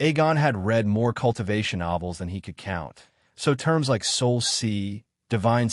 Aegon had read more cultivation novels than he could count, so terms like soul sea, divine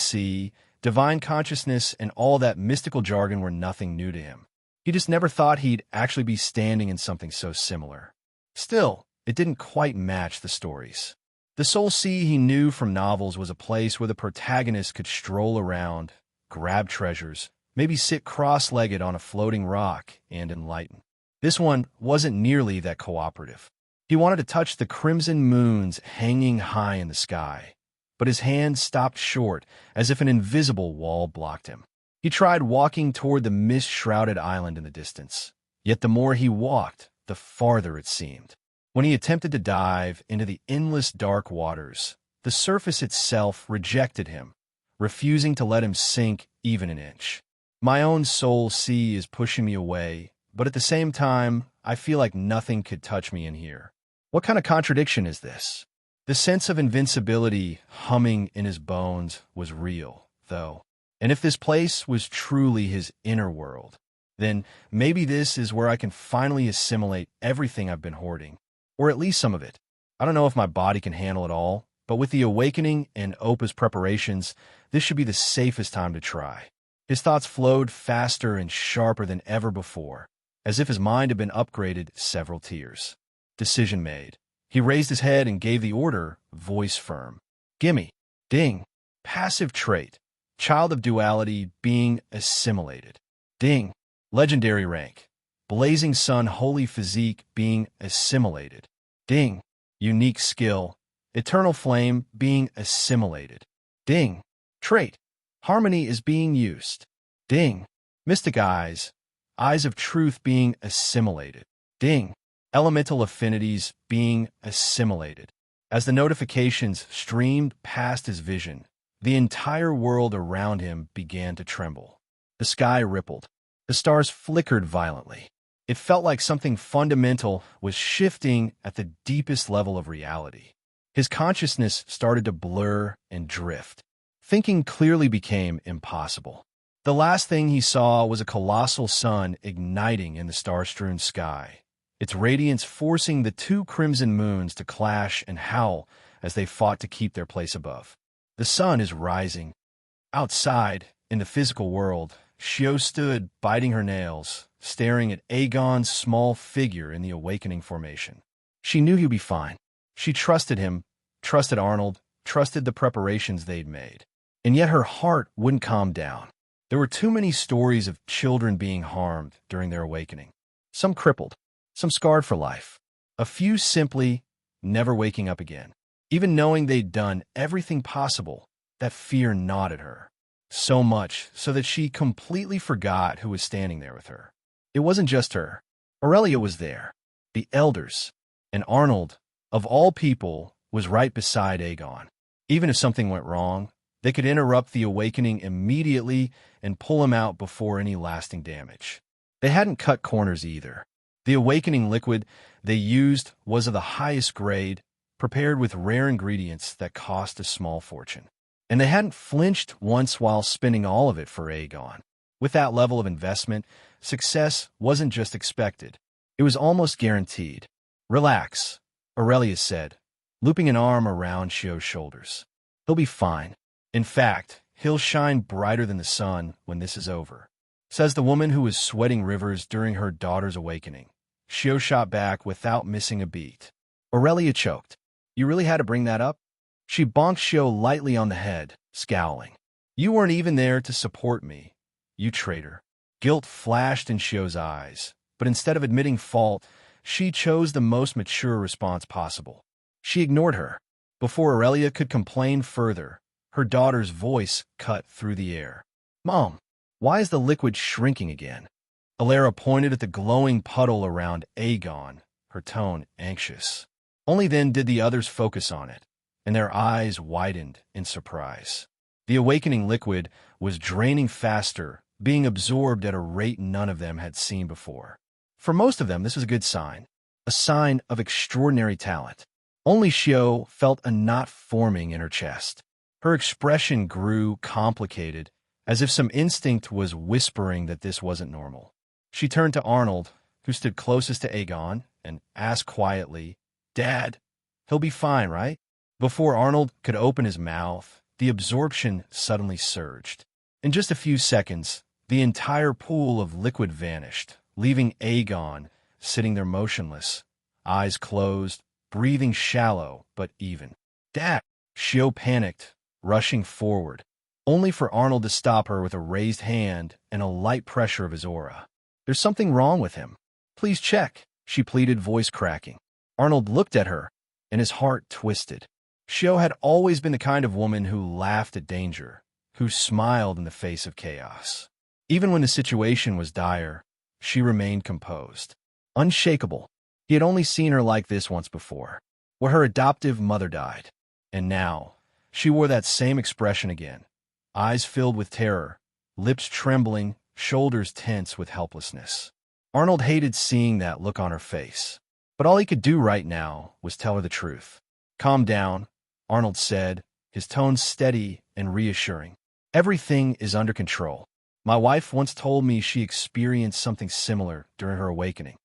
consciousness, and all that mystical jargon were nothing new to him. He just never thought he'd actually be standing in something so similar. Still, it didn't quite match the stories. The Soul Sea he knew from novels was a place where the protagonist could stroll around, grab treasures, maybe sit cross-legged on a floating rock, and enlighten. This one wasn't nearly that cooperative. He wanted to touch the crimson moons hanging high in the sky, but his hand stopped short as if an invisible wall blocked him. He tried walking toward the mist-shrouded island in the distance, yet the more he walked, the farther it seemed. When he attempted to dive into the endless dark waters, the surface itself rejected him, refusing to let him sink even an inch. My own soul sea is pushing me away, but at the same time, I feel like nothing could touch me in here. What kind of contradiction is this? The sense of invincibility humming in his bones was real, though. And if this place was truly his inner world, then maybe this is where I can finally assimilate everything I've been hoarding. Or at least some of it. I don't know if my body can handle it all, but with the awakening and Opa's preparations, this should be the safest time to try. His thoughts flowed faster and sharper than ever before, as if his mind had been upgraded several tiers. Decision made. He raised his head and gave the order, voice firm. Gimme. Ding. Passive trait. Child of duality being assimilated. Ding. Legendary rank. Blazing Sun Holy Physique being assimilated. Ding. Unique skill. Eternal Flame being assimilated. Ding. Trait. Harmony is being used. Ding. Mystic Eyes. Eyes of Truth being assimilated. Ding. Elemental Affinities being assimilated. As the notifications streamed past his vision, the entire world around him began to tremble. The sky rippled. The stars flickered violently. It felt like something fundamental was shifting at the deepest level of reality. His consciousness started to blur and drift. Thinking clearly became impossible. The last thing he saw was a colossal sun igniting in the star-strewn sky, its radiance forcing the two crimson moons to clash and howl as they fought to keep their place above. The sun is rising. Outside, in the physical world, Xiao stood, biting her nails, staring at Aegon's small figure in the awakening formation. She knew he'd be fine. She trusted him, trusted Arnold, trusted the preparations they'd made. And yet her heart wouldn't calm down. There were too many stories of children being harmed during their awakening. Some crippled, some scarred for life. A few simply never waking up again. Even knowing they'd done everything possible, that fear gnawed at her. So much so that she completely forgot who was standing there with her. It wasn't just her. Aurelia was there, the elders, and Arnold, of all people, was right beside Aegon. Even if something went wrong, they could interrupt the awakening immediately and pull him out before any lasting damage. They hadn't cut corners either. The awakening liquid they used was of the highest grade, prepared with rare ingredients that cost a small fortune. And they hadn't flinched once while spending all of it for Aegon. With that level of investment, success wasn't just expected. It was almost guaranteed. Relax, Aurelia said, looping an arm around Xiao's shoulders. He'll be fine. In fact, he'll shine brighter than the sun when this is over, says the woman who was sweating rivers during her daughter's awakening. Xiao shot back without missing a beat. Aurelia choked. You really had to bring that up? She bonked Xiao lightly on the head, scowling. You weren't even there to support me, you traitor. Guilt flashed in Xiao's eyes, but instead of admitting fault, she chose the most mature response possible. She ignored her. Before Aurelia could complain further, her daughter's voice cut through the air. Mom, why is the liquid shrinking again? Alara pointed at the glowing puddle around Aegon, her tone anxious. Only then did the others focus on it, and their eyes widened in surprise. The awakening liquid was draining faster, being absorbed at a rate none of them had seen before. For most of them, this was a good sign, a sign of extraordinary talent. Only Xiao felt a knot forming in her chest. Her expression grew complicated, as if some instinct was whispering that this wasn't normal. She turned to Arnold, who stood closest to Aegon, and asked quietly, Dad, he'll be fine, right? Before Arnold could open his mouth, the absorption suddenly surged. In just a few seconds, the entire pool of liquid vanished, leaving Aegon sitting there motionless, eyes closed, breathing shallow but even. Dad! Shio panicked, rushing forward, only for Arnold to stop her with a raised hand and a light pressure of his aura. There's something wrong with him. Please check, she pleaded, voice cracking. Arnold looked at her, and his heart twisted. Shio had always been the kind of woman who laughed at danger, who smiled in the face of chaos. Even when the situation was dire, she remained composed, unshakable. He had only seen her like this once before, where her adoptive mother died. And now, she wore that same expression again, eyes filled with terror, lips trembling, shoulders tense with helplessness. Arnold hated seeing that look on her face, but all he could do right now was tell her the truth. Calm down, Arnold said, his tone steady and reassuring. Everything is under control. My wife once told me she experienced something similar during her awakening.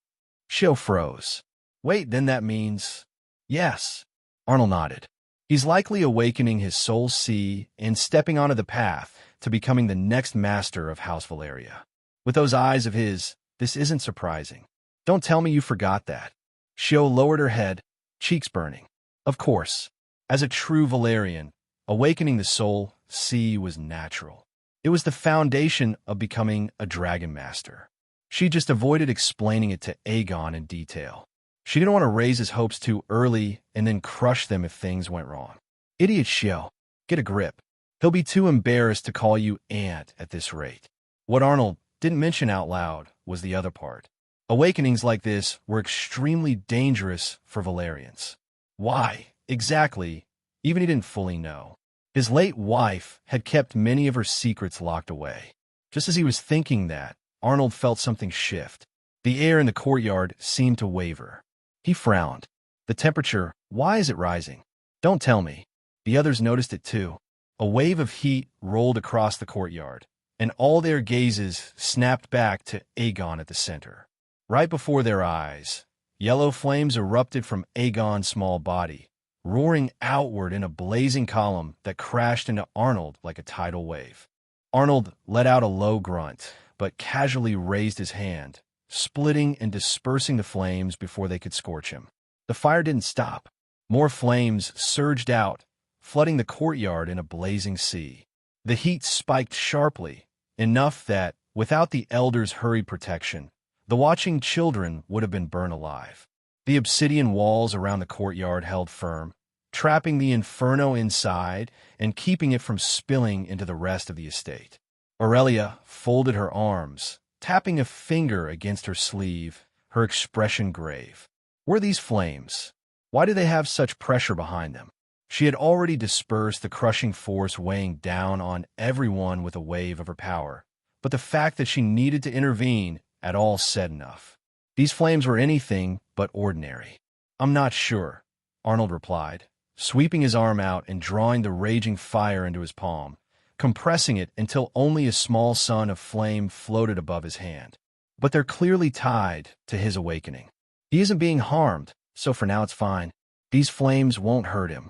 Shio froze. Wait, then that means... Yes. Arnold nodded. He's likely awakening his soul sea and stepping onto the path to becoming the next master of House Valeria. With those eyes of his, this isn't surprising. Don't tell me you forgot that. Shio lowered her head, cheeks burning. Of course, as a true Valerian, awakening the soul sea was natural. It was the foundation of becoming a dragon master. She just avoided explaining it to Aegon in detail. She didn't want to raise his hopes too early and then crush them if things went wrong. Idiot Shio, get a grip. He'll be too embarrassed to call you aunt at this rate. What Arnold didn't mention out loud was the other part. Awakenings like this were extremely dangerous for Valerians. Why, exactly, even he didn't fully know. His late wife had kept many of her secrets locked away. Just as he was thinking that, Arnold felt something shift. The air in the courtyard seemed to waver. He frowned. The temperature, why is it rising? Don't tell me. The others noticed it too. A wave of heat rolled across the courtyard, and all their gazes snapped back to Aegon at the center. Right before their eyes, yellow flames erupted from Aegon's small body, roaring outward in a blazing column that crashed into Arnold like a tidal wave. Arnold let out a low grunt, but casually raised his hand, splitting and dispersing the flames before they could scorch him. The fire didn't stop. More flames surged out, flooding the courtyard in a blazing sea. The heat spiked sharply, enough that, without the elders' hurried protection, the watching children would have been burned alive. The obsidian walls around the courtyard held firm, trapping the inferno inside and keeping it from spilling into the rest of the estate. Aurelia folded her arms, tapping a finger against her sleeve, her expression grave. Were these flames? Why do they have such pressure behind them? She had already dispersed the crushing force weighing down on everyone with a wave of her power, but the fact that she needed to intervene at all said enough. These flames were anything but ordinary. I'm not sure, Arnold replied, sweeping his arm out and drawing the raging fire into his palm, compressing it until only a small sun of flame floated above his hand. But they're clearly tied to his awakening. He isn't being harmed, so for now it's fine. These flames won't hurt him.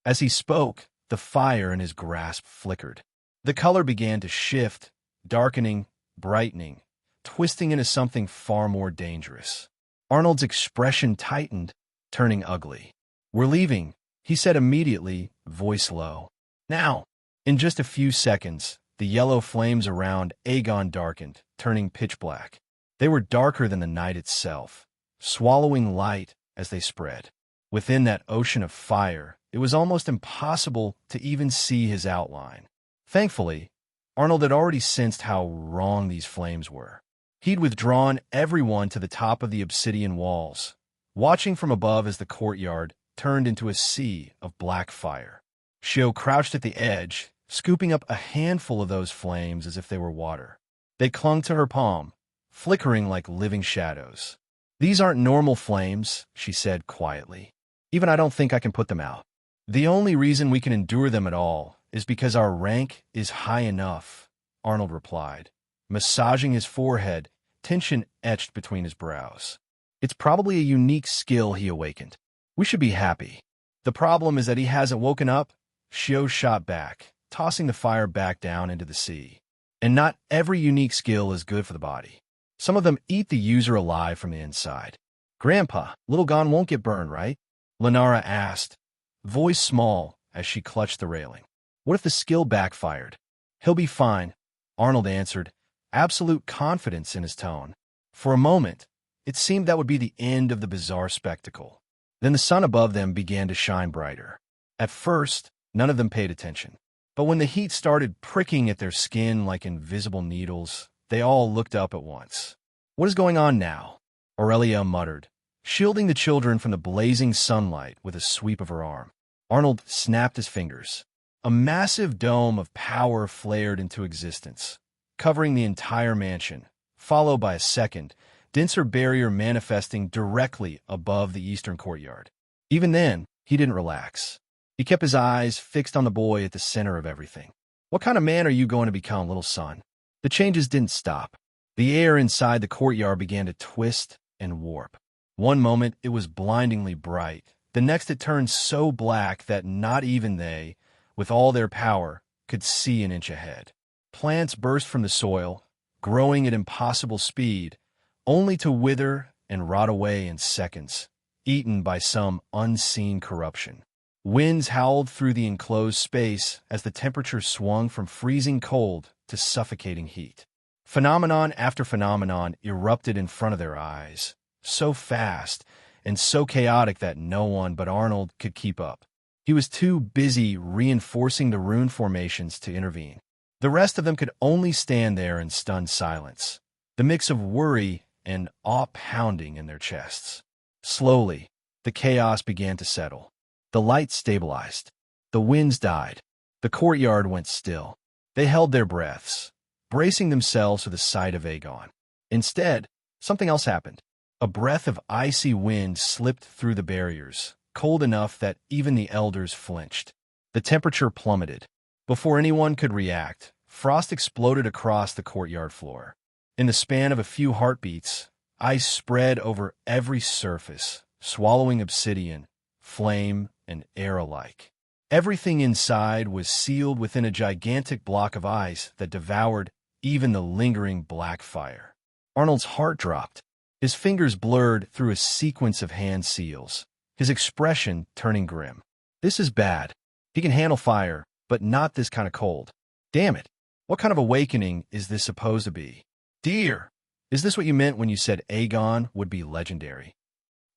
As he spoke, the fire in his grasp flickered. The color began to shift, darkening, brightening, twisting into something far more dangerous. Arnold's expression tightened, turning ugly. We're leaving, he said immediately, voice low. Now! In just a few seconds, the yellow flames around Aegon darkened, turning pitch black. They were darker than the night itself, swallowing light as they spread. Within that ocean of fire, it was almost impossible to even see his outline. Thankfully, Arnold had already sensed how wrong these flames were. He'd withdrawn everyone to the top of the obsidian walls, watching from above as the courtyard turned into a sea of black fire. Shio crouched at the edge, scooping up a handful of those flames as if they were water. They clung to her palm, flickering like living shadows. These aren't normal flames, she said quietly. Even I don't think I can put them out. The only reason we can endure them at all is because our rank is high enough, Arnold replied, massaging his forehead, tension etched between his brows. It's probably a unique skill he awakened. We should be happy. The problem is that he hasn't woken up. Xiao shot back, tossing the fire back down into the sea. And not every unique skill is good for the body. Some of them eat the user alive from the inside. Grandpa, Little Gon won't get burned, right? Lenara asked, voice small as she clutched the railing. What if the skill backfired? He'll be fine, Arnold answered, absolute confidence in his tone. For a moment, it seemed that would be the end of the bizarre spectacle. Then the sun above them began to shine brighter. At first, none of them paid attention. But when the heat started pricking at their skin like invisible needles, they all looked up at once. What is going on now? Aurelia muttered, shielding the children from the blazing sunlight with a sweep of her arm. Arnold snapped his fingers. A massive dome of power flared into existence, covering the entire mansion, followed by a second, denser barrier manifesting directly above the eastern courtyard. Even then, he didn't relax. He kept his eyes fixed on the boy at the center of everything. What kind of man are you going to become, little son? The changes didn't stop. The air inside the courtyard began to twist and warp. One moment, it was blindingly bright. The next, it turned so black that not even they, with all their power, could see an inch ahead. Plants burst from the soil, growing at impossible speed, only to wither and rot away in seconds, eaten by some unseen corruption. Winds howled through the enclosed space as the temperature swung from freezing cold to suffocating heat. Phenomenon after phenomenon erupted in front of their eyes, so fast and so chaotic that no one but Arnold could keep up. He was too busy reinforcing the rune formations to intervene. The rest of them could only stand there in stunned silence, the mix of worry and awe pounding in their chests. Slowly, the chaos began to settle. The light stabilized. The winds died. The courtyard went still. They held their breaths, bracing themselves for the sight of Aegon. Instead, something else happened. A breath of icy wind slipped through the barriers, cold enough that even the elders flinched. The temperature plummeted. Before anyone could react, frost exploded across the courtyard floor. In the span of a few heartbeats, ice spread over every surface, swallowing obsidian, flame, and air alike. Everything inside was sealed within a gigantic block of ice that devoured even the lingering black fire. Arnold's heart dropped. His fingers blurred through a sequence of hand seals, his expression turning grim. This is bad. He can handle fire, but not this kind of cold. Damn it. What kind of awakening is this supposed to be? Dear, is this what you meant when you said Aegon would be legendary?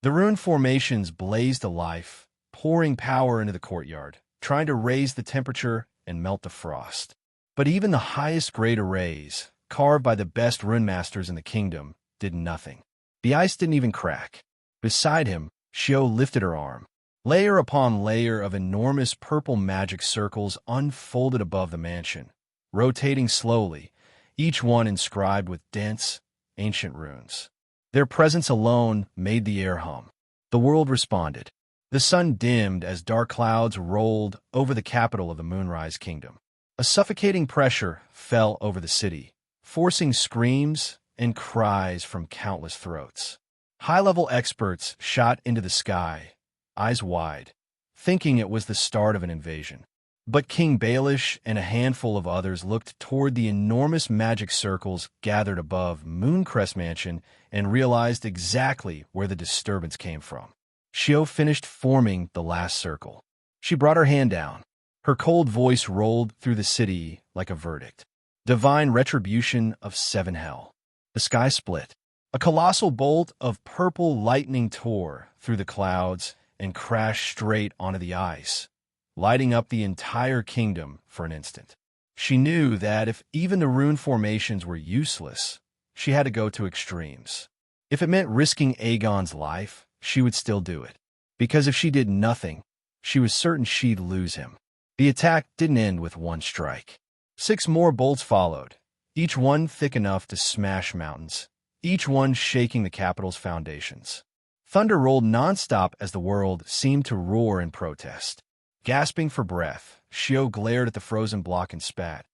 The rune formations blazed to life, pouring power into the courtyard, trying to raise the temperature and melt the frost. But even the highest grade arrays, carved by the best rune masters in the kingdom, did nothing. The ice didn't even crack. Beside him, Xiao lifted her arm. Layer upon layer of enormous purple magic circles unfolded above the mansion, rotating slowly, each one inscribed with dense, ancient runes. Their presence alone made the air hum. The world responded. The sun dimmed as dark clouds rolled over the capital of the Moonrise Kingdom. A suffocating pressure fell over the city, forcing screams and cries from countless throats. High-level experts shot into the sky, eyes wide, thinking it was the start of an invasion. But King Baelish and a handful of others looked toward the enormous magic circles gathered above Mooncrest Mansion and realized exactly where the disturbance came from. Xiao finished forming the last circle. She brought her hand down. Her cold voice rolled through the city like a verdict. Divine retribution of 7 hell. The sky split. A colossal bolt of purple lightning tore through the clouds and crashed straight onto the ice, lighting up the entire kingdom for an instant. She knew that if even the rune formations were useless, she had to go to extremes. If it meant risking Aegon's life, she would still do it. Because if she did nothing, she was certain she'd lose him. The attack didn't end with one strike. 6 more bolts followed, each one thick enough to smash mountains, each one shaking the capital's foundations. Thunder rolled nonstop as the world seemed to roar in protest. Gasping for breath, Xiao glared at the frozen block and spat.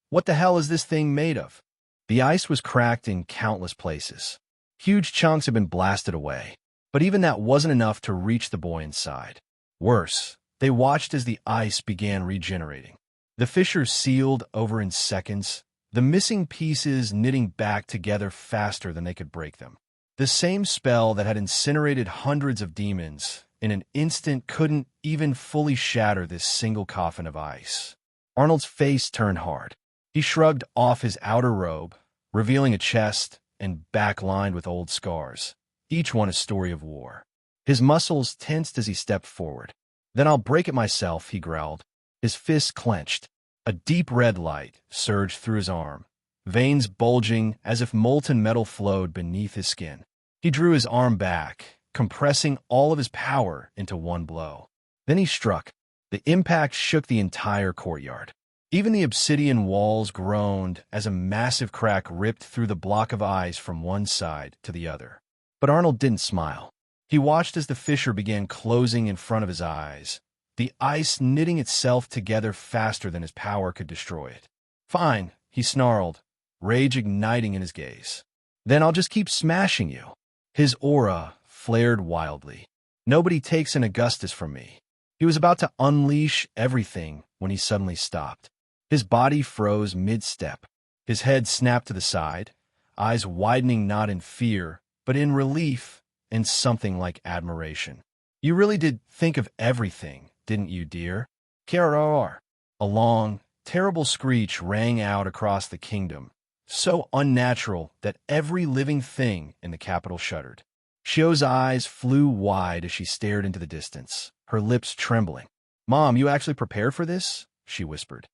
What the hell is this thing made of? The ice was cracked in countless places. Huge chunks had been blasted away. But even that wasn't enough to reach the boy inside. Worse, they watched as the ice began regenerating. The fissures sealed over in seconds, the missing pieces knitting back together faster than they could break them. The same spell that had incinerated hundreds of demons in an instant couldn't even fully shatter this single coffin of ice. Arnold's face turned hard. He shrugged off his outer robe, revealing a chest and back lined with old scars, each one a story of war. His muscles tensed as he stepped forward. "Then I'll break it myself," he growled. His fists clenched. A deep red light surged through his arm, veins bulging as if molten metal flowed beneath his skin. He drew his arm back, compressing all of his power into one blow. Then he struck. The impact shook the entire courtyard. Even the obsidian walls groaned as a massive crack ripped through the block of ice from one side to the other. But Arnold didn't smile. He watched as the fissure began closing in front of his eyes, the ice knitting itself together faster than his power could destroy it. "Fine," he snarled, rage igniting in his gaze. "Then I'll just keep smashing you." His aura flared wildly. "Nobody takes an Augustus from me." He was about to unleash everything when he suddenly stopped. His body froze mid-step. His head snapped to the side, eyes widening not in fear, but in relief and something like admiration. "You really did think of everything, didn't you, dear?" Kerrar. A long, terrible screech rang out across the kingdom, so unnatural that every living thing in the capital shuddered. Shio's eyes flew wide as she stared into the distance, her lips trembling. "Mom, you actually prepared for this?" she whispered.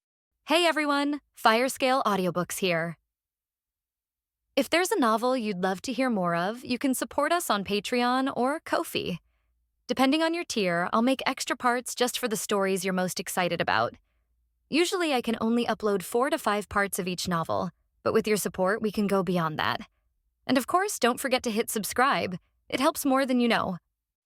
Hey everyone, Firescale Audiobooks here. If there's a novel you'd love to hear more of, you can support us on Patreon or Ko-fi. Depending on your tier, I'll make extra parts just for the stories you're most excited about. Usually I can only upload 4 to 5 parts of each novel, but with your support we can go beyond that. And of course, don't forget to hit subscribe. It helps more than you know.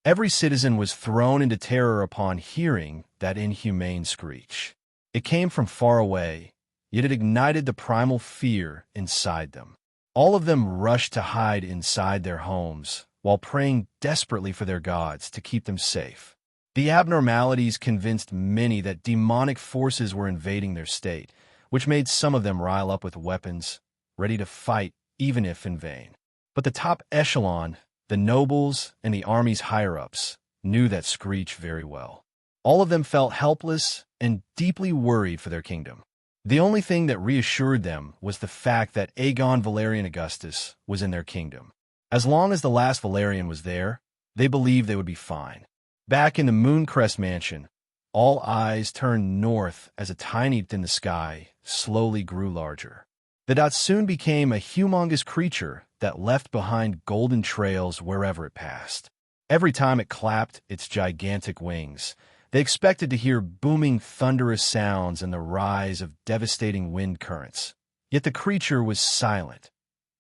Every citizen was thrown into terror upon hearing that inhumane screech. It came from far away, yet it ignited the primal fear inside them. All of them rushed to hide inside their homes, while praying desperately for their gods to keep them safe. The abnormalities convinced many that demonic forces were invading their state, which made some of them rile up with weapons, ready to fight even if in vain. But the top echelon, the nobles and the army's higher-ups, knew that screech very well. All of them felt helpless and deeply worried for their kingdom. The only thing that reassured them was the fact that Aegon Valeria Augustus was in their kingdom. As long as the last Valerian was there, they believed they would be fine. Back in the Mooncrest mansion, all eyes turned north as a tiny dot in the sky slowly grew larger. The dot soon became a humongous creature that left behind golden trails wherever it passed. Every time it clapped its gigantic wings, they expected to hear booming, thunderous sounds and the rise of devastating wind currents. Yet the creature was silent,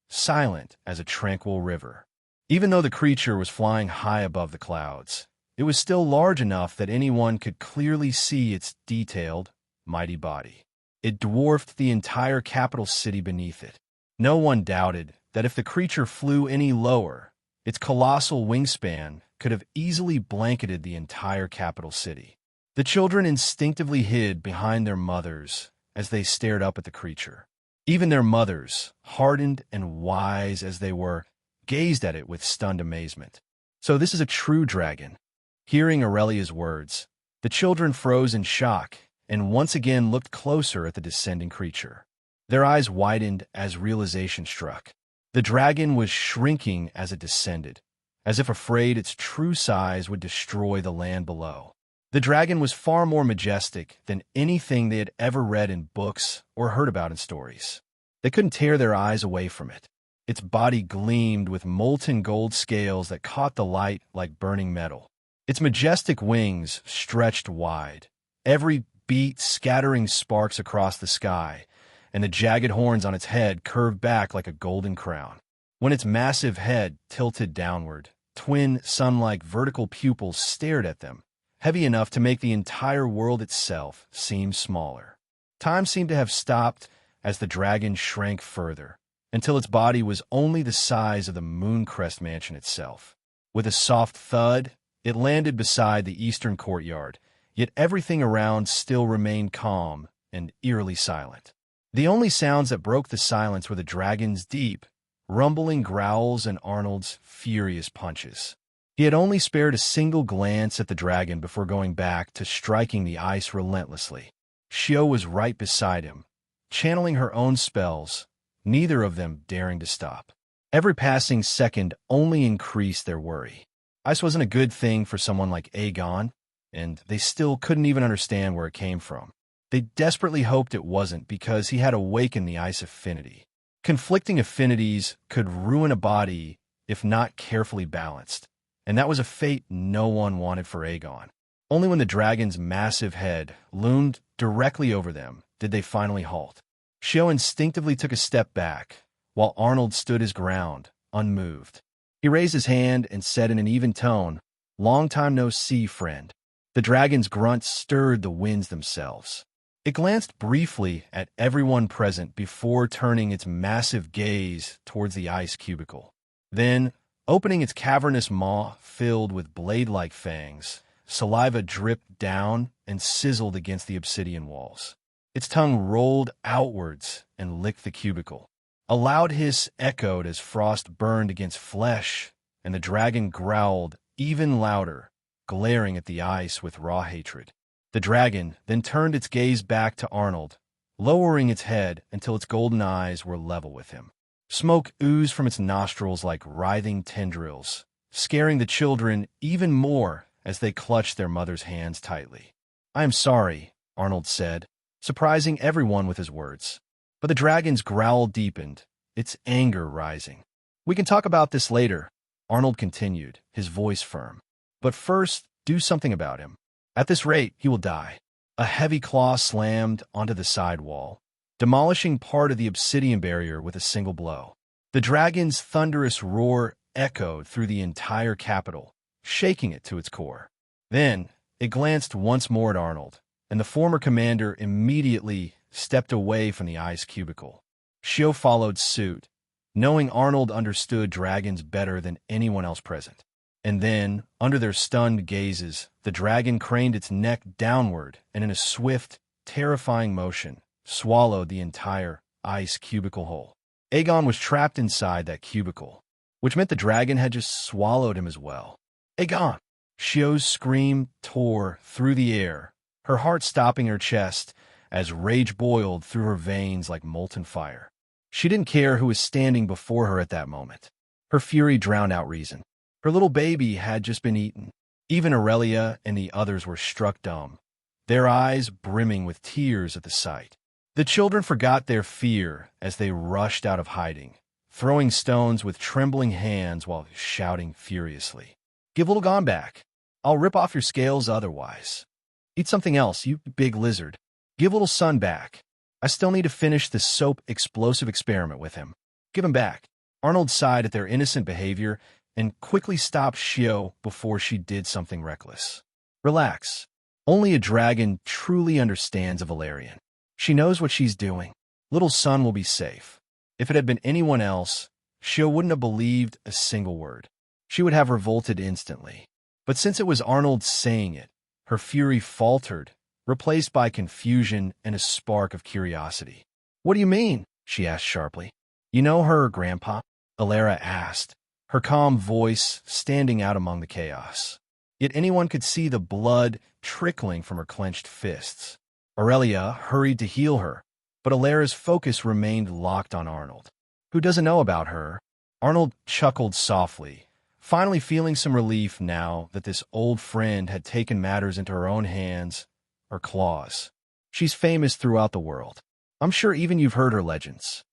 silent as a tranquil river. Even though the creature was flying high above the clouds, it was still large enough that anyone could clearly see its detailed, mighty body. It dwarfed the entire capital city beneath it. No one doubted that if the creature flew any lower, its colossal wingspan could have easily blanketed the entire capital city. The children instinctively hid behind their mothers as they stared up at the creature. Even their mothers, hardened and wise as they were, gazed at it with stunned amazement. "So this is a true dragon." Hearing Aurelia's words, the children froze in shock and once again looked closer at the descending creature. Their eyes widened as realization struck. The dragon was shrinking as it descended, as if afraid its true size would destroy the land below. The dragon was far more majestic than anything they had ever read in books or heard about in stories. They couldn't tear their eyes away from it. Its body gleamed with molten gold scales that caught the light like burning metal. Its majestic wings stretched wide, every beat scattering sparks across the sky, and the jagged horns on its head curved back like a golden crown. When its massive head tilted downward, twin sun-like vertical pupils stared at them, heavy enough to make the entire world itself seem smaller. Time seemed to have stopped as the dragon shrank further, until its body was only the size of the Mooncrest mansion itself. With a soft thud, it landed beside the eastern courtyard, yet everything around still remained calm and eerily silent. The only sounds that broke the silence were the dragon's deep, rumbling growls and Arnold's furious punches. He had only spared a single glance at the dragon before going back to striking the ice relentlessly. Xiao was right beside him, channeling her own spells, neither of them daring to stop. Every passing second only increased their worry. Ice wasn't a good thing for someone like Aegon, and they still couldn't even understand where it came from. They desperately hoped it wasn't because he had awakened the ice affinity. Conflicting affinities could ruin a body if not carefully balanced, and that was a fate no one wanted for Aegon. Only when the dragon's massive head loomed directly over them did they finally halt. Xiao instinctively took a step back, while Arnold stood his ground, unmoved. He raised his hand and said in an even tone, "Long time no see, friend." The dragon's grunts stirred the winds themselves. It glanced briefly at everyone present before turning its massive gaze towards the ice cubicle. Then, opening its cavernous maw filled with blade-like fangs, saliva dripped down and sizzled against the obsidian walls. Its tongue rolled outwards and licked the cubicle. A loud hiss echoed as frost burned against flesh, and the dragon growled even louder, glaring at the ice with raw hatred. The dragon then turned its gaze back to Arnold, lowering its head until its golden eyes were level with him. Smoke oozed from its nostrils like writhing tendrils, scaring the children even more as they clutched their mother's hands tightly. "I am sorry," Arnold said, surprising everyone with his words. But the dragon's growl deepened, its anger rising. "We can talk about this later," Arnold continued, his voice firm. "But first, do something about him. At this rate, he will die." A heavy claw slammed onto the side wall, demolishing part of the obsidian barrier with a single blow. The dragon's thunderous roar echoed through the entire capital, shaking it to its core. Then, it glanced once more at Arnold, and the former commander immediately stepped away from the ice cubicle. Xiao followed suit, knowing Arnold understood dragons better than anyone else present. And then, under their stunned gazes, the dragon craned its neck downward and in a swift, terrifying motion, swallowed the entire ice cubicle whole. Aegon was trapped inside that cubicle, which meant the dragon had just swallowed him as well. "Aegon!" Xiao's scream tore through the air, her heart stopping in her chest as rage boiled through her veins like molten fire. She didn't care who was standing before her at that moment. Her fury drowned out reason. Her little baby had just been eaten. Even Aurelia and the others were struck dumb, their eyes brimming with tears at the sight. The children forgot their fear as they rushed out of hiding, throwing stones with trembling hands while shouting furiously. "Give little Gon back. I'll rip off your scales otherwise. Eat something else, you big lizard. Give little son back. I still need to finish this soap explosive experiment with him. Give him back." Arnold sighed at their innocent behavior and quickly stopped Xiao before she did something reckless. "Relax. Only a dragon truly understands a Valerian. She knows what she's doing. Little son will be safe." If it had been anyone else, Xiao wouldn't have believed a single word. She would have revolted instantly. But since it was Arnold saying it, her fury faltered, replaced by confusion and a spark of curiosity. "What do you mean?" she asked sharply. "You know her, Grandpa?" Alara asked, her calm voice standing out among the chaos. Yet anyone could see the blood trickling from her clenched fists. Aurelia hurried to heal her, but Alara's focus remained locked on Arnold. "Who doesn't know about her?" Arnold chuckled softly, finally feeling some relief now that this old friend had taken matters into her own hands or claws. "She's famous throughout the world. I'm sure even you've heard her legends."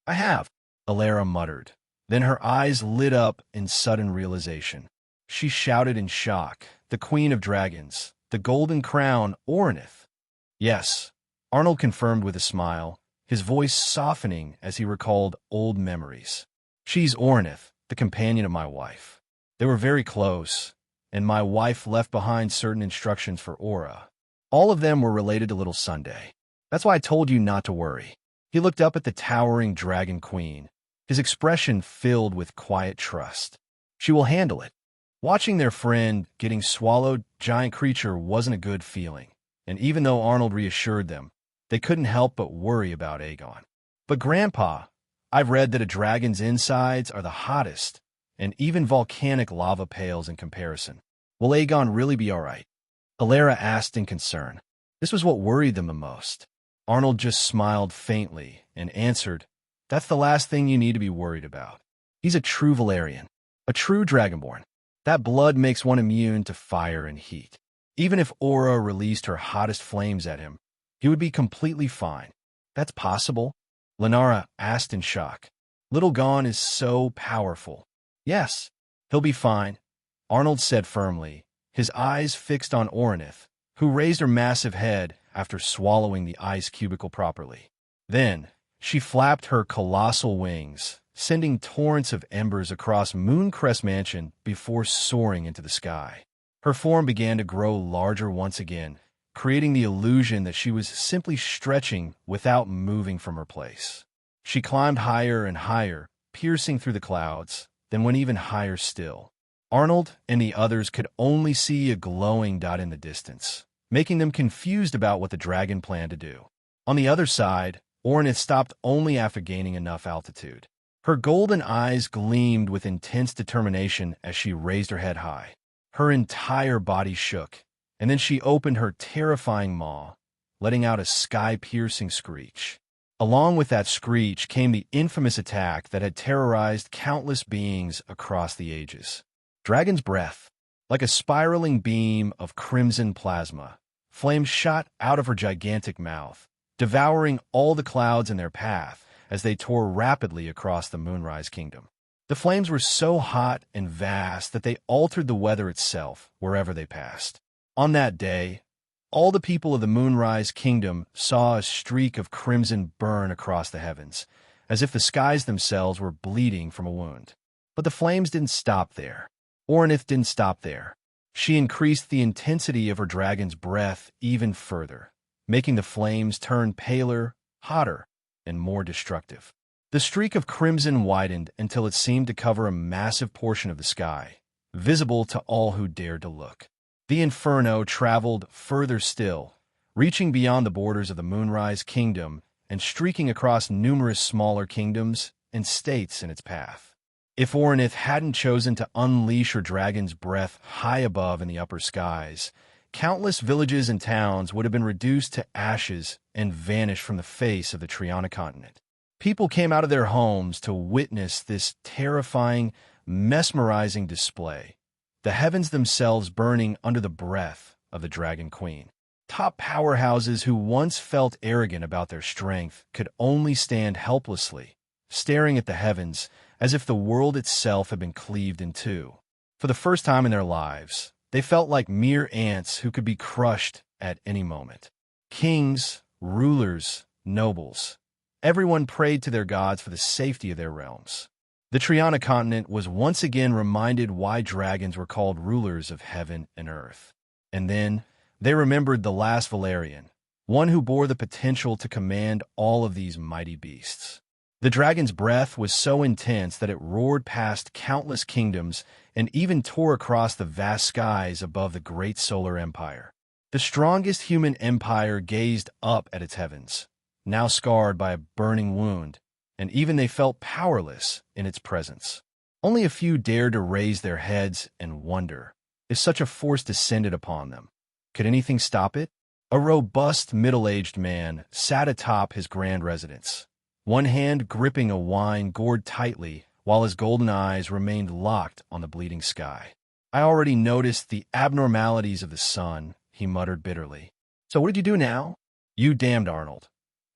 "I have," Alara muttered. Then her eyes lit up in sudden realization. She shouted in shock, "The Queen of Dragons, the Golden Crown, Orenith." "Yes," Arnold confirmed with a smile, his voice softening as he recalled old memories. "She's Orenith, the companion of my wife. They were very close, and my wife left behind certain instructions for Aura. All of them were related to Little Sunday. That's why I told you not to worry." He looked up at the towering Dragon Queen, his expression filled with quiet trust. "She will handle it." Watching their friend getting swallowed giant creature wasn't a good feeling, and even though Arnold reassured them, they couldn't help but worry about Aegon. But Grandpa, I've read that a dragon's insides are the hottest, and even volcanic lava pales in comparison. Will Aegon really be all right? Alara asked in concern. This was what worried them the most. Arnold just smiled faintly and answered, "That's the last thing you need to be worried about. He's a true Valerian, a true dragonborn. That blood makes one immune to fire and heat. Even if Aura released her hottest flames at him, he would be completely fine." "That's possible?" Lenara asked in shock. "Little Gon is so powerful." "Yes, he'll be fine," Arnold said firmly, his eyes fixed on Orinith, who raised her massive head after swallowing the ice cubicle properly. Then, she flapped her colossal wings, sending torrents of embers across Mooncrest Mansion before soaring into the sky. Her form began to grow larger once again, creating the illusion that she was simply stretching without moving from her place. She climbed higher and higher, piercing through the clouds, then went even higher still. Arnold and the others could only see a glowing dot in the distance, making them confused about what the dragon planned to do. On the other side, Orinith stopped only after gaining enough altitude. Her golden eyes gleamed with intense determination as she raised her head high. Her entire body shook, and then she opened her terrifying maw, letting out a sky-piercing screech. Along with that screech came the infamous attack that had terrorized countless beings across the ages. Dragon's breath. Like a spiraling beam of crimson plasma, flames shot out of her gigantic mouth, devouring all the clouds in their path as they tore rapidly across the Moonrise Kingdom. The flames were so hot and vast that they altered the weather itself wherever they passed. On that day, all the people of the Moonrise Kingdom saw a streak of crimson burn across the heavens, as if the skies themselves were bleeding from a wound. But the flames didn't stop there. Orinith didn't stop there. She increased the intensity of her dragon's breath even further, making the flames turn paler, hotter, and more destructive. The streak of crimson widened until it seemed to cover a massive portion of the sky, visible to all who dared to look. The inferno traveled further still, reaching beyond the borders of the Moonrise Kingdom and streaking across numerous smaller kingdoms and states in its path. If Orinith hadn't chosen to unleash her dragon's breath high above in the upper skies, countless villages and towns would have been reduced to ashes and vanished from the face of the Triana continent. People came out of their homes to witness this terrifying, mesmerizing display, the heavens themselves burning under the breath of the Dragon Queen. Top powerhouses who once felt arrogant about their strength could only stand helplessly, staring at the heavens as if the world itself had been cleaved in two. For the first time in their lives, they felt like mere ants who could be crushed at any moment. Kings, rulers, nobles, everyone prayed to their gods for the safety of their realms. The Triana continent was once again reminded why dragons were called rulers of heaven and earth. And then, they remembered the last Valerian, one who bore the potential to command all of these mighty beasts. The dragon's breath was so intense that it roared past countless kingdoms and even tore across the vast skies above the great solar empire. The strongest human empire gazed up at its heavens, now scarred by a burning wound, and even they felt powerless in its presence. Only a few dared to raise their heads and wonder if such a force descended upon them. Could anything stop it? A robust, middle-aged man sat atop his grand residence, one hand gripping a wine gourd tightly while his golden eyes remained locked on the bleeding sky. "I already noticed the abnormalities of the sun," he muttered bitterly. "So what did you do now?" "You damned Arnold.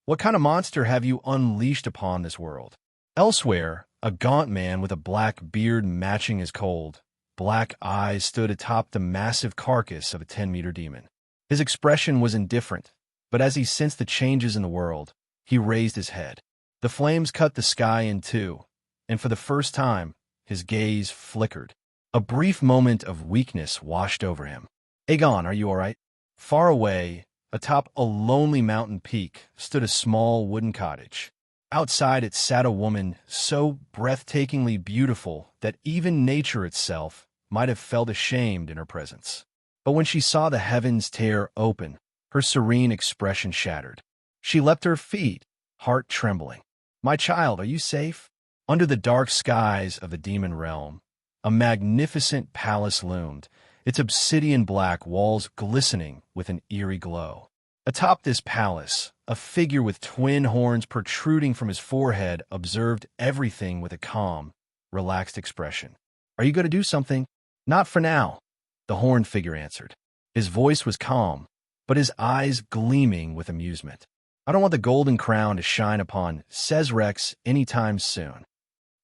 What kind of monster have you unleashed upon this world?" Elsewhere, a gaunt man with a black beard matching his cold, black eyes stood atop the massive carcass of a 10-meter demon. His expression was indifferent, but as he sensed the changes in the world, he raised his head. The flames cut the sky in two, and for the first time, his gaze flickered. A brief moment of weakness washed over him. "Aegon, are you all right?" Far away, atop a lonely mountain peak, stood a small wooden cottage. Outside it sat a woman so breathtakingly beautiful that even nature itself might have felt ashamed in her presence. But when she saw the heavens tear open, her serene expression shattered. She leapt to her feet, heart trembling. "My child, are you safe?" Under the dark skies of the demon realm, a magnificent palace loomed, its obsidian black walls glistening with an eerie glow. Atop this palace, a figure with twin horns protruding from his forehead observed everything with a calm, relaxed expression. "Are you going to do something?" "Not for now," the horned figure answered. His voice was calm, but his eyes gleaming with amusement. "I don't want the golden crown to shine upon Rex anytime soon.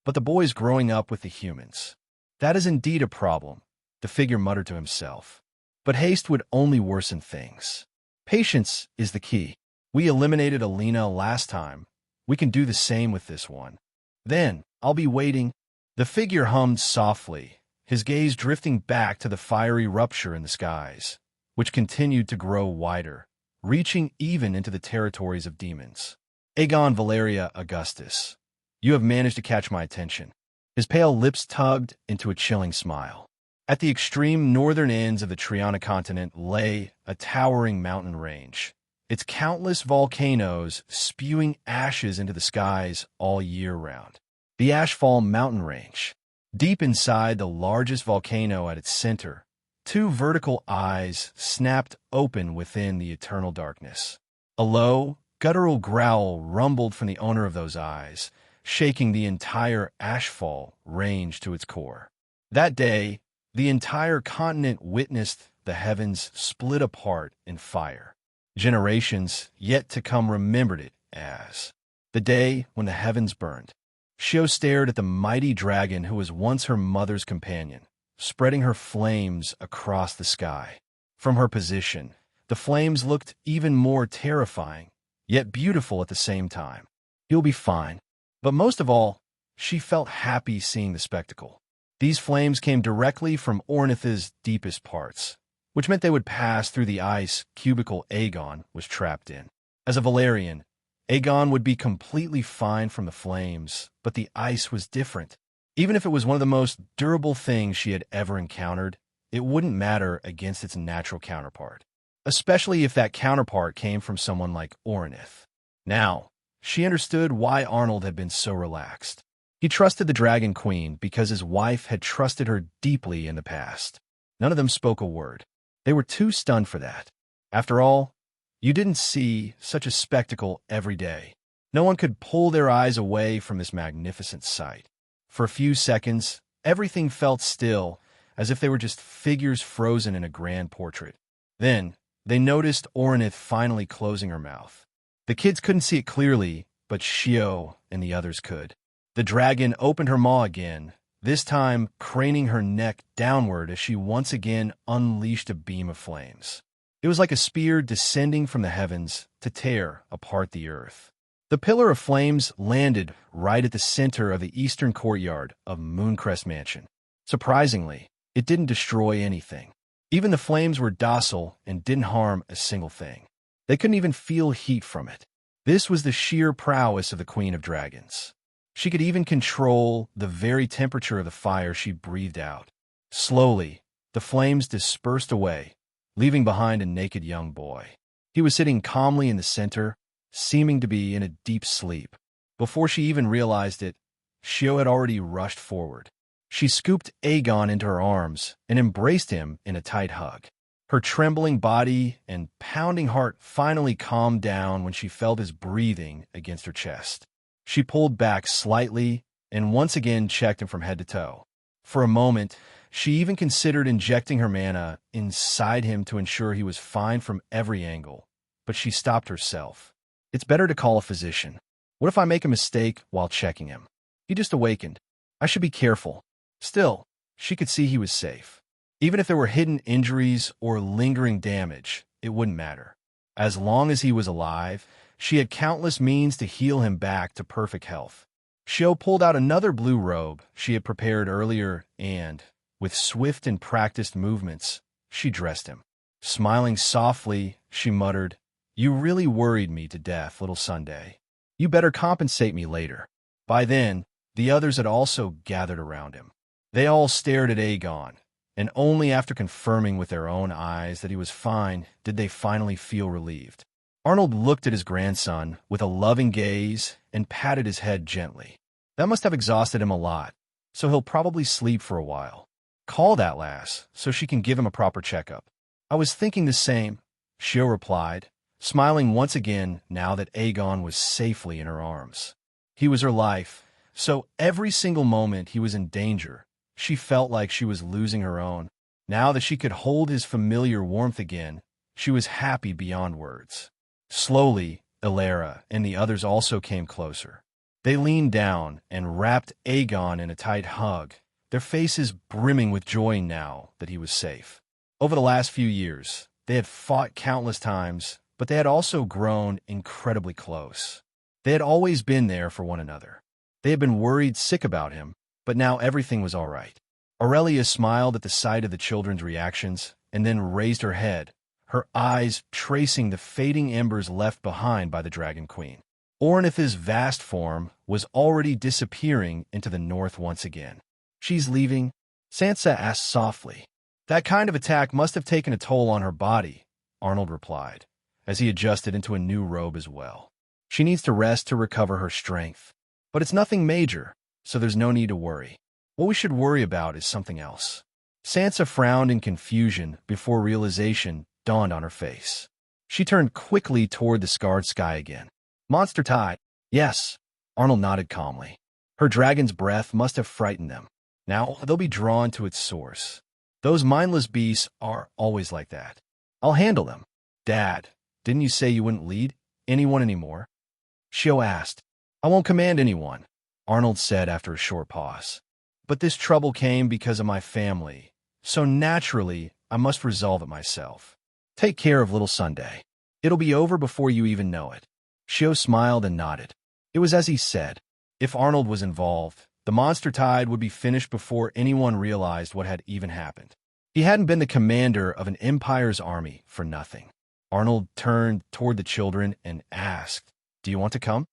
But the boy's growing up with the humans. That is indeed a problem," the figure muttered to himself. "But haste would only worsen things. Patience is the key. We eliminated Alina last time. We can do the same with this one. Then, I'll be waiting." The figure hummed softly, his gaze drifting back to the fiery rupture in the skies, which continued to grow wider, reaching even into the territories of demons. "Aegon Valeria Augustus, you have managed to catch my attention." His pale lips tugged into a chilling smile. At the extreme northern ends of the Triana continent lay a towering mountain range, its countless volcanoes spewing ashes into the skies all year round. The Ashfall mountain range. Deep inside the largest volcano at its center, two vertical eyes snapped open within the eternal darkness. A low, guttural growl rumbled from the owner of those eyes, shaking the entire Ashfall range to its core. That day, the entire continent witnessed the heavens split apart in fire. Generations yet to come remembered it as the day when the heavens burned. Shio stared at the mighty dragon who was once her mother's companion, spreading her flames across the sky. From her position, the flames looked even more terrifying, yet beautiful at the same time. "He'll be fine." But most of all, she felt happy seeing the spectacle. These flames came directly from Ornith's deepest parts, which meant they would pass through the ice cubicle Aegon was trapped in. As a Valerian, Aegon would be completely fine from the flames, but the ice was different. Even if it was one of the most durable things she had ever encountered, it wouldn't matter against its natural counterpart, especially if that counterpart came from someone like Ornith. Now, she understood why Arnold had been so relaxed. He trusted the Dragon Queen because his wife had trusted her deeply in the past. None of them spoke a word. They were too stunned for that. After all, you didn't see such a spectacle every day. No one could pull their eyes away from this magnificent sight. For a few seconds, everything felt still, as if they were just figures frozen in a grand portrait. Then, they noticed Ornith finally closing her mouth. The kids couldn't see it clearly, but Shio and the others could. The dragon opened her maw again, this time craning her neck downward as she once again unleashed a beam of flames. It was like a spear descending from the heavens to tear apart the earth. The pillar of flames landed right at the center of the eastern courtyard of Mooncrest Mansion. Surprisingly, it didn't destroy anything. Even the flames were docile and didn't harm a single thing. They couldn't even feel heat from it. This was the sheer prowess of the Queen of Dragons. She could even control the very temperature of the fire she breathed out. Slowly, the flames dispersed away, leaving behind a naked young boy. He was sitting calmly in the center, seeming to be in a deep sleep. Before she even realized it, Shio had already rushed forward. She scooped Aegon into her arms and embraced him in a tight hug. Her trembling body and pounding heart finally calmed down when she felt his breathing against her chest. She pulled back slightly and once again checked him from head to toe. For a moment, she even considered injecting her mana inside him to ensure he was fine from every angle, but she stopped herself. It's better to call a physician. What if I make a mistake while checking him? He just awakened. I should be careful. Still, she could see he was safe. Even if there were hidden injuries or lingering damage, it wouldn't matter. As long as he was alive, she had countless means to heal him back to perfect health. Shio pulled out another blue robe she had prepared earlier and, with swift and practiced movements, she dressed him. Smiling softly, she muttered, "You really worried me to death, little Sunday. You better compensate me later." By then, the others had also gathered around him. They all stared at Aegon, and only after confirming with their own eyes that he was fine did they finally feel relieved. Arnold looked at his grandson with a loving gaze and patted his head gently. That must have exhausted him a lot, so he'll probably sleep for a while. Call that lass so she can give him a proper checkup. I was thinking the same, Shio replied, smiling once again now that Aegon was safely in her arms. He was her life, so every single moment he was in danger, she felt like she was losing her own. Now that she could hold his familiar warmth again, she was happy beyond words. Slowly, Ilera and the others also came closer. They leaned down and wrapped Aegon in a tight hug, their faces brimming with joy now that he was safe. Over the last few years, they had fought countless times, but they had also grown incredibly close. They had always been there for one another. They had been worried sick about him, but now everything was all right. Aurelia smiled at the sight of the children's reactions and then raised her head, her eyes tracing the fading embers left behind by the Dragon Queen. Ornith's vast form was already disappearing into the north once again. She's leaving? Sansa asked softly. That kind of attack must have taken a toll on her body, Arnold replied, as he adjusted into a new robe as well. She needs to rest to recover her strength. But it's nothing major, so there's no need to worry. What we should worry about is something else. Sansa frowned in confusion before realization dawned on her face. She turned quickly toward the scarred sky again. Monster tide. Yes, Arnold nodded calmly. Her dragon's breath must have frightened them. Now they'll be drawn to its source. Those mindless beasts are always like that. I'll handle them. Dad, didn't you say you wouldn't lead anyone anymore? Shio asked. I won't command anyone, Arnold said after a short pause. But this trouble came because of my family, so naturally I must resolve it myself. Take care of little Sunday. It'll be over before you even know it. Shio smiled and nodded. It was as he said. If Arnold was involved, the monster tide would be finished before anyone realized what had even happened. He hadn't been the commander of an empire's army for nothing. Arnold turned toward the children and asked, Do you want to come?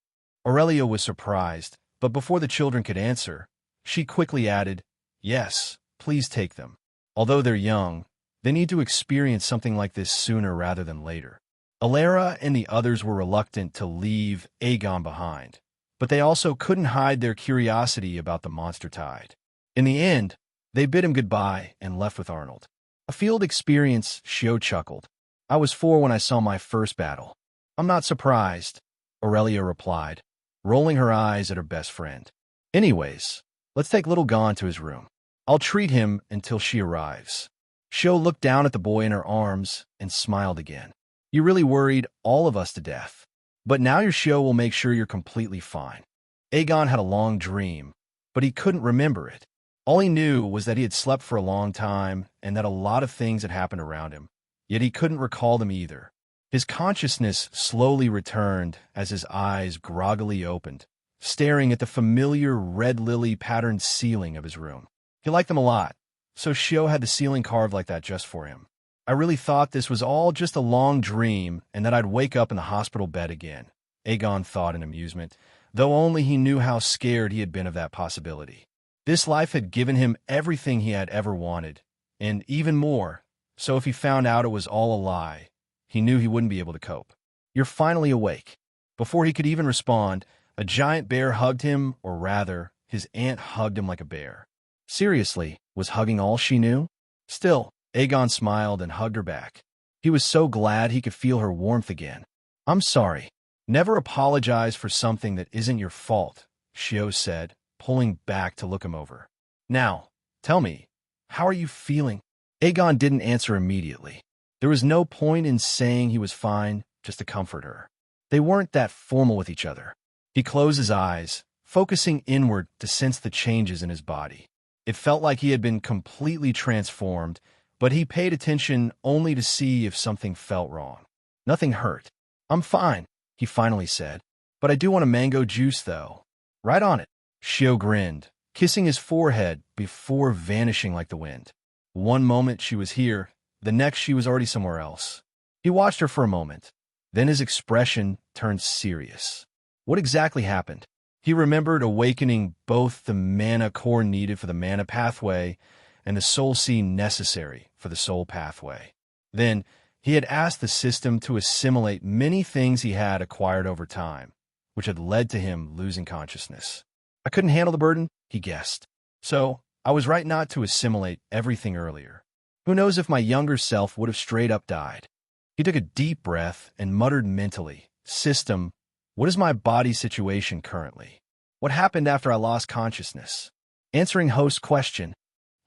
Aurelia was surprised, but before the children could answer, she quickly added, Yes, please take them. Although they're young, they need to experience something like this sooner rather than later. Ilera and the others were reluctant to leave Aegon behind, but they also couldn't hide their curiosity about the monster tide. In the end, they bid him goodbye and left with Arnold. A field experience, Shio chuckled. I was 4 when I saw my first battle. I'm not surprised, Aurelia replied, rolling her eyes at her best friend. Anyways, let's take little Gon to his room. I'll treat him until she arrives. Shio looked down at the boy in her arms and smiled again. You really worried all of us to death. But now your Shio will make sure you're completely fine. Aegon had a long dream, but he couldn't remember it. All he knew was that he had slept for a long time and that a lot of things had happened around him, yet he couldn't recall them either. His consciousness slowly returned as his eyes groggily opened, staring at the familiar red lily-patterned ceiling of his room. He liked them a lot, so Shio had the ceiling carved like that just for him. I really thought this was all just a long dream and that I'd wake up in the hospital bed again, Aegon thought in amusement, though only he knew how scared he had been of that possibility. This life had given him everything he had ever wanted, and even more, so if he found out it was all a lie, he knew he wouldn't be able to cope. You're finally awake. Before he could even respond, a giant bear hugged him, or rather, his aunt hugged him like a bear. Seriously, was hugging all she knew? Still, Aegon smiled and hugged her back. He was so glad he could feel her warmth again. I'm sorry. Never apologize for something that isn't your fault, Shio said, pulling back to look him over. Now, tell me, how are you feeling? Aegon didn't answer immediately. There was no point in saying he was fine just to comfort her. They weren't that formal with each other. He closed his eyes, focusing inward to sense the changes in his body. It felt like he had been completely transformed, but he paid attention only to see if something felt wrong. Nothing hurt. I'm fine, he finally said. But I do want a mango juice, though. Right on it. Shio grinned, kissing his forehead before vanishing like the wind. One moment she was here, the next she was already somewhere else. He watched her for a moment. Then his expression turned serious. What exactly happened? He remembered awakening both the mana core needed for the mana pathway, and the soul seed necessary for the soul pathway. Then, he had asked the system to assimilate many things he had acquired over time, which had led to him losing consciousness. I couldn't handle the burden, he guessed. So, I was right not to assimilate everything earlier. Who knows if my younger self would have straight up died. He took a deep breath and muttered mentally, "System, what is my body situation currently? What happened after I lost consciousness?" Answering host's question,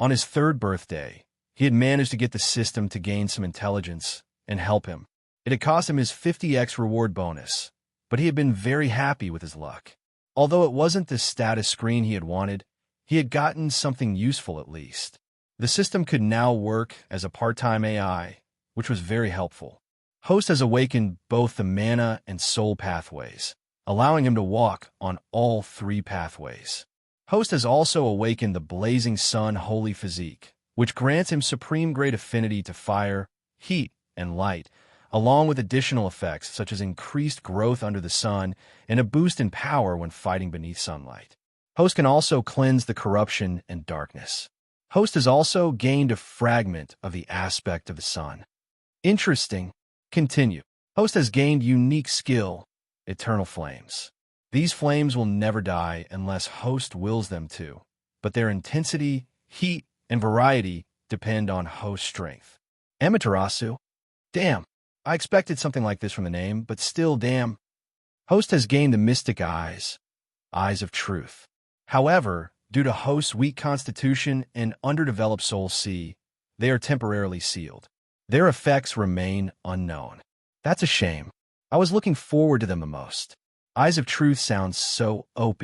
on his 3rd birthday, he had managed to get the system to gain some intelligence and help him. It had cost him his 50x reward bonus, but he had been very happy with his luck. Although it wasn't the status screen he had wanted, he had gotten something useful at least. The system could now work as a part-time AI, which was very helpful. Host has awakened both the mana and soul pathways, allowing him to walk on all 3 pathways. Host has also awakened the Blazing Sun Holy Physique, which grants him supreme great affinity to fire, heat, and light, along with additional effects such as increased growth under the sun and a boost in power when fighting beneath sunlight. Host can also cleanse the corruption and darkness. Host has also gained a fragment of the aspect of the sun. Interesting. Continue. Host has gained unique skill, Eternal Flames. These flames will never die unless Host wills them to, but their intensity, heat, and variety depend on Host strength. Amaterasu? Damn, I expected something like this from the name, but still damn. Host has gained the Mystic Eyes, Eyes of Truth. However, due to Host's weak constitution and underdeveloped soul C, they are temporarily sealed. Their effects remain unknown. That's a shame. I was looking forward to them the most. Eyes of Truth sounds so OP.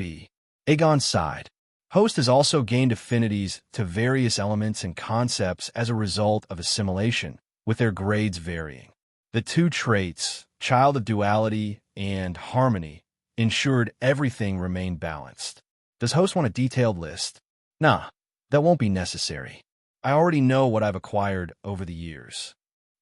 Aegon sighed. Host has also gained affinities to various elements and concepts as a result of assimilation, with their grades varying. The 2 traits, Child of Duality and Harmony, ensured everything remained balanced. Does Host want a detailed list? Nah, that won't be necessary. I already know what I've acquired over the years.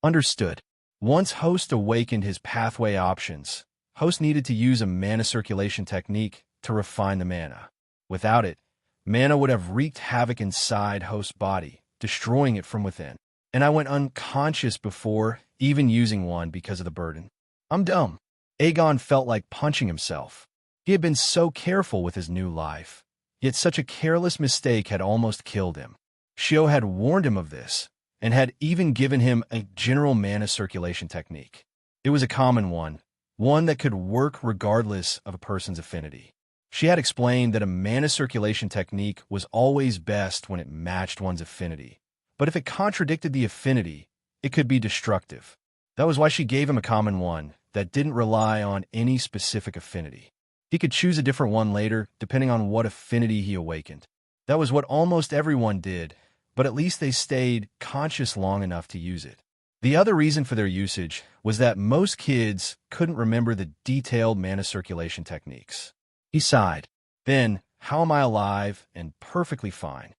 Understood. Once Host awakened his pathway options, Host needed to use a mana circulation technique to refine the mana. Without it, mana would have wreaked havoc inside Host's body, destroying it from within. And I went unconscious before even using one because of the burden. I'm dumb. Aegon felt like punching himself. He had been so careful with his new life, yet such a careless mistake had almost killed him. Shio had warned him of this, and had even given him a general mana circulation technique. It was a common one that could work regardless of a person's affinity. She had explained that a mana circulation technique was always best when it matched one's affinity, but if it contradicted the affinity, it could be destructive. That was why she gave him a common one that didn't rely on any specific affinity. He could choose a different one later, depending on what affinity he awakened. That was what almost everyone did, but at least they stayed conscious long enough to use it. The other reason for their usage was that most kids couldn't remember the detailed mana circulation techniques. He sighed. Then, how am I alive and perfectly fine?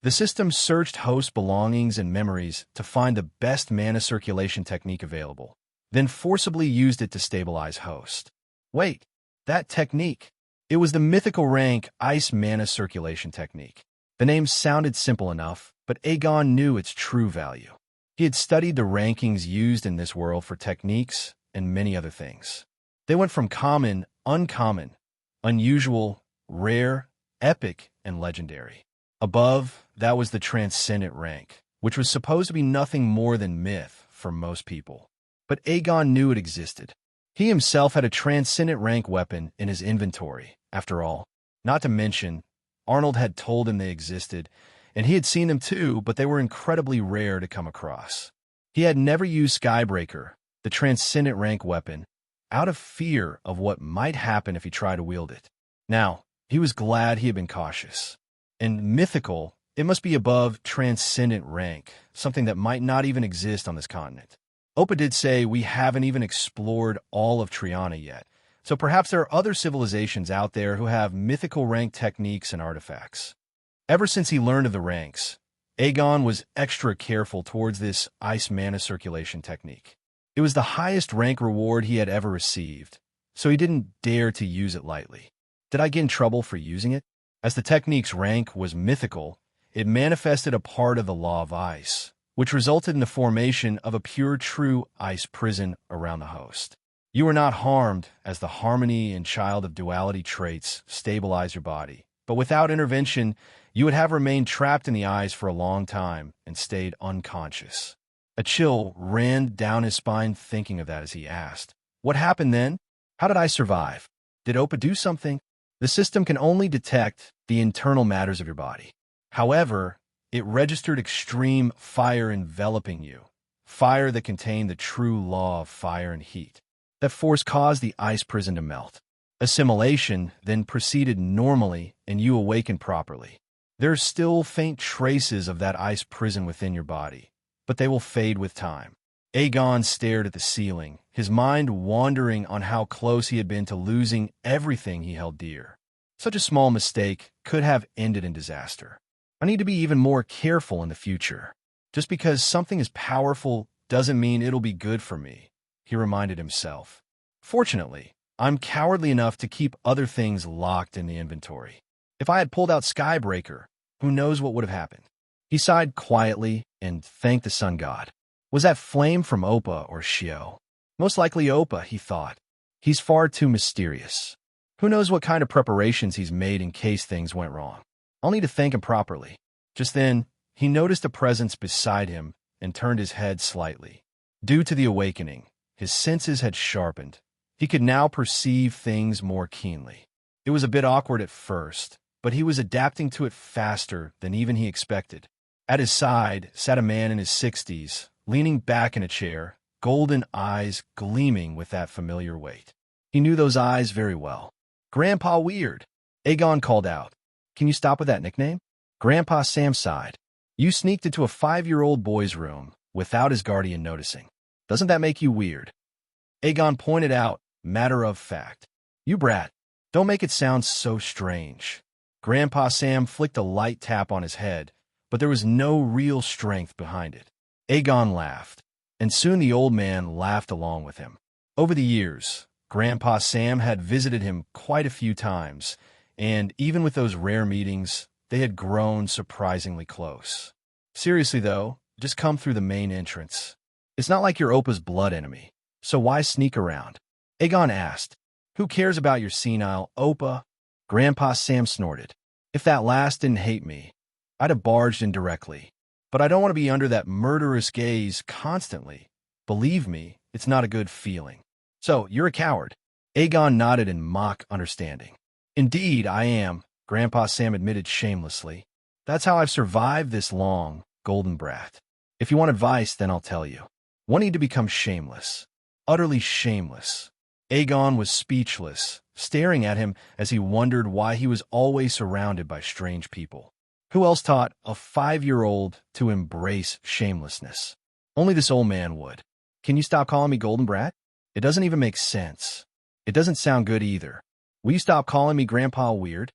The system searched Host's belongings and memories to find the best mana circulation technique available, then forcibly used it to stabilize Host. Wait, that technique. It was the Mythical-Rank Ice Mana Circulation Technique. The name sounded simple enough, but Aegon knew its true value. He had studied the rankings used in this world for techniques and many other things. They went from common, uncommon, unusual, rare, epic, and legendary. Above, that was the Transcendent rank, which was supposed to be nothing more than myth for most people. But Aegon knew it existed. He himself had a Transcendent rank weapon in his inventory, after all. Not to mention, Arnold had told him they existed, and he had seen them too, but they were incredibly rare to come across. He had never used Skybreaker, the Transcendent rank weapon, out of fear of what might happen if he tried to wield it. Now, he was glad he had been cautious. And mythical, it must be above Transcendent rank, something that might not even exist on this continent. Opa did say we haven't even explored all of Triana yet, so perhaps there are other civilizations out there who have mythical rank techniques and artifacts. Ever since he learned of the ranks, Aegon was extra careful towards this ice mana circulation technique. It was the highest rank reward he had ever received, so he didn't dare to use it lightly. Did I get in trouble for using it? As the technique's rank was mythical, it manifested a part of the law of ice, which resulted in the formation of a pure true ice prison around the host. You were not harmed as the harmony and child of duality traits stabilize your body, but without intervention, you would have remained trapped in the eyes for a long time and stayed unconscious. A chill ran down his spine thinking of that as he asked, "What happened then? How did I survive? Did Opa do something?" The system can only detect the internal matters of your body. However, it registered extreme fire enveloping you, fire that contained the true law of fire and heat. That force caused the ice prison to melt. Assimilation then proceeded normally and you awakened properly. There are still faint traces of that ice prison within your body, but they will fade with time. Aegon stared at the ceiling, his mind wandering on how close he had been to losing everything he held dear. Such a small mistake could have ended in disaster. I need to be even more careful in the future. Just because something is powerful doesn't mean it'll be good for me, he reminded himself. Fortunately, I'm cowardly enough to keep other things locked in the inventory. If I had pulled out Skybreaker, who knows what would have happened? He sighed quietly and thanked the sun god. Was that flame from Opa or Shio? Most likely Opa, he thought. He's far too mysterious. Who knows what kind of preparations he's made in case things went wrong. I'll need to thank him properly. Just then, he noticed a presence beside him and turned his head slightly. Due to the awakening, his senses had sharpened. He could now perceive things more keenly. It was a bit awkward at first, but he was adapting to it faster than even he expected. At his side sat a man in his 60s, leaning back in a chair, golden eyes gleaming with that familiar weight. He knew those eyes very well. "Grandpa Weird," Aegon called out. "Can you stop with that nickname?" Grandpa Sam sighed. "You sneaked into a 5-year-old boy's room without his guardian noticing. Doesn't that make you weird?" Aegon pointed out, matter of fact. "You brat, don't make it sound so strange." Grandpa Sam flicked a light tap on his head, but there was no real strength behind it. Aegon laughed, and soon the old man laughed along with him. Over the years, Grandpa Sam had visited him quite a few times, and even with those rare meetings, they had grown surprisingly close. Seriously though, just come through the main entrance. It's not like you're Opa's blood enemy, so why sneak around? Aegon asked. "Who cares about your senile Opa?" Grandpa Sam snorted. "If that last didn't hate me, I'd have barged in directly. But I don't want to be under that murderous gaze constantly. Believe me, it's not a good feeling." "So, you're a coward." Aegon nodded in mock understanding. "Indeed, I am," Grandpa Sam admitted shamelessly. "That's how I've survived this long, golden brat. If you want advice, then I'll tell you. One need to become shameless. Utterly shameless." Aegon was speechless, staring at him as he wondered why he was always surrounded by strange people. Who else taught a 5-year-old to embrace shamelessness? Only this old man would. "Can you stop calling me Golden Brat? It doesn't even make sense. It doesn't sound good either. Will you stop calling me Grandpa Weird?"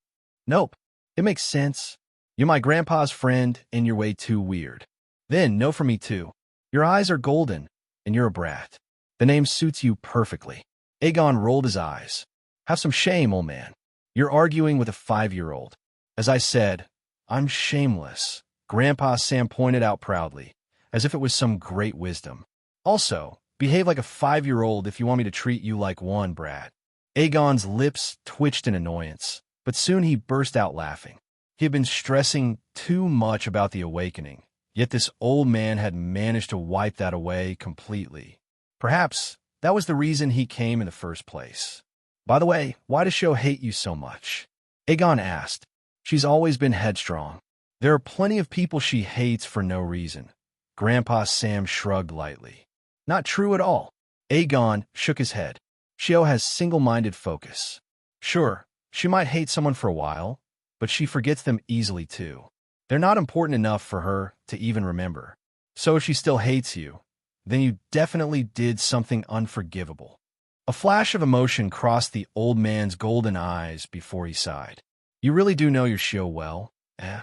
"Nope. It makes sense. You're my grandpa's friend, and you're way too weird." "Then, no for me too. Your eyes are golden, and you're a brat. The name suits you perfectly." Aegon rolled his eyes. "Have some shame, old man. You're arguing with a 5-year-old. As I said, I'm shameless," Grandpa Sam pointed out proudly, as if it was some great wisdom. "Also, behave like a 5-year-old if you want me to treat you like one, brat." Aegon's lips twitched in annoyance, but soon he burst out laughing. He had been stressing too much about the awakening, yet this old man had managed to wipe that away completely. Perhaps that was the reason he came in the first place. "By the way, why does Sho hate you so much?" Aegon asked. "She's always been headstrong. There are plenty of people she hates for no reason." Grandpa Sam shrugged lightly. "Not true at all." Aegon shook his head. "Shio has single-minded focus. Sure, she might hate someone for a while, but she forgets them easily too. They're not important enough for her to even remember. So if she still hates you, then you definitely did something unforgivable." A flash of emotion crossed the old man's golden eyes before he sighed. "You really do know your Shio well, eh?"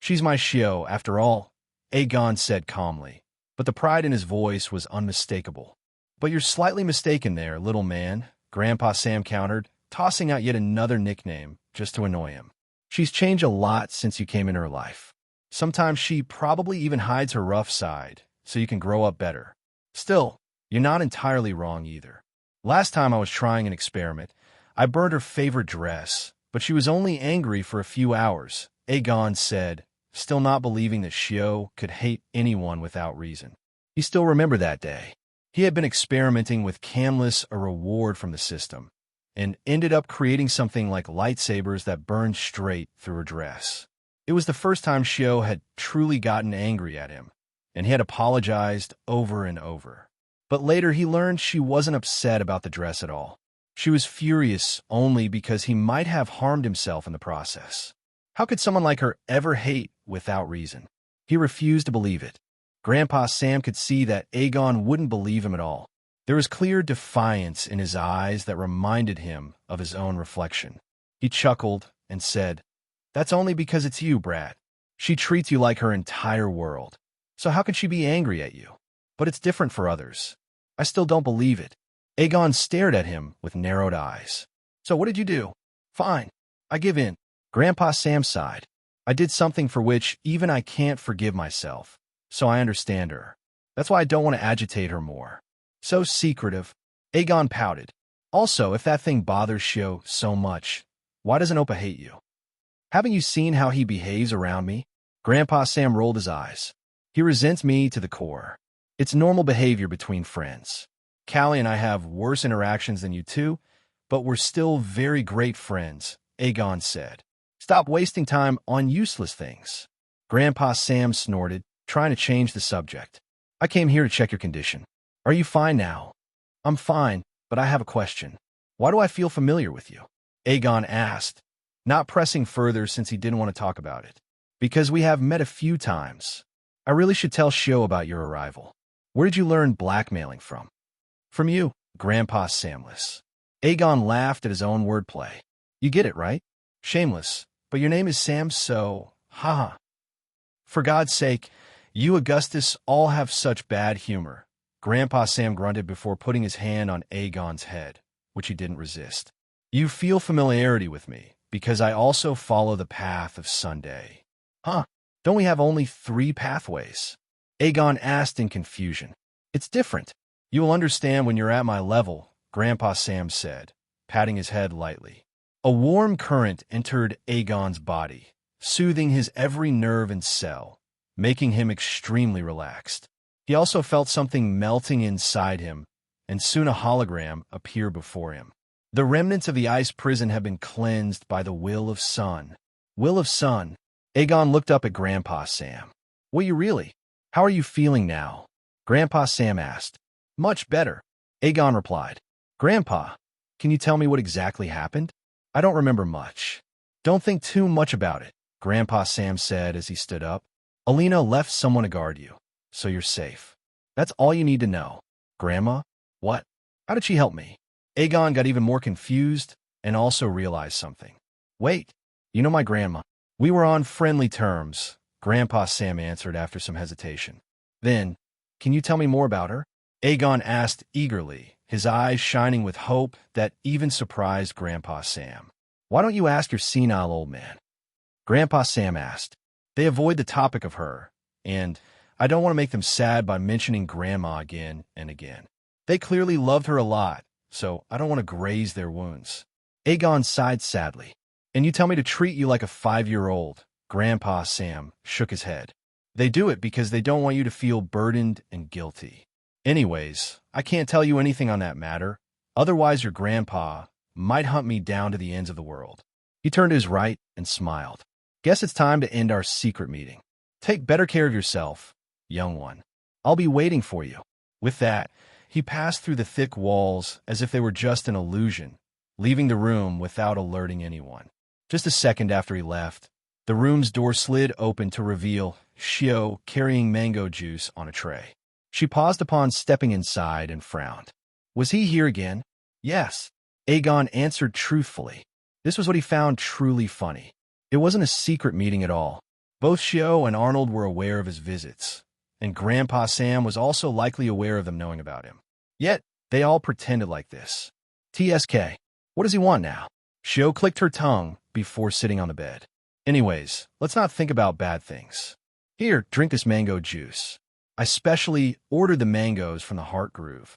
"She's my Shio, after all," Aegon said calmly, but the pride in his voice was unmistakable. "But you're slightly mistaken there, little man," Grandpa Sam countered, tossing out yet another nickname just to annoy him. "She's changed a lot since you came in her life. Sometimes she probably even hides her rough side, so you can grow up better. Still, you're not entirely wrong either. Last time I was trying an experiment, I burned her favorite dress, but she was only angry for a few hours, Aegon said, still not believing that Xiao could hate anyone without reason. He still remembered that day. He had been experimenting with Canlis, a reward from the system, and ended up creating something like lightsabers that burned straight through her dress. It was the first time Xiao had truly gotten angry at him, and he had apologized over and over. But later he learned she wasn't upset about the dress at all. She was furious only because he might have harmed himself in the process. How could someone like her ever hate without reason? He refused to believe it. Grandpa Sam could see that Aegon wouldn't believe him at all. There was clear defiance in his eyes that reminded him of his own reflection. He chuckled and said, "That's only because it's you, Brad. She treats you like her entire world. So how can she be angry at you? But it's different for others. I still don't believe it." Aegon stared at him with narrowed eyes. "So what did you do?" "Fine. I give in." Grandpa Sam sighed. "I did something for which even I can't forgive myself, so I understand her. That's why I don't want to agitate her more." "So secretive." Aegon pouted. "Also, if that thing bothers Xiao so much, why doesn't Oppa hate you? Haven't you seen how he behaves around me?" Grandpa Sam rolled his eyes. "He resents me to the core. It's normal behavior between friends. Callie and I have worse interactions than you two, but we're still very great friends," Aegon said. "Stop wasting time on useless things." Grandpa Sam snorted, trying to change the subject. "I came here to check your condition. Are you fine now?" "I'm fine, but I have a question. Why do I feel familiar with you?" Aegon asked, not pressing further since he didn't want to talk about it. "Because we have met a few times. I really should tell Xiao about your arrival. Where did you learn blackmailing from?" "From you, Grandpa Samless." Aegon laughed at his own wordplay. "You get it, right? Shameless, but your name is Sam, so haha. For God's sake, you Augustus all have such bad humor." Grandpa Sam grunted before putting his hand on Aegon's head, which he didn't resist. "You feel familiarity with me, because I also follow the path of Sunday." "Huh? Don't we have only 3 pathways?" Aegon asked in confusion. "It's different. You will understand when you're at my level," Grandpa Sam said, patting his head lightly. A warm current entered Aegon's body, soothing his every nerve and cell, making him extremely relaxed. He also felt something melting inside him, and soon a hologram appeared before him. The remnants of the ice prison had been cleansed by the will of Sun. Will of Sun. Aegon looked up at Grandpa Sam. "Will you really? How are you feeling now?" Grandpa Sam asked. "Much better," Aegon replied. "Grandpa, can you tell me what exactly happened? I don't remember much." "Don't think too much about it," Grandpa Sam said as he stood up. "Alina left someone to guard you, so you're safe. That's all you need to know." "Grandma? What? How did she help me?" Aegon got even more confused and also realized something. "Wait, you know my grandma?" "We were on friendly terms," Grandpa Sam answered after some hesitation. "Then, can you tell me more about her?" Aegon asked eagerly, his eyes shining with hope that even surprised Grandpa Sam. "Why don't you ask your senile old man?" Grandpa Sam asked. "They avoid the topic of her, and I don't want to make them sad by mentioning Grandma again and again. They clearly loved her a lot, so I don't want to graze their wounds." Aegon sighed sadly. "And you tell me to treat you like a 5-year-old, Grandpa Sam shook his head. "They do it because they don't want you to feel burdened and guilty. Anyways, I can't tell you anything on that matter. Otherwise, your grandpa might hunt me down to the ends of the world." He turned to his right and smiled. "Guess it's time to end our secret meeting. Take better care of yourself, young one. I'll be waiting for you." With that, he passed through the thick walls as if they were just an illusion, leaving the room without alerting anyone. Just a second after he left, the room's door slid open to reveal Xiao carrying mango juice on a tray. She paused upon stepping inside and frowned. Was he here again? Yes, Aegon answered truthfully. This was what he found truly funny. It wasn't a secret meeting at all. Both Xiao and Arnold were aware of his visits, and Grandpa Sam was also likely aware of them knowing about him. Yet, they all pretended like this. TSK, what does he want now? Xiao clicked her tongue before sitting on the bed. Anyways, let's not think about bad things. Here, drink this mango juice. I specially ordered the mangoes from the Heart Groove.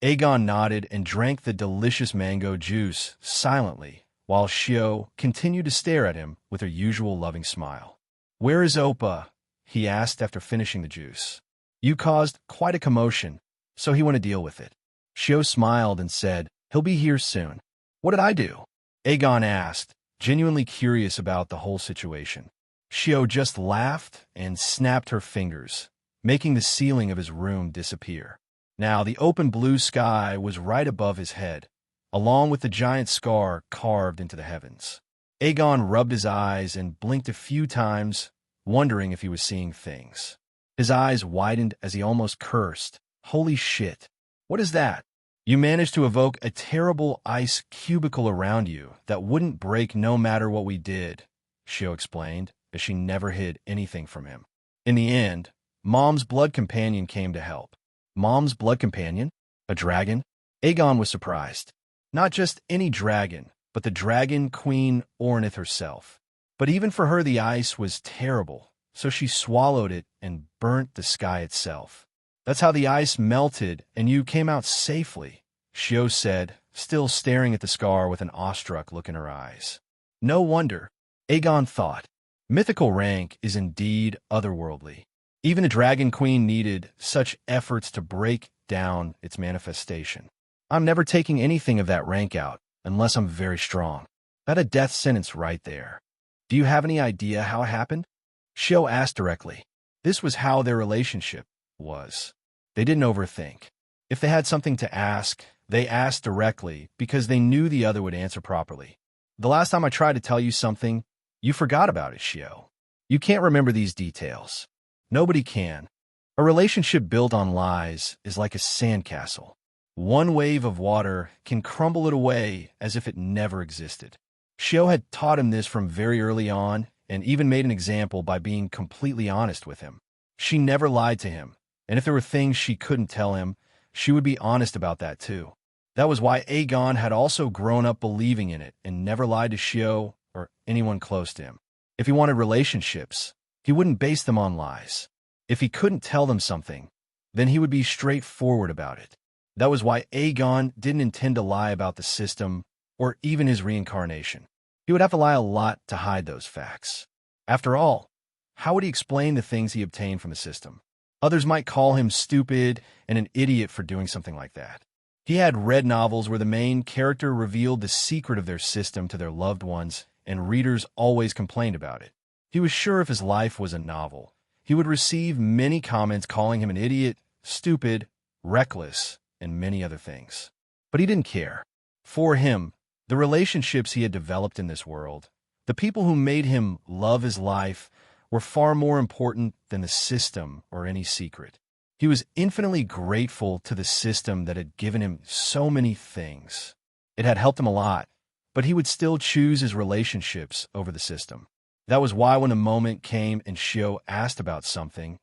Aegon nodded and drank the delicious mango juice silently, while Shio continued to stare at him with her usual loving smile. "Where is Oppa?" he asked after finishing the juice. "You caused quite a commotion, so he want to deal with it." Shio smiled and said, "He'll be here soon." "What did I do?" Aegon asked, genuinely curious about the whole situation. Shio just laughed and snapped her fingers, making the ceiling of his room disappear. Now the open blue sky was right above his head, along with the giant scar carved into the heavens. Aegon rubbed his eyes and blinked a few times, wondering if he was seeing things. His eyes widened as he almost cursed. "Holy shit. What is that?" "You managed to evoke a terrible ice cubicle around you that wouldn't break no matter what we did," Shio explained, as she never hid anything from him. In the end, Mom's blood companion came to help. Mom's blood companion? A dragon? Aegon was surprised. Not just any dragon, but the dragon queen Ornith herself. But even for her the ice was terrible, so she swallowed it and burnt the sky itself. "That's how the ice melted and you came out safely," Shio said, still staring at the scar with an awestruck look in her eyes. No wonder, Aegon thought. Mythical-Rank is indeed otherworldly. Even a dragon queen needed such efforts to break down its manifestation. "I'm never taking anything of that rank out, unless I'm very strong." That's a death sentence right there. "Do you have any idea how it happened?" Shio asked directly. This was how their relationship was. They didn't overthink. If they had something to ask, they asked directly because they knew the other would answer properly. "The last time I tried to tell you something, you forgot about it, Shio. You can't remember these details." Nobody can. A relationship built on lies is like a sandcastle. One wave of water can crumble it away as if it never existed. Shio had taught him this from very early on and even made an example by being completely honest with him. She never lied to him, and if there were things she couldn't tell him, she would be honest about that too. That was why Aegon had also grown up believing in it and never lied to Shio or anyone close to him. If he wanted relationships, he wouldn't base them on lies. If he couldn't tell them something, then he would be straightforward about it. That was why Aegon didn't intend to lie about the system or even his reincarnation. He would have to lie a lot to hide those facts. After all, how would he explain the things he obtained from the system? Others might call him stupid and an idiot for doing something like that. He had read novels where the main character revealed the secret of their system to their loved ones, and readers always complained about it. He was sure if his life was a novel, he would receive many comments calling him an idiot, stupid, reckless, and many other things. But he didn't care. For him, the relationships he had developed in this world, the people who made him love his life, were far more important than the system or any secret. He was infinitely grateful to the system that had given him so many things. It had helped him a lot, but he would still choose his relationships over the system. That was why when the moment came and Shio asked about something,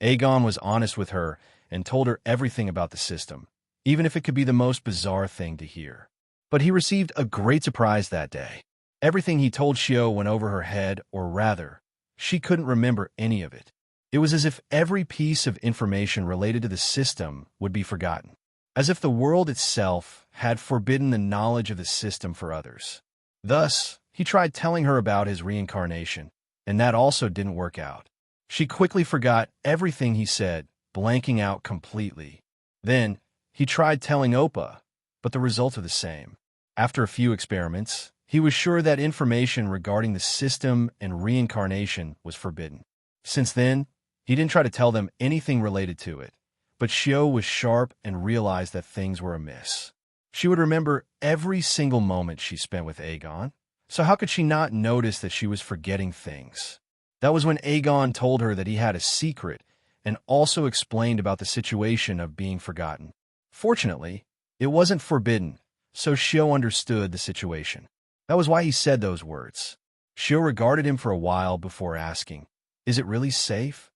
Aegon was honest with her and told her everything about the system, even if it could be the most bizarre thing to hear. But he received a great surprise that day. Everything he told Shio went over her head, or rather, she couldn't remember any of it. It was as if every piece of information related to the system would be forgotten, as if the world itself had forbidden the knowledge of the system for others. Thus, he tried telling her about his reincarnation, and that also didn't work out. She quickly forgot everything he said, blanking out completely. Then, he tried telling Oppa, but the results are the same. After a few experiments, he was sure that information regarding the system and reincarnation was forbidden. Since then, he didn't try to tell them anything related to it, but Shio was sharp and realized that things were amiss. She would remember every single moment she spent with Aegon, so how could she not notice that she was forgetting things? That was when Aegon told her that he had a secret and also explained about the situation of being forgotten. Fortunately, it wasn't forbidden, so Shio understood the situation. That was why he said those words. Shio regarded him for a while before asking, "Is it really safe?"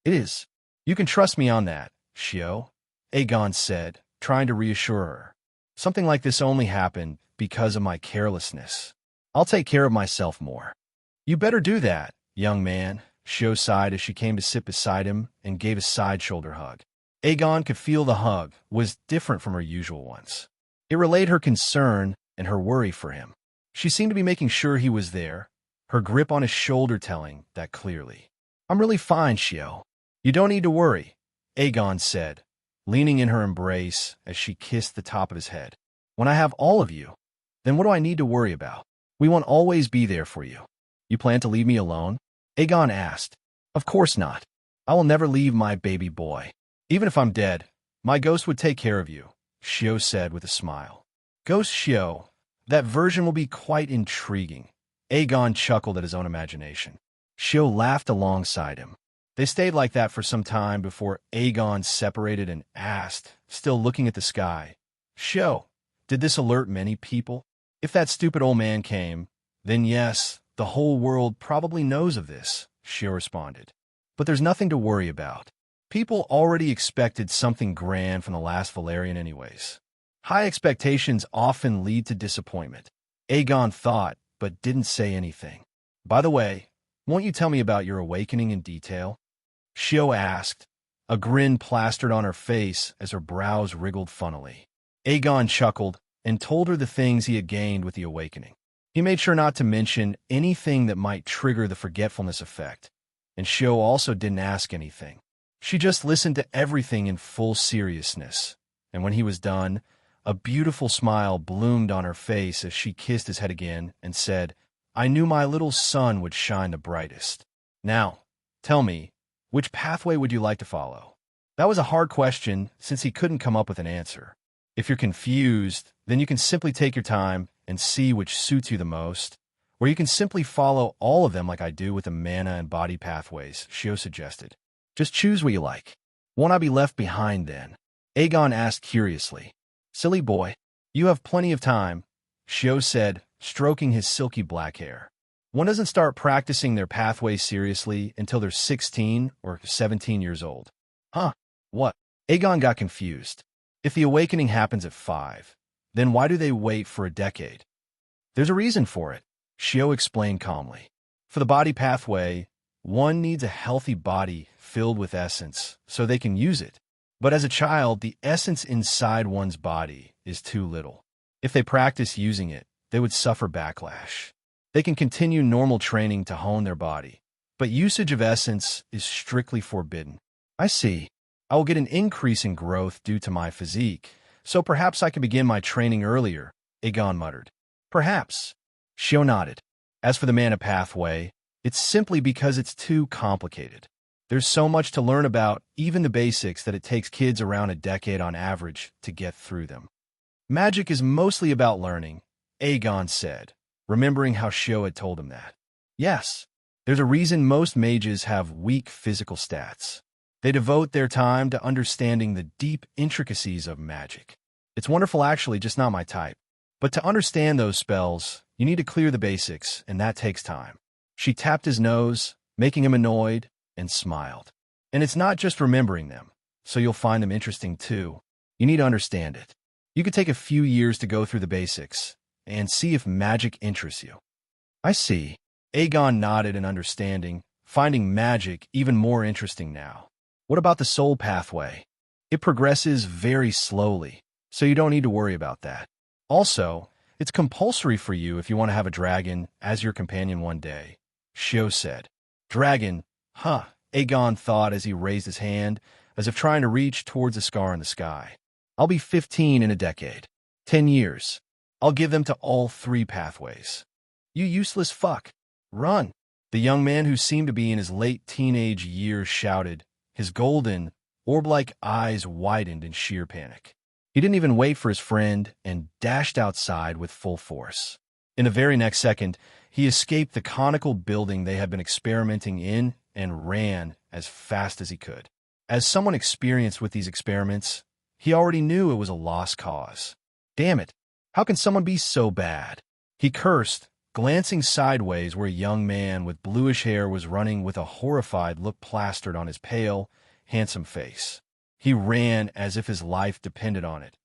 "It is. You can trust me on that, Shio," Aegon said, trying to reassure her. "Something like this only happened because of my carelessness. I'll take care of myself more." "You better do that, young man," Shio sighed as she came to sit beside him and gave a side shoulder hug. Aegon could feel the hug was different from her usual ones. It relayed her concern and her worry for him. She seemed to be making sure he was there, her grip on his shoulder telling that clearly. "I'm really fine, Shio. You don't need to worry," Aegon said, leaning in her embrace as she kissed the top of his head. "When I have all of you, then what do I need to worry about? We won't always be there for you." "You plan to leave me alone?" Aegon asked. "Of course not. I will never leave my baby boy. Even if I'm dead, my ghost would take care of you," Shio said with a smile. "Ghost Shio, that version will be quite intriguing." Aegon chuckled at his own imagination. Shio laughed alongside him. They stayed like that for some time before Aegon separated and asked, still looking at the sky, "Shio, did this alert many people? If that stupid old man came, then yes, the whole world probably knows of this," Shio responded. "But there's nothing to worry about. People already expected something grand from the last Valerian anyways. High expectations often lead to disappointment." Aegon thought, but didn't say anything. "By the way, won't you tell me about your awakening in detail?" Shio asked, a grin plastered on her face as her brows wriggled funnily. Aegon chuckled and told her the things he had gained with the awakening. He made sure not to mention anything that might trigger the forgetfulness effect, and Shio also didn't ask anything. She just listened to everything in full seriousness, and when he was done, a beautiful smile bloomed on her face as she kissed his head again and said, "I knew my little son would shine the brightest. Now, tell me, which pathway would you like to follow?" That was a hard question since he couldn't come up with an answer. If you're confused, then you can simply take your time and see which suits you the most, or you can simply follow all of them like I do with the mana and body pathways, Shio suggested. "Just choose what you like." "Won't I be left behind then?" Aegon asked curiously. "Silly boy, you have plenty of time," Shio said, stroking his silky black hair. "One doesn't start practicing their pathways seriously until they're 16 or 17 years old." "Huh? What?" Aegon got confused. If the awakening happens at 5, then why do they wait for a decade? "There's a reason for it," Shio explained calmly. "For the body pathway, one needs a healthy body filled with essence so they can use it. But as a child, the essence inside one's body is too little. If they practice using it, they would suffer backlash. They can continue normal training to hone their body, but usage of essence is strictly forbidden." "I see. I will get an increase in growth due to my physique, so perhaps I can begin my training earlier," Aegon muttered. "Perhaps." Shio nodded. "As for the mana pathway, it's simply because it's too complicated. There's so much to learn about, even the basics, that it takes kids around a decade on average to get through them." "Magic is mostly about learning," Aegon said, remembering how Shio had told him that. "Yes, there's a reason most mages have weak physical stats. They devote their time to understanding the deep intricacies of magic. It's wonderful actually, just not my type. But to understand those spells, you need to clear the basics, and that takes time." She tapped his nose, making him annoyed, and smiled. "And it's not just remembering them, so you'll find them interesting too. You need to understand it. You could take a few years to go through the basics and see if magic interests you." "I see." Aegon nodded in understanding, finding magic even more interesting now. "What about the soul pathway?" "It progresses very slowly, so you don't need to worry about that. Also, it's compulsory for you if you want to have a dragon as your companion one day," Shio said. "Dragon? Huh," Aegon thought as he raised his hand, as if trying to reach towards a scar in the sky. "I'll be 15 in a decade. 10 years. I'll give them to all 3 pathways." "You useless fuck. Run!" The young man, who seemed to be in his late teenage years, shouted, his golden, orb-like eyes widened in sheer panic. He didn't even wait for his friend and dashed outside with full force. In the very next second, he escaped the conical building they had been experimenting in and ran as fast as he could. As someone experienced with these experiments, he already knew it was a lost cause. Damn it, how can someone be so bad? He cursed, glancing sideways where a young man with bluish hair was running with a horrified look plastered on his pale, handsome face. He ran as if his life depended on it.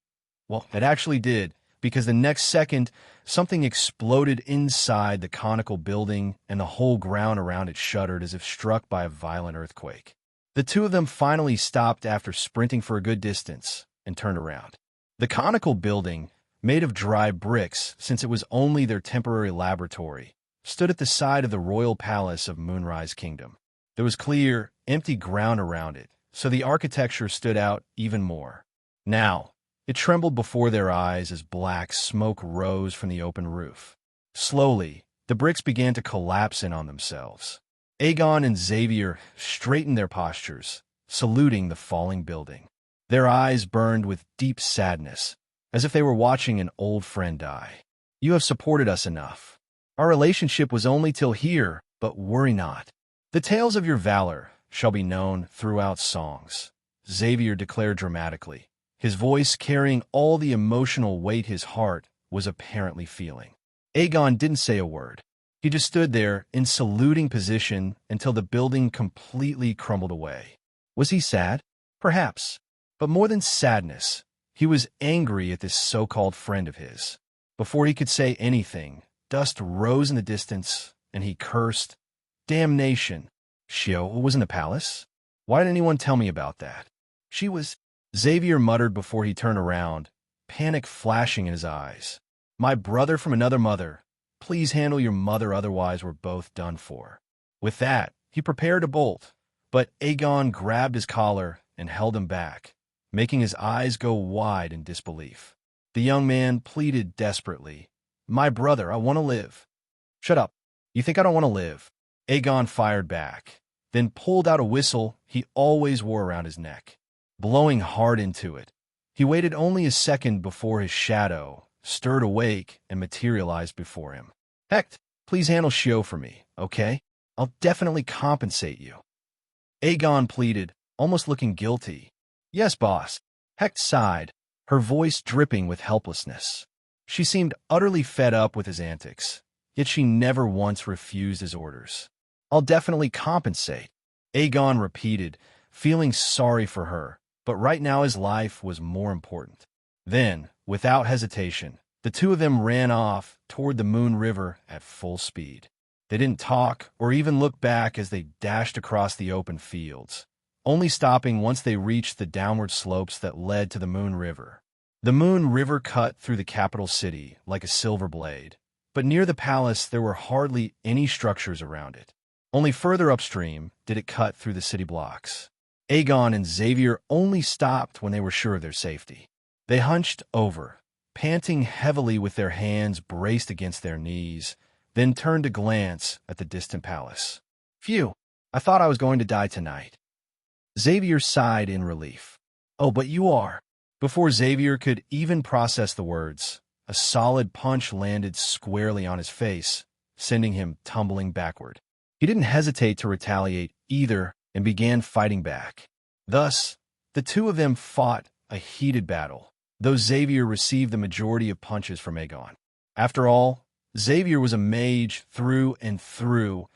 Well, it actually did, because the next second, something exploded inside the conical building and the whole ground around it shuddered as if struck by a violent earthquake. The two of them finally stopped after sprinting for a good distance and turned around. The conical building, made of dry bricks since it was only their temporary laboratory, stood at the side of the royal palace of Moonrise Kingdom. There was clear, empty ground around it, so the architecture stood out even more. Now, it trembled before their eyes as black smoke rose from the open roof. Slowly, the bricks began to collapse in on themselves. Aegon and Xavier straightened their postures, saluting the falling building. Their eyes burned with deep sadness, as if they were watching an old friend die. "You have supported us enough. Our relationship was only till here, but worry not. The tales of your valor shall be known throughout songs," Xavier declared dramatically, his voice carrying all the emotional weight his heart was apparently feeling. Aegon didn't say a word. He just stood there in saluting position until the building completely crumbled away. Was he sad? Perhaps. But more than sadness, he was angry at this so-called friend of his. Before he could say anything, dust rose in the distance, and he cursed, "Damnation! Shio was in the palace? Why didn't anyone tell me about that?" "She was," Xavier muttered before he turned around, panic flashing in his eyes. "My brother from another mother. Please handle your mother, otherwise we're both done for." With that, he prepared to bolt, but Aegon grabbed his collar and held him back, making his eyes go wide in disbelief. The young man pleaded desperately, "My brother, I want to live." "Shut up. You think I don't want to live?" Aegon fired back, then pulled out a whistle he always wore around his neck. Blowing hard into it, he waited only a second before his shadow stirred awake and materialized before him. "Hecht, please handle Shio for me, okay? I'll definitely compensate you." Aegon pleaded, almost looking guilty. "Yes, boss." Hecht sighed, her voice dripping with helplessness. She seemed utterly fed up with his antics, yet she never once refused his orders. "I'll definitely compensate," Aegon repeated, feeling sorry for her, but right now his life was more important. Then, without hesitation, the two of them ran off toward the Moon River at full speed. They didn't talk or even look back as they dashed across the open fields, only stopping once they reached the downward slopes that led to the Moon River. The Moon River cut through the capital city like a silver blade, but near the palace there were hardly any structures around it. Only further upstream did it cut through the city blocks. Aegon and Xavier only stopped when they were sure of their safety. They hunched over, panting heavily with their hands braced against their knees, then turned to glance at the distant palace. "Phew, I thought I was going to die tonight." Xavier sighed in relief. "Oh, but you are." Before Xavier could even process the words, a solid punch landed squarely on his face, sending him tumbling backward. He didn't hesitate to retaliate either and began fighting back. Thus, the two of them fought a heated battle, though Xavier received the majority of punches from Aegon. After all, Xavier was a mage through and through,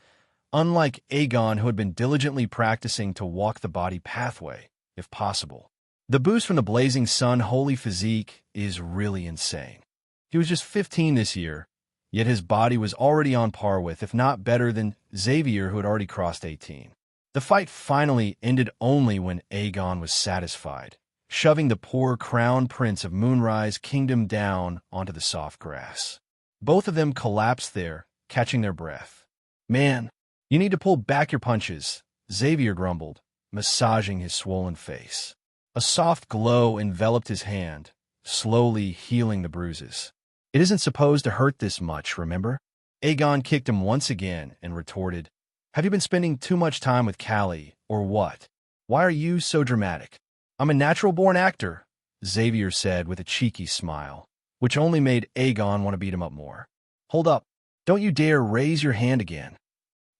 unlike Aegon, who had been diligently practicing to walk the body pathway, if possible. The boost from the Blazing Sun Holy Physique is really insane. He was just 15 this year, yet his body was already on par with, if not better than, Xavier, who had already crossed 18. The fight finally ended only when Aegon was satisfied, shoving the poor crown prince of Moonrise Kingdom down onto the soft grass. Both of them collapsed there, catching their breath. "Man, you need to pull back your punches," Xavier grumbled, massaging his swollen face. A soft glow enveloped his hand, slowly healing the bruises. "It isn't supposed to hurt this much, remember?" Aegon kicked him once again and retorted, "Have you been spending too much time with Callie, or what? Why are you so dramatic?" "I'm a natural-born actor," Xavier said with a cheeky smile, which only made Aegon want to beat him up more. "Hold up. Don't you dare raise your hand again."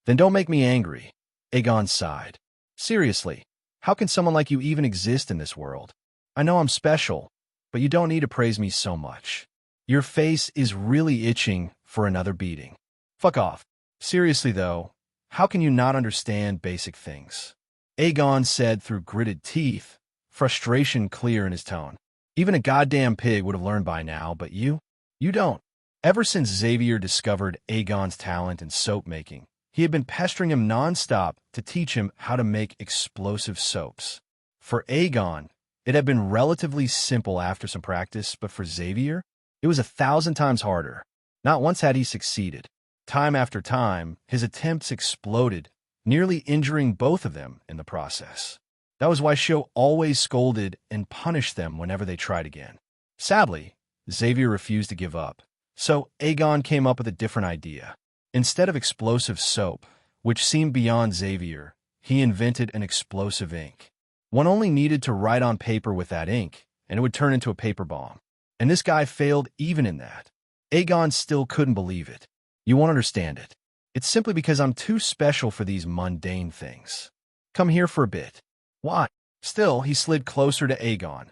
"Then don't make me angry," Aegon sighed. "Seriously, how can someone like you even exist in this world? I know I'm special, but you don't need to praise me so much. Your face is really itching for another beating. Fuck off. Seriously, though, how can you not understand basic things?" Aegon said through gritted teeth, frustration clear in his tone. Even a goddamn pig would have learned by now, but you don't. Ever since Xavier discovered Aegon's talent in soap making, he had been pestering him nonstop to teach him how to make explosive soaps. For Aegon, it had been relatively simple after some practice, but for Xavier, it was 1,000 times harder. Not once had he succeeded. Time after time, his attempts exploded, nearly injuring both of them in the process. That was why Sho always scolded and punished them whenever they tried again. Sadly, Xavier refused to give up, so Aegon came up with a different idea. Instead of explosive soap, which seemed beyond Xavier, he invented an explosive ink. One only needed to write on paper with that ink, and it would turn into a paper bomb. And this guy failed even in that. Aegon still couldn't believe it. You won't understand it. It's simply because I'm too special for these mundane things. Come here for a bit. What? Still, he slid closer to Aegon,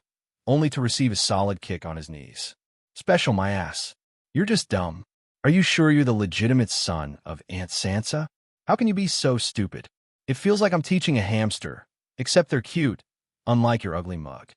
only to receive a solid kick on his knees. Special, my ass. You're just dumb. Are you sure you're the legitimate son of Aunt Sansa? How can you be so stupid? It feels like I'm teaching a hamster, except they're cute, unlike your ugly mug.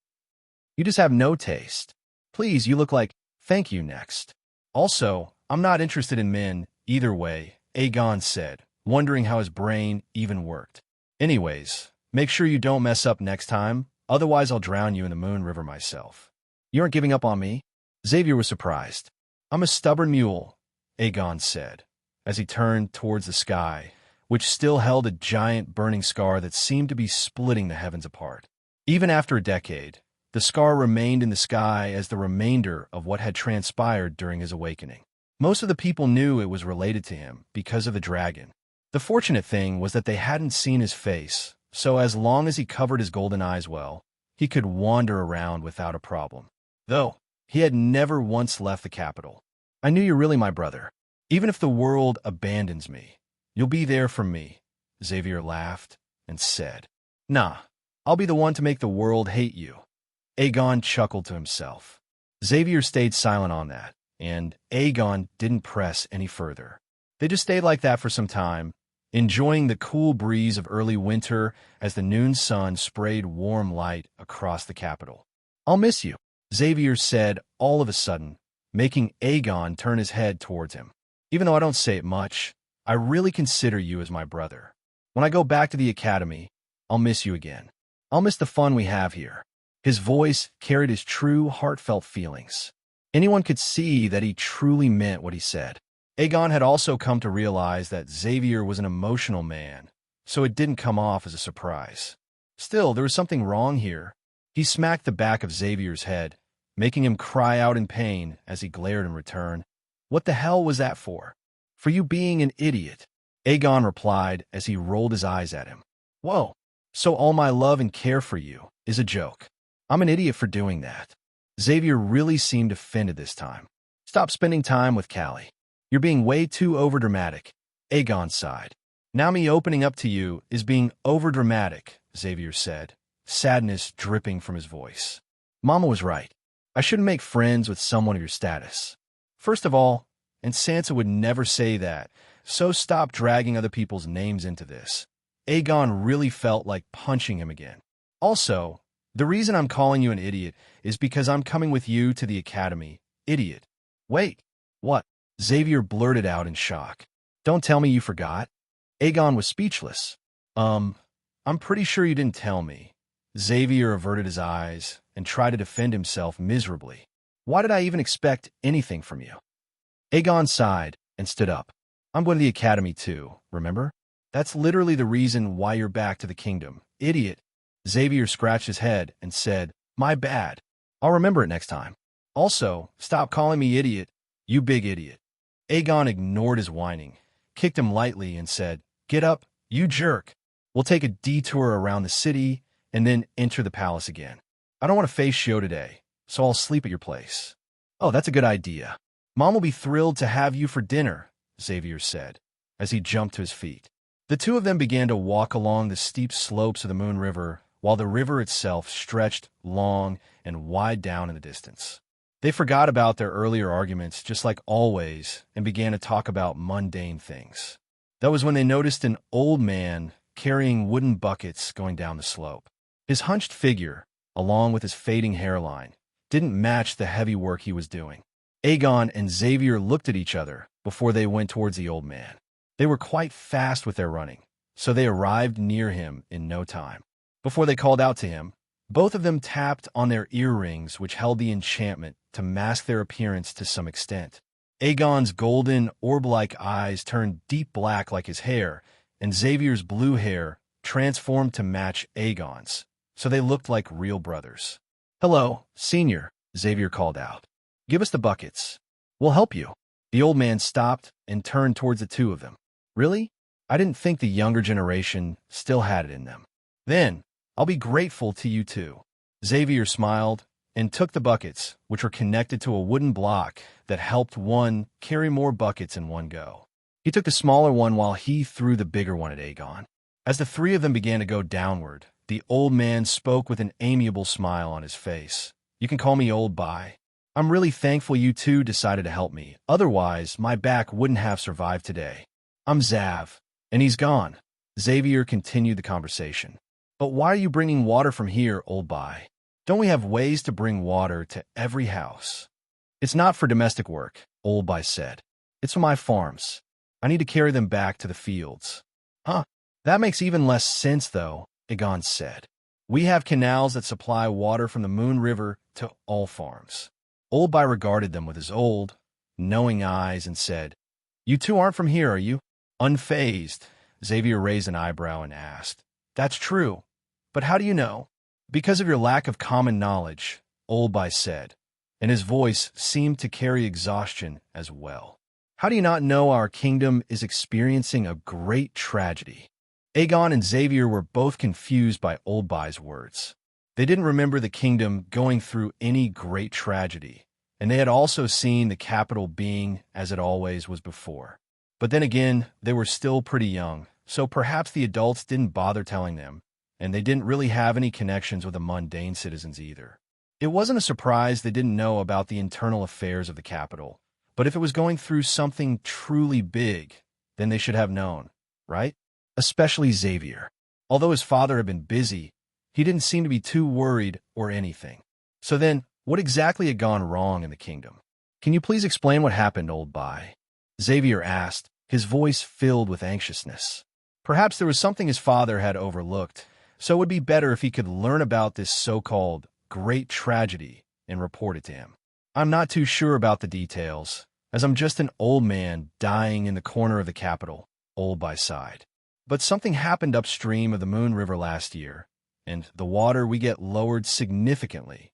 You just have no taste. Please, you look like, thank you next. Also, I'm not interested in men, either way, Aegon said, wondering how his brain even worked. Anyways, make sure you don't mess up next time, otherwise I'll drown you in the Moon River myself. You aren't giving up on me? Xavier was surprised. I'm a stubborn mule, Aegon said, as he turned towards the sky, which still held a giant burning scar that seemed to be splitting the heavens apart. Even after a decade, the scar remained in the sky as the remainder of what had transpired during his awakening. Most of the people knew it was related to him because of the dragon. The fortunate thing was that they hadn't seen his face, so as long as he covered his golden eyes well, he could wander around without a problem. Though, he had never once left the capital. I knew you're really my brother. Even if the world abandons me, you'll be there for me, Xavier laughed and said. Nah, I'll be the one to make the world hate you. Aegon chuckled to himself. Xavier stayed silent on that, and Aegon didn't press any further. They just stayed like that for some time, enjoying the cool breeze of early winter as the noon sun sprayed warm light across the capital. I'll miss you, Xavier said all of a sudden, making Aegon turn his head towards him. Even though I don't say it much, I really consider you as my brother. When I go back to the academy, I'll miss you again. I'll miss the fun we have here. His voice carried his true, heartfelt feelings. Anyone could see that he truly meant what he said. Aegon had also come to realize that Xavier was an emotional man, so it didn't come off as a surprise. Still, there was something wrong here. He smacked the back of Xavier's head, making him cry out in pain as he glared in return. What the hell was that for? For you being an idiot, Aegon replied as he rolled his eyes at him. Whoa, so all my love and care for you is a joke. I'm an idiot for doing that. Xavier really seemed offended this time. Stop spending time with Callie. You're being way too overdramatic, Aegon sighed. Now me opening up to you is being overdramatic, Xavier said, sadness dripping from his voice. Mama was right. I shouldn't make friends with someone of your status. First of all, and Sansa would never say that, so stop dragging other people's names into this. Aegon really felt like punching him again. Also, the reason I'm calling you an idiot is because I'm coming with you to the academy. Idiot. Wait, what? Xavier blurted out in shock. Don't tell me you forgot. Aegon was speechless. I'm pretty sure you didn't tell me. Xavier averted his eyes and tried to defend himself miserably. Why did I even expect anything from you? Aegon sighed and stood up. I'm going to the academy too, remember? That's literally the reason why you're back to the kingdom. Idiot. Xavier scratched his head and said, my bad. I'll remember it next time. Also, stop calling me idiot, you big idiot. Aegon ignored his whining, kicked him lightly and said, get up, you jerk. We'll take a detour around the city and then enter the palace again. I don't want to face Sho today, so I'll sleep at your place. Oh, that's a good idea. Mom will be thrilled to have you for dinner, Xavier said, as he jumped to his feet. The two of them began to walk along the steep slopes of the Moon River, while the river itself stretched long and wide down in the distance. They forgot about their earlier arguments, just like always, and began to talk about mundane things. That was when they noticed an old man carrying wooden buckets going down the slope. His hunched figure, along with his fading hairline, didn't match the heavy work he was doing. Aegon and Xavier looked at each other before they went towards the old man. They were quite fast with their running, so they arrived near him in no time. Before they called out to him, both of them tapped on their earrings, which held the enchantment to mask their appearance to some extent. Aegon's golden, orb-like eyes turned deep black like his hair, and Xavier's blue hair transformed to match Aegon's, so they looked like real brothers. "Hello, Senior," Xavier called out. "Give us the buckets. We'll help you." The old man stopped and turned towards the two of them. "Really? I didn't think the younger generation still had it in them. Then, I'll be grateful to you too." Xavier smiled and took the buckets, which were connected to a wooden block that helped one carry more buckets in one go. He took the smaller one while he threw the bigger one at Aegon. As the three of them began to go downward, the old man spoke with an amiable smile on his face. "You can call me Old Bye. I'm really thankful you two decided to help me. Otherwise, my back wouldn't have survived today. I'm Zav, and he's gone." Xavier continued the conversation. "But why are you bringing water from here, Old Bye? Don't we have ways to bring water to every house?" "It's not for domestic work," Old Bye said. "It's for my farms. I need to carry them back to the fields." "Huh, that makes even less sense, though," Aegon said. "We have canals that supply water from the Moon River to all farms." Old Bye regarded them with his old, knowing eyes and said, "You two aren't from here, are you?" Unfazed, Xavier raised an eyebrow and asked, "That's true, but how do you know?" "Because of your lack of common knowledge," Old Bye said, and his voice seemed to carry exhaustion as well. "How do you not know our kingdom is experiencing a great tragedy?" Aegon and Xavier were both confused by Old Bye's words. They didn't remember the kingdom going through any great tragedy, and they had also seen the capital being as it always was before. But then again, they were still pretty young, so perhaps the adults didn't bother telling them, and they didn't really have any connections with the mundane citizens either. It wasn't a surprise they didn't know about the internal affairs of the capital, but if it was going through something truly big, then they should have known, right? Especially Xavier. Although his father had been busy, he didn't seem to be too worried or anything. So then, what exactly had gone wrong in the kingdom? "Can you please explain what happened, Old Bye?" Xavier asked, his voice filled with anxiousness. Perhaps there was something his father had overlooked, so it would be better if he could learn about this so-called great tragedy and report it to him. "I'm not too sure about the details, as I'm just an old man dying in the corner of the capital," Old Bye sighed. "But something happened upstream of the Moon River last year, and the water we get lowered significantly."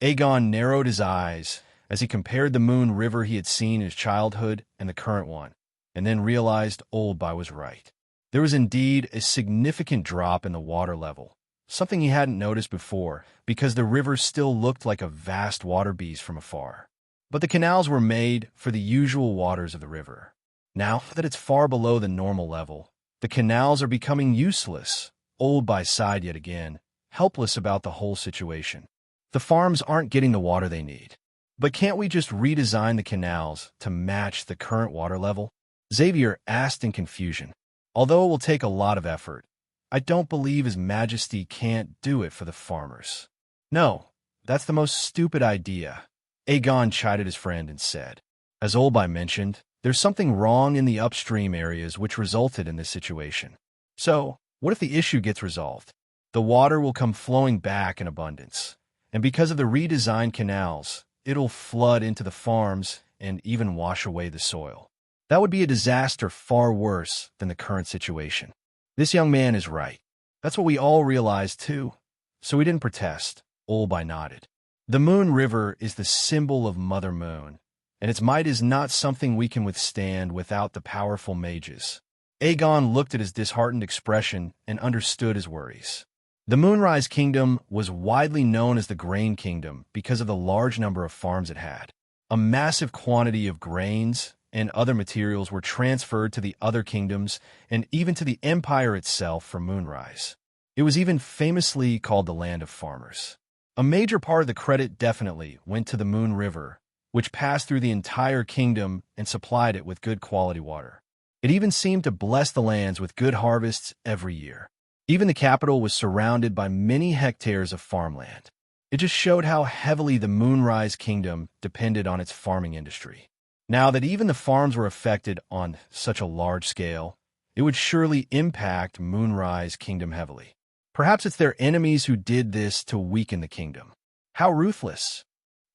Aegon narrowed his eyes as he compared the Moon River he had seen in his childhood and the current one, and then realized Old Bye was right. There was indeed a significant drop in the water level, something he hadn't noticed before because the river still looked like a vast water beast from afar. But the canals were made for the usual waters of the river. Now that it's far below the normal level, the canals are becoming useless. Old Bye sighed yet again, helpless about the whole situation. The farms aren't getting the water they need. "But can't we just redesign the canals to match the current water level?" Xavier asked in confusion. "Although it will take a lot of effort, I don't believe His Majesty can't do it for the farmers." "No, that's the most stupid idea," Aegon chided his friend and said. "As Old Bye mentioned, there's something wrong in the upstream areas which resulted in this situation. So, what if the issue gets resolved? The water will come flowing back in abundance, and because of the redesigned canals, it'll flood into the farms and even wash away the soil. That would be a disaster far worse than the current situation." "This young man is right. That's what we all realized too. So we didn't protest," Old Bye nodded. "The Moon River is the symbol of Mother Moon, and its might is not something we can withstand without the powerful mages." Aegon looked at his disheartened expression and understood his worries. The Moonrise Kingdom was widely known as the Grain Kingdom because of the large number of farms it had. A massive quantity of grains and other materials were transferred to the other kingdoms and even to the empire itself from Moonrise. It was even famously called the Land of Farmers. A major part of the credit definitely went to the Moon River, which passed through the entire kingdom and supplied it with good quality water. It even seemed to bless the lands with good harvests every year. Even the capital was surrounded by many hectares of farmland. It just showed how heavily the Moonrise Kingdom depended on its farming industry. Now that even the farms were affected on such a large scale, it would surely impact Moonrise Kingdom heavily. Perhaps it's their enemies who did this to weaken the kingdom. How ruthless!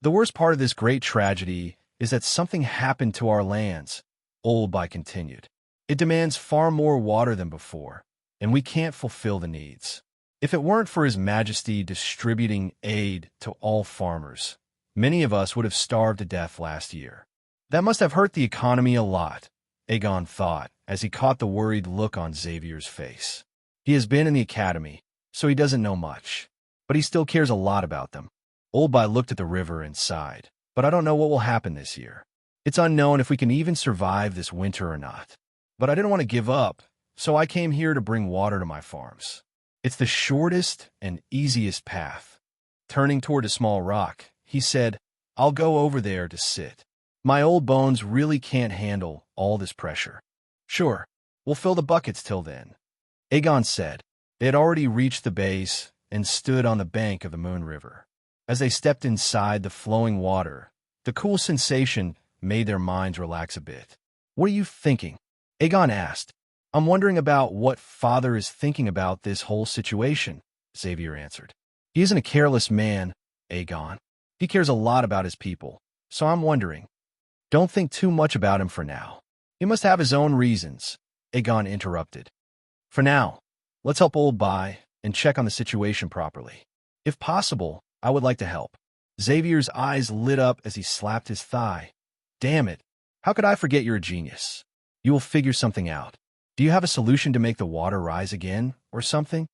The worst part of this great tragedy is that something happened to our lands, Oldby continued. It demands far more water than before, and we can't fulfill the needs. If it weren't for His Majesty distributing aid to all farmers, many of us would have starved to death last year. That must have hurt the economy a lot, Aegon thought, as he caught the worried look on Xavier's face. He has been in the academy, so he doesn't know much, but he still cares a lot about them. Oldby looked at the river and sighed. But I don't know what will happen this year. It's unknown if we can even survive this winter or not. But I didn't want to give up, so I came here to bring water to my farms. It's the shortest and easiest path. Turning toward a small rock, he said, I'll go over there to sit. My old bones really can't handle all this pressure. Sure, we'll fill the buckets till then, Aegon said. They had already reached the base and stood on the bank of the Moon River. As they stepped inside the flowing water, the cool sensation made their minds relax a bit. What are you thinking? Aegon asked. I'm wondering about what Father is thinking about this whole situation, Xavier answered. He isn't a careless man, Aegon. He cares a lot about his people, so I'm wondering. Don't think too much about him for now. He must have his own reasons, Aegon interrupted. For now, let's help Oldby and check on the situation properly. If possible, I would like to help. Xavier's eyes lit up as he slapped his thigh. Damn it. How could I forget you're a genius? You will figure something out. Do you have a solution to make the water rise again, or something?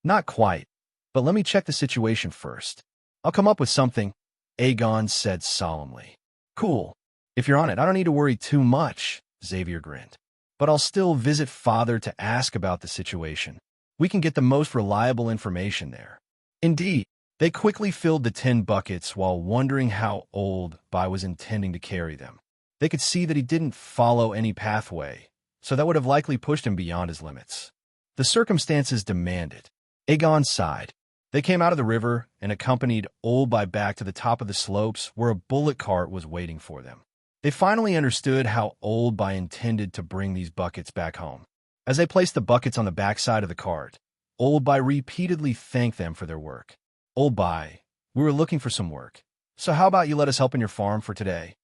Not quite, but let me check the situation first. I'll come up with something, Aegon said solemnly. Cool. If you're on it, I don't need to worry too much, Xavier grinned. But I'll still visit Father to ask about the situation. We can get the most reliable information there. Indeed. They quickly filled the 10 buckets while wondering how Oldby was intending to carry them. They could see that he didn't follow any pathway, so that would have likely pushed him beyond his limits. The circumstances demanded. Aegon sighed. They came out of the river and accompanied Oldby back to the top of the slopes where a bullock cart was waiting for them. They finally understood how Oldby intended to bring these buckets back home. As they placed the buckets on the backside of the cart, Oldby repeatedly thanked them for their work. Oldby, we were looking for some work, so how about you let us help in your farm for today?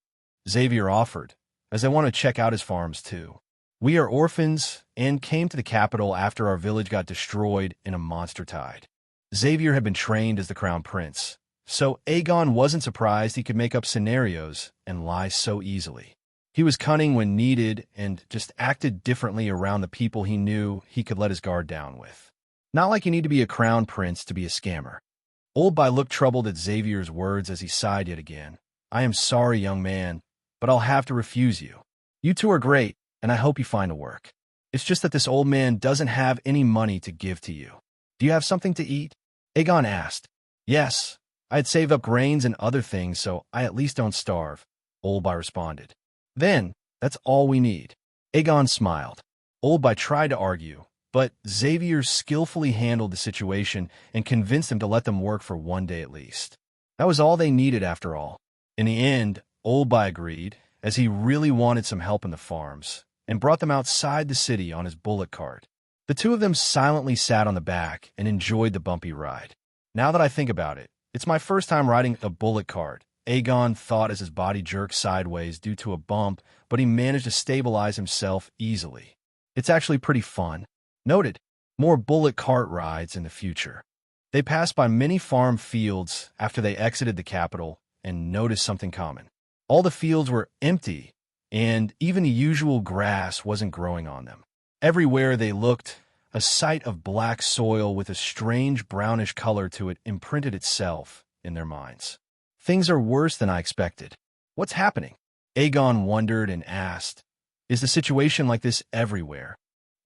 Xavier offered, as they want to check out his farms too. We are orphans and came to the capital after our village got destroyed in a monster tide. Xavier had been trained as the crown prince, so Aegon wasn't surprised he could make up scenarios and lie so easily. He was cunning when needed and just acted differently around the people he knew he could let his guard down with. Not like you need to be a crown prince to be a scammer. Oldby looked troubled at Xavier's words as he sighed yet again. I am sorry, young man, but I'll have to refuse you. You two are great, and I hope you find a work. It's just that this old man doesn't have any money to give to you. Do you have something to eat? Aegon asked. Yes, I had saved up grains and other things so I at least don't starve, Oldby responded. Then, that's all we need. Aegon smiled. Oldby tried to argue, but Xavier skillfully handled the situation and convinced him to let them work for one day at least. That was all they needed after all. In the end, Oldby agreed, as he really wanted some help in the farms, and brought them outside the city on his bullock cart. The two of them silently sat on the back and enjoyed the bumpy ride. Now that I think about it, it's my first time riding a bullock cart, Aegon thought as his body jerked sideways due to a bump, but he managed to stabilize himself easily. It's actually pretty fun. Noted, more bullock cart rides in the future. They passed by many farm fields after they exited the capital and noticed something common. All the fields were empty, and even the usual grass wasn't growing on them. Everywhere they looked, a sight of black soil with a strange brownish color to it imprinted itself in their minds. Things are worse than I expected. What's happening? Aegon wondered and asked, is the situation like this everywhere?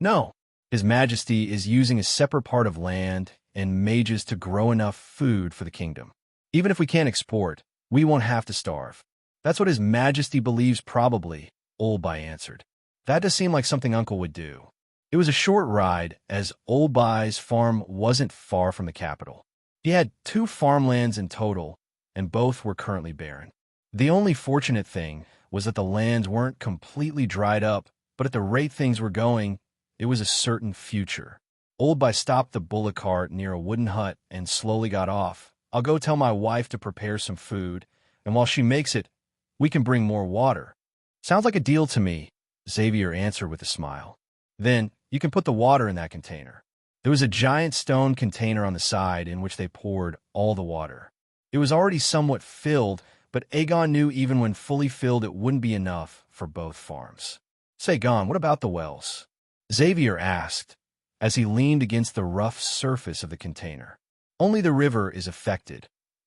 No. His Majesty is using a separate part of land and mages to grow enough food for the kingdom. Even if we can't export, we won't have to starve. That's what His Majesty believes probably, Oldby answered. That does seem like something Uncle would do. It was a short ride, as Oldby's farm wasn't far from the capital. He had 2 farmlands in total, and both were currently barren. The only fortunate thing was that the lands weren't completely dried up, but at the rate things were going, it was a certain future. Old By stopped the bullock cart near a wooden hut and slowly got off. I'll go tell my wife to prepare some food, and while she makes it, we can bring more water. Sounds like a deal to me, Xavier answered with a smile. Then, you can put the water in that container. There was a giant stone container on the side in which they poured all the water. It was already somewhat filled, but Aegon knew even when fully filled it wouldn't be enough for both farms. Say, Gon, what about the wells? Xavier asked, as he leaned against the rough surface of the container. Only the river is affected,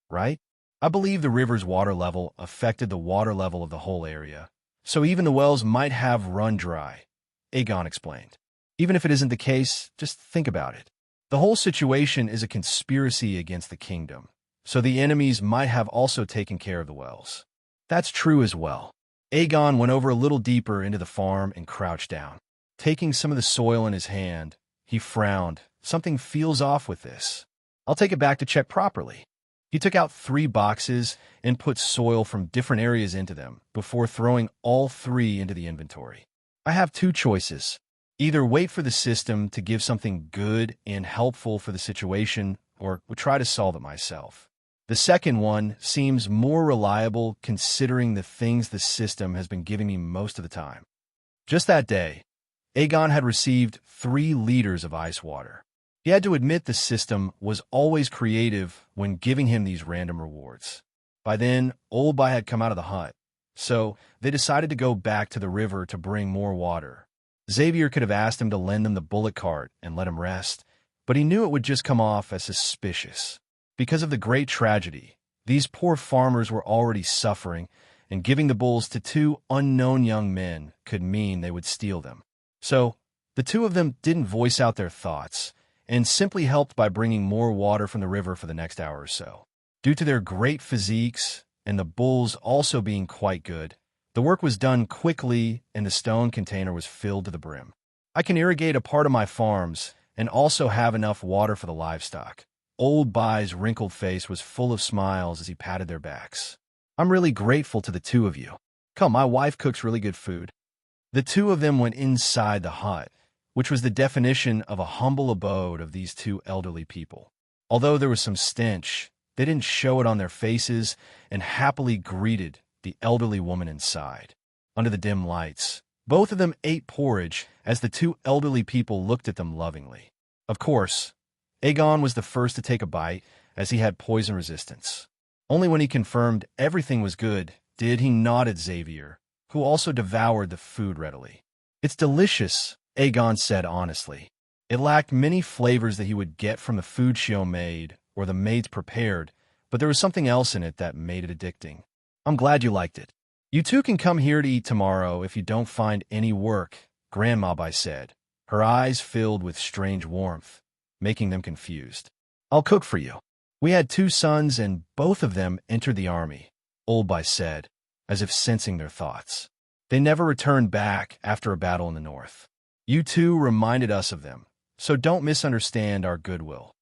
right? I believe the river's water level affected the water level of the whole area, so even the wells might have run dry, Aegon explained. Even if it isn't the case, just think about it. The whole situation is a conspiracy against the kingdom, so the enemies might have also taken care of the wells. That's true as well. Aegon went over a little deeper into the farm and crouched down. Taking some of the soil in his hand, he frowned. Something feels off with this. I'll take it back to check properly. He took out 3 boxes and put soil from different areas into them before throwing all 3 into the inventory. I have 2 choices. Either wait for the system to give something good and helpful for the situation, or try to solve it myself. The second one seems more reliable considering the things the system has been giving me most of the time. Just that day, Aegon had received 3 liters of ice water. He had to admit the system was always creative when giving him these random rewards. By then, Old By had come out of the hut, so they decided to go back to the river to bring more water. Xavier could have asked him to lend them the bullock cart and let him rest, but he knew it would just come off as suspicious. Because of the great tragedy, these poor farmers were already suffering, and giving the bulls to 2 unknown young men could mean they would steal them. So, the 2 of them didn't voice out their thoughts, and simply helped by bringing more water from the river for the next hour or so. Due to their great physiques, and the bulls also being quite good, the work was done quickly and the stone container was filled to the brim. I can irrigate a part of my farms and also have enough water for the livestock. Old By's wrinkled face was full of smiles as he patted their backs. I'm really grateful to the 2 of you. Come, my wife cooks really good food. The 2 of them went inside the hut, which was the definition of a humble abode of these 2 elderly people. Although there was some stench, they didn't show it on their faces and happily greeted the elderly woman inside. Under the dim lights, both of them ate porridge as the 2 elderly people looked at them lovingly. Of course, Aegon was the first to take a bite as he had poison resistance. Only when he confirmed everything was good did he nod at Xavier, who also devoured the food readily. It's delicious, Aegon said honestly. It lacked many flavors that he would get from the food Shio made or the maids prepared, but there was something else in it that made it addicting. I'm glad you liked it. You 2 can come here to eat tomorrow if you don't find any work, Grandma By said, her eyes filled with strange warmth, making them confused. I'll cook for you. We had 2 sons and both of them entered the army, Old By said, as if sensing their thoughts. They never returned back after a battle in the north. You 2 reminded us of them, so don't misunderstand our goodwill.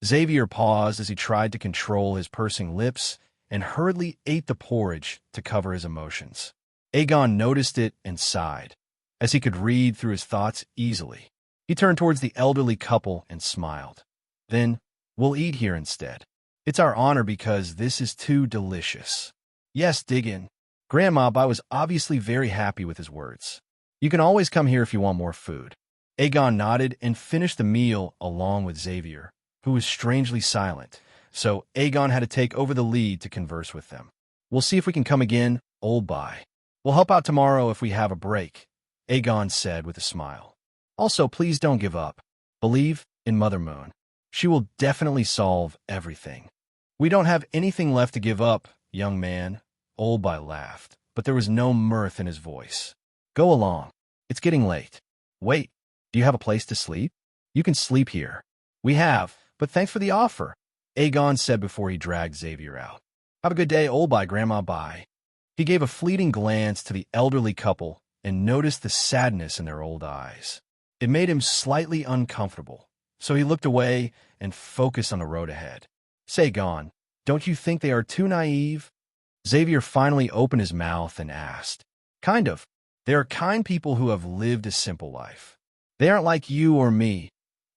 Xavier paused as he tried to control his pursing lips and hurriedly ate the porridge to cover his emotions. Aegon noticed it and sighed, as he could read through his thoughts easily. He turned towards the elderly couple and smiled. Then, we'll eat here instead. It's our honor because this is too delicious. Yes, dig in. Grandma By was obviously very happy with his words. You can always come here if you want more food. Aegon nodded and finished the meal along with Xavier, who was strangely silent, so Aegon had to take over the lead to converse with them. We'll see if we can come again, Old By. We'll help out tomorrow if we have a break, Aegon said with a smile. Also, please don't give up. Believe in Mother Moon. She will definitely solve everything. We don't have anything left to give up, young man, Old By laughed, but there was no mirth in his voice. Go along. It's getting late. Wait, do you have a place to sleep? You can sleep here. We have, but thanks for the offer, Aegon said before he dragged Xavier out. Have a good day, Old By, Grandma By. He gave a fleeting glance to the elderly couple and noticed the sadness in their old eyes. It made him slightly uncomfortable, so he looked away and focused on the road ahead. Say, Gon, don't you think they are too naive? Xavier finally opened his mouth and asked. Kind of. They are kind people who have lived a simple life. They aren't like you or me,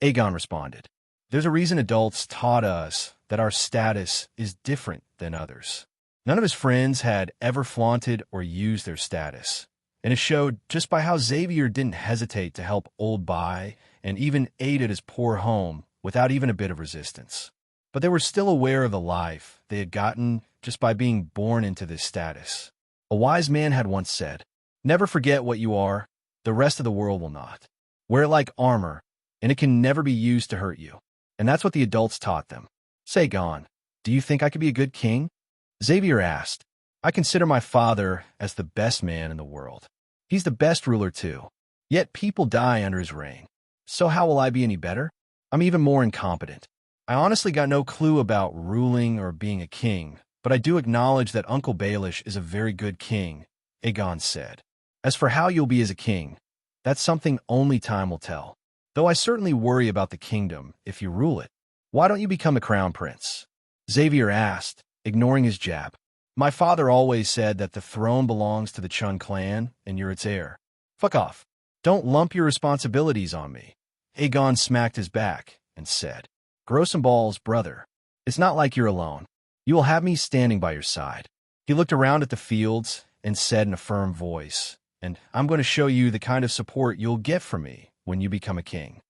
Aegon responded. There's a reason adults taught us that our status is different than others. None of his friends had ever flaunted or used their status, and it showed just by how Xavier didn't hesitate to help old Bai and even aid at his poor home without even a bit of resistance. But they were still aware of the life they had gotten just by being born into this status. A wise man had once said, "Never forget what you are, the rest of the world will not. Wear it like armor, and it can never be used to hurt you." And that's what the adults taught them. Say, Gon, do you think I could be a good king? Xavier asked. I consider my father as the best man in the world. He's the best ruler too. Yet people die under his reign. So how will I be any better? I'm even more incompetent. I honestly got no clue about ruling or being a king, but I do acknowledge that Uncle Baelish is a very good king, Aegon said. As for how you'll be as a king, that's something only time will tell. Though I certainly worry about the kingdom if you rule it. Why don't you become a crown prince? Xavier asked, ignoring his jab. My father always said that the throne belongs to the Chun clan and you're its heir. Fuck off. Don't lump your responsibilities on me. Aegon smacked his back and said, Grow some balls, brother. It's not like you're alone. You will have me standing by your side. He looked around at the fields and said in a firm voice, and I'm going to show you the kind of support you'll get from me when you become a king.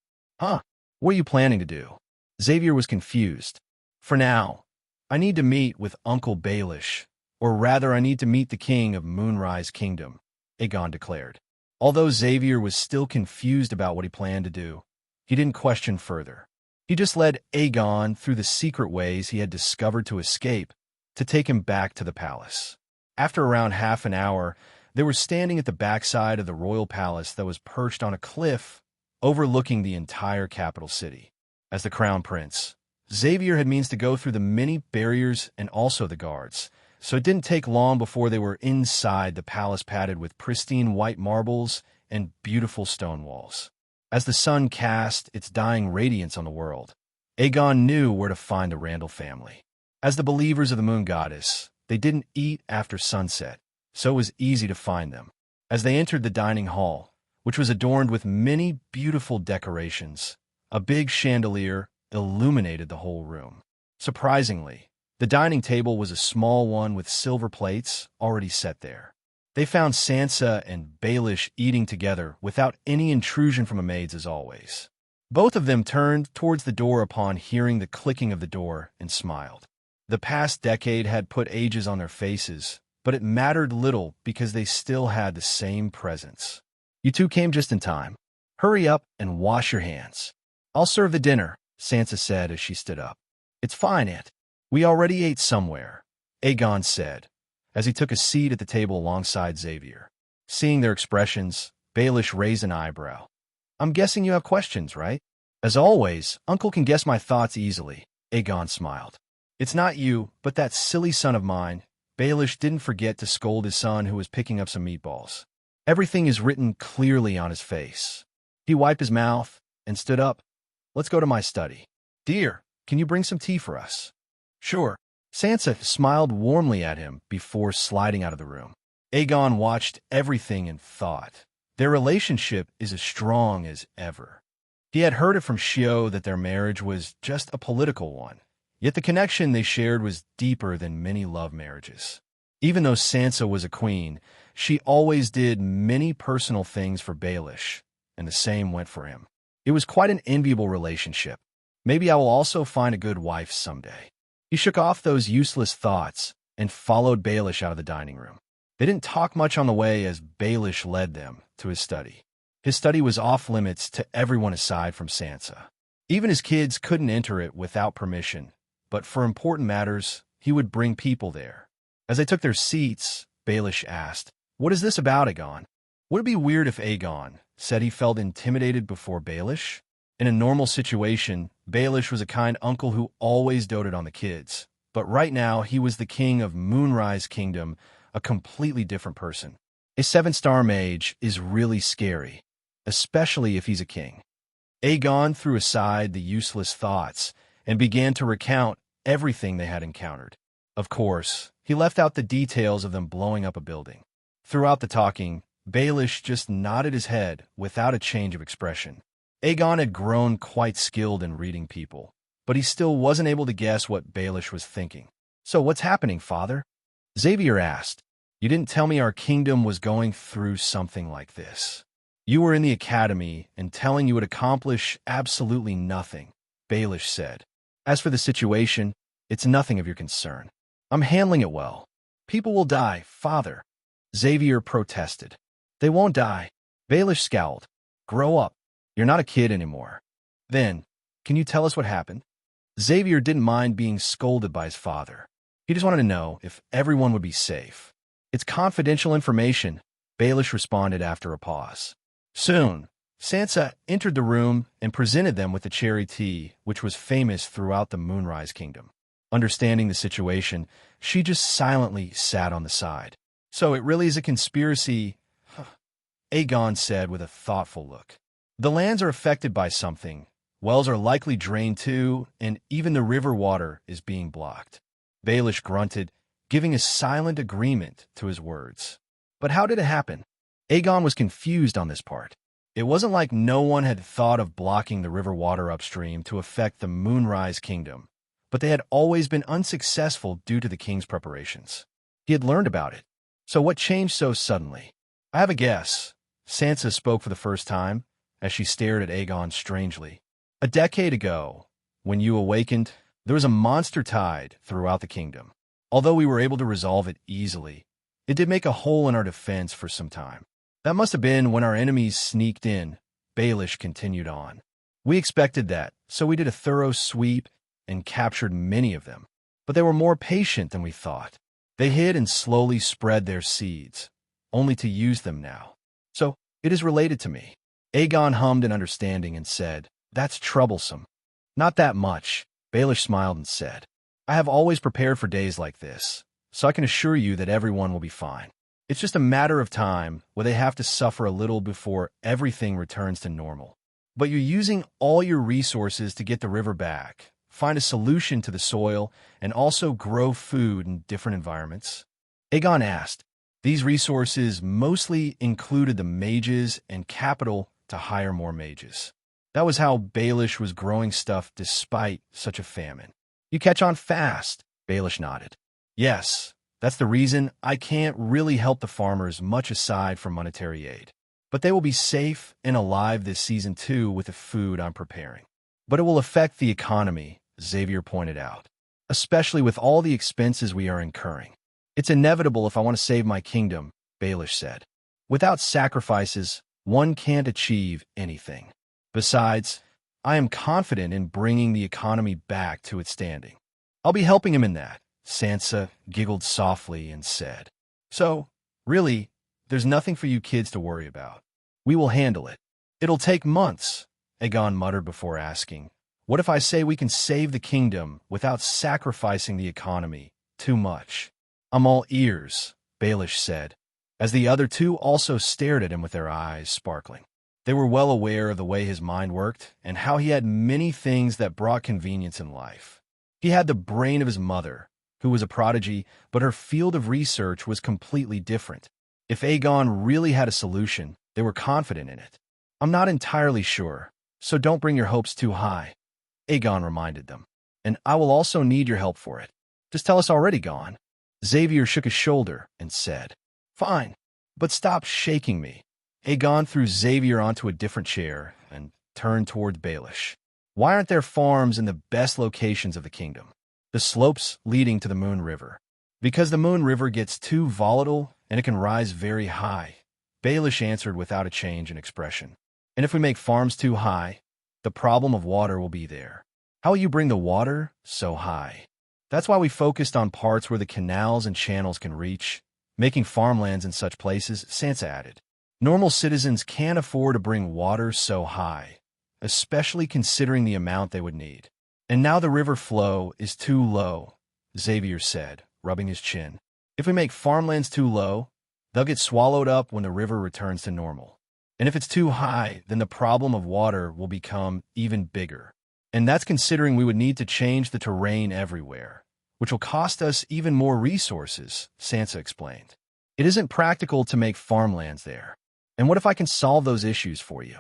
Huh? What are you planning to do? Xavier was confused. For now, I need to meet with Uncle Baelish, or rather I need to meet the king of Moonrise Kingdom, Aegon declared. Although Xavier was still confused about what he planned to do, he didn't question further. He just led Aegon through the secret ways he had discovered to escape to take him back to the palace. After around half an hour, they were standing at the backside of the royal palace that was perched on a cliff overlooking the entire capital city. As the crown prince, Xavier had means to go through the many barriers and also the guards, so it didn't take long before they were inside the palace padded with pristine white marbles and beautiful stone walls. As the sun cast its dying radiance on the world, Aegon knew where to find the Randall family. As the believers of the moon goddess, they didn't eat after sunset, so it was easy to find them. As they entered the dining hall, which was adorned with many beautiful decorations, a big chandelier illuminated the whole room. Surprisingly, the dining table was a small one with silver plates already set there. They found Sansa and Baelish eating together without any intrusion from the maids as always. Both of them turned towards the door upon hearing the clicking of the door and smiled. The past decade had put ages on their faces, but it mattered little because they still had the same presence. You two came just in time. Hurry up and wash your hands. I'll serve the dinner, Sansa said as she stood up. It's fine, Aunt. We already ate somewhere, Aegon said, as he took a seat at the table alongside Xavier. Seeing their expressions, Baelish raised an eyebrow. I'm guessing you have questions, right? As always, Uncle can guess my thoughts easily, Aegon smiled. It's not you, but that silly son of mine. Baelish didn't forget to scold his son who was picking up some meatballs. Everything is written clearly on his face. He wiped his mouth and stood up. Let's go to my study. Dear, can you bring some tea for us? Sure. Sansa smiled warmly at him before sliding out of the room. Aegon watched everything and thought. Their relationship is as strong as ever. He had heard it from Shio that their marriage was just a political one, yet the connection they shared was deeper than many love marriages. Even though Sansa was a queen, she always did many personal things for Baelish, and the same went for him. It was quite an enviable relationship. Maybe I will also find a good wife someday. He shook off those useless thoughts and followed Baelish out of the dining room. They didn't talk much on the way as Baelish led them to his study. His study was off limits to everyone aside from Sansa. Even his kids couldn't enter it without permission, but for important matters, he would bring people there. As they took their seats, Baelish asked, What is this about, Aegon? Would it be weird if Aegon said he felt intimidated before Baelish? In a normal situation, Baelish was a kind uncle who always doted on the kids, but right now he was the king of Moonrise Kingdom, a completely different person. A 7-star mage is really scary, especially if he's a king. Aegon threw aside the useless thoughts and began to recount everything they had encountered. Of course, he left out the details of them blowing up a building. Throughout the talking, Baelish just nodded his head without a change of expression. Aegon had grown quite skilled in reading people, but he still wasn't able to guess what Baelish was thinking. "So what's happening, father?" Xavier asked. "You didn't tell me our kingdom was going through something like this. You were in the academy and telling you would accomplish absolutely nothing," Baelish said. "As for the situation, it's nothing of your concern. I'm handling it well. People will die, father," Xavier protested. "They won't die." Baelish scowled. "Grow up. You're not a kid anymore." "Then, can you tell us what happened?" Xavier didn't mind being scolded by his father. He just wanted to know if everyone would be safe. "It's confidential information," Baelish responded after a pause. Soon, Sansa entered the room and presented them with the cherry tea, which was famous throughout the Moonrise Kingdom. Understanding the situation, she just silently sat on the side. "So it really is a conspiracy," Aegon said with a thoughtful look. "The lands are affected by something. Wells are likely drained too, and even the river water is being blocked." Baelish grunted, giving a silent agreement to his words. "But how did it happen?" Aegon was confused on this part. It wasn't like no one had thought of blocking the river water upstream to affect the Moonrise Kingdom, but they had always been unsuccessful due to the king's preparations. He had learned about it. So what changed so suddenly? "I have a guess." Sansa spoke for the first time, as she stared at Aegon strangely. "A decade ago, when you awakened, there was a monster tide throughout the kingdom. Although we were able to resolve it easily, it did make a hole in our defense for some time. That must have been when our enemies sneaked in," Baelish continued on. "We expected that, so we did a thorough sweep and captured many of them. But they were more patient than we thought. They hid and slowly spread their seeds, only to use them now. So it is related to me." Aegon hummed in understanding and said, "That's troublesome." "Not that much," Baelish smiled and said. "I have always prepared for days like this, so I can assure you that everyone will be fine. It's just a matter of time where they have to suffer a little before everything returns to normal. But you're using all your resources to get the river back, find a solution to the soil, and also grow food in different environments?" Aegon asked. These resources mostly included the mages and capital to hire more mages. That was how Baelish was growing stuff despite such a famine. "You catch on fast," Baelish nodded. "Yes. That's the reason I can't really help the farmers much aside from monetary aid. But they will be safe and alive this season too with the food I'm preparing." "But it will affect the economy," Xavier pointed out, "especially with all the expenses we are incurring." "It's inevitable if I want to save my kingdom," Baelish said. "Without sacrifices, one can't achieve anything. Besides, I am confident in bringing the economy back to its standing." "I'll be helping him in that," Sansa giggled softly and said. "So, really, there's nothing for you kids to worry about. We will handle it." "It'll take months," Aegon muttered before asking, "What if I say we can save the kingdom without sacrificing the economy too much?" "I'm all ears," Baelish said, as the other two also stared at him with their eyes sparkling. They were well aware of the way his mind worked and how he had many things that brought convenience in life. He had the brain of his mother, who was a prodigy, but her field of research was completely different. If Aegon really had a solution, they were confident in it. "I'm not entirely sure, so don't bring your hopes too high," Aegon reminded them. "And I will also need your help for it. Just tell us already, Gon." Xavier shook his shoulder and said, "Fine, but stop shaking me." Aegon threw Xavier onto a different chair and turned toward Baelish. "Why aren't there farms in the best locations of the kingdom? The slopes leading to the Moon River." "Because the Moon River gets too volatile and it can rise very high," Baelish answered without a change in expression. "And if we make farms too high, the problem of water will be there. How will you bring the water so high? That's why we focused on parts where the canals and channels can reach, making farmlands in such places," Sansa added. "Normal citizens can't afford to bring water so high, especially considering the amount they would need. And now the river flow is too low," Xavier said, rubbing his chin. "If we make farmlands too low, they'll get swallowed up when the river returns to normal. And if it's too high, then the problem of water will become even bigger." And that's considering we would need to change the terrain everywhere, which will cost us even more resources, Sansa explained. It isn't practical to make farmlands there. And what if I can solve those issues for you?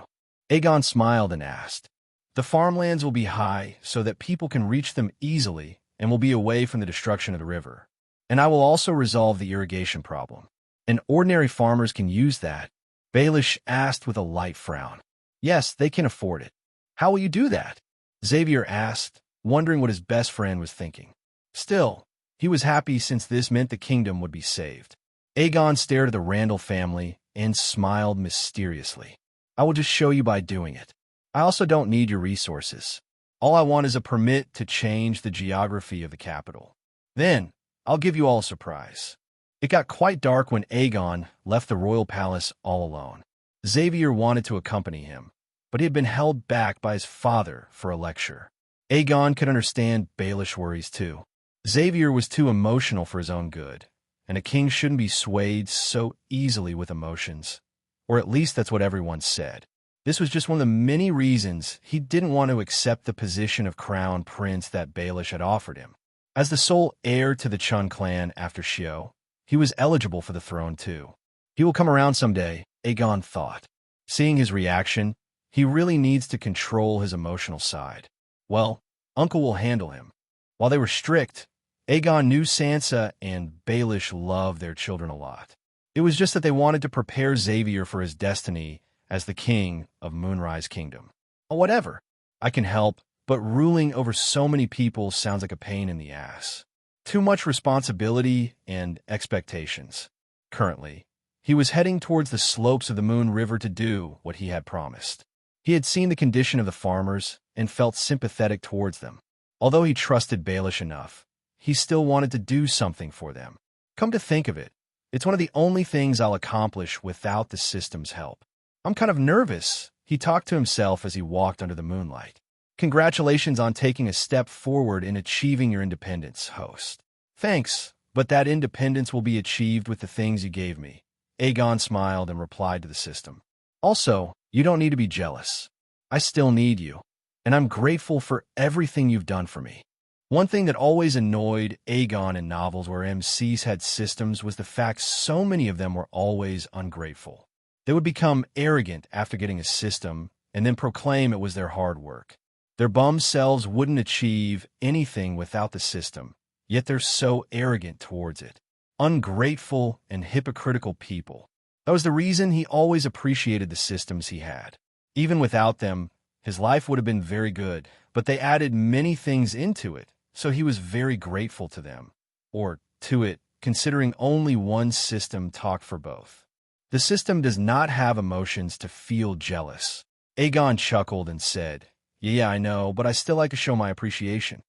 Aegon smiled and asked. The farmlands will be high so that people can reach them easily and will be away from the destruction of the river. And I will also resolve the irrigation problem. And ordinary farmers can use that, Baelish asked with a light frown. Yes, they can afford it. How will you do that? Xavier asked, wondering what his best friend was thinking. Still, he was happy since this meant the kingdom would be saved. Aegon stared at the Randall family and smiled mysteriously. I will just show you by doing it. I also don't need your resources. All I want is a permit to change the geography of the capital. Then, I'll give you all a surprise. It got quite dark when Aegon left the royal palace all alone. Xavier wanted to accompany him, but he had been held back by his father for a lecture. Aegon could understand Baelish worries too. Xavier was too emotional for his own good, and a king shouldn't be swayed so easily with emotions. Or at least that's what everyone said. This was just one of the many reasons he didn't want to accept the position of crown prince that Baelish had offered him. As the sole heir to the Chun clan after Xiao, he was eligible for the throne too. He will come around someday, Aegon thought. Seeing his reaction, he really needs to control his emotional side. Well, Uncle will handle him. While they were strict, Aegon knew Sansa and Baelish loved their children a lot. It was just that they wanted to prepare Xavier for his destiny as the king of Moonrise Kingdom. Oh, whatever. I can help, but ruling over so many people sounds like a pain in the ass. Too much responsibility and expectations. Currently, he was heading towards the slopes of the Moon River to do what he had promised. He had seen the condition of the farmers and felt sympathetic towards them. Although he trusted Baelish enough, he still wanted to do something for them. Come to think of it, it's one of the only things I'll accomplish without the system's help. I'm kind of nervous, he talked to himself as he walked under the moonlight. Congratulations on taking a step forward in achieving your independence, host. Thanks, but that independence will be achieved with the things you gave me. Aegon smiled and replied to the system. Also, you don't need to be jealous. I still need you, and I'm grateful for everything you've done for me. One thing that always annoyed Aegon in novels where MCs had systems was the fact so many of them were always ungrateful. They would become arrogant after getting a system and then proclaim it was their hard work. Their bum selves wouldn't achieve anything without the system, yet they're so arrogant towards it. Ungrateful and hypocritical people. That was the reason he always appreciated the systems he had. Even without them, his life would have been very good, but they added many things into it, so he was very grateful to them. Or to it, considering only one system talked for both. The system does not have emotions to feel jealous. Aegon chuckled and said, Yeah, I know, but I still like to show my appreciation.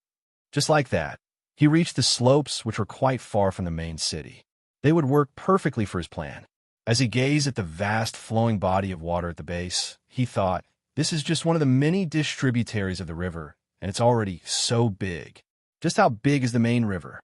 Just like that, he reached the slopes which were quite far from the main city. They would work perfectly for his plan. As he gazed at the vast flowing body of water at the base, he thought, this is just one of the many distributaries of the river, and it's already so big. Just how big is the main river?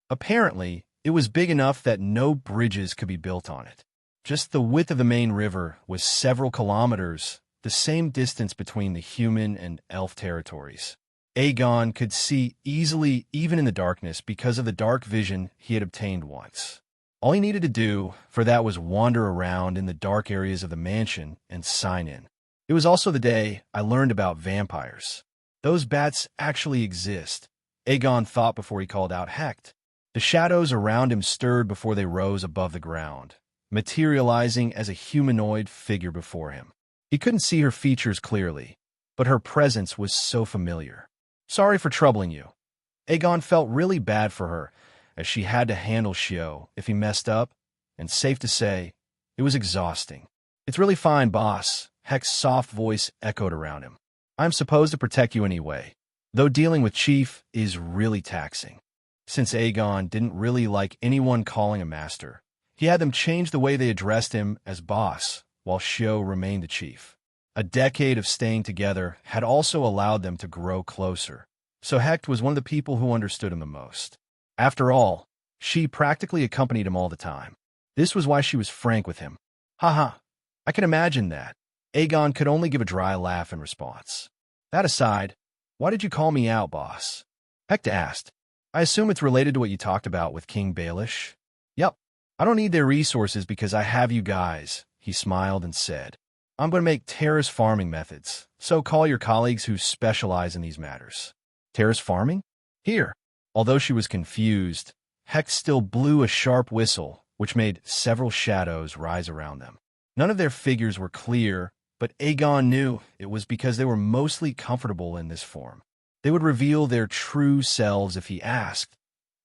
Apparently, it was big enough that no bridges could be built on it. Just the width of the main river was several kilometers, the same distance between the human and elf territories. Aegon could see easily even in the darkness because of the dark vision he had obtained once. All he needed to do for that was wander around in the dark areas of the mansion and sign in. It was also the day I learned about vampires. Those bats actually exist, Aegon thought before he called out Hecht. The shadows around him stirred before they rose above the ground, materializing as a humanoid figure before him. He couldn't see her features clearly, but her presence was so familiar. Sorry for troubling you. Aegon felt really bad for her, as she had to handle Xiao if he messed up, and safe to say, it was exhausting. It's really fine, boss, Hecht's soft voice echoed around him. I'm supposed to protect you anyway, though dealing with Chief is really taxing. Since Aegon didn't really like anyone calling him master, he had them change the way they addressed him as boss, while Xiao remained the chief. A decade of staying together had also allowed them to grow closer, so Hecht was one of the people who understood him the most. After all, she practically accompanied him all the time. This was why she was frank with him. Haha, I can imagine that. Aegon could only give a dry laugh in response. That aside, Why did you call me out, boss? Hecht asked. I assume it's related to what you talked about with King Baelish? Yep. I don't need their resources because I have you guys, he smiled and said. I'm going to make terrace farming methods, so call your colleagues who specialize in these matters. Terrace farming? Here. Although she was confused, Hecht still blew a sharp whistle, which made several shadows rise around them. None of their figures were clear, but Aegon knew it was because they were mostly comfortable in this form. They would reveal their true selves if he asked,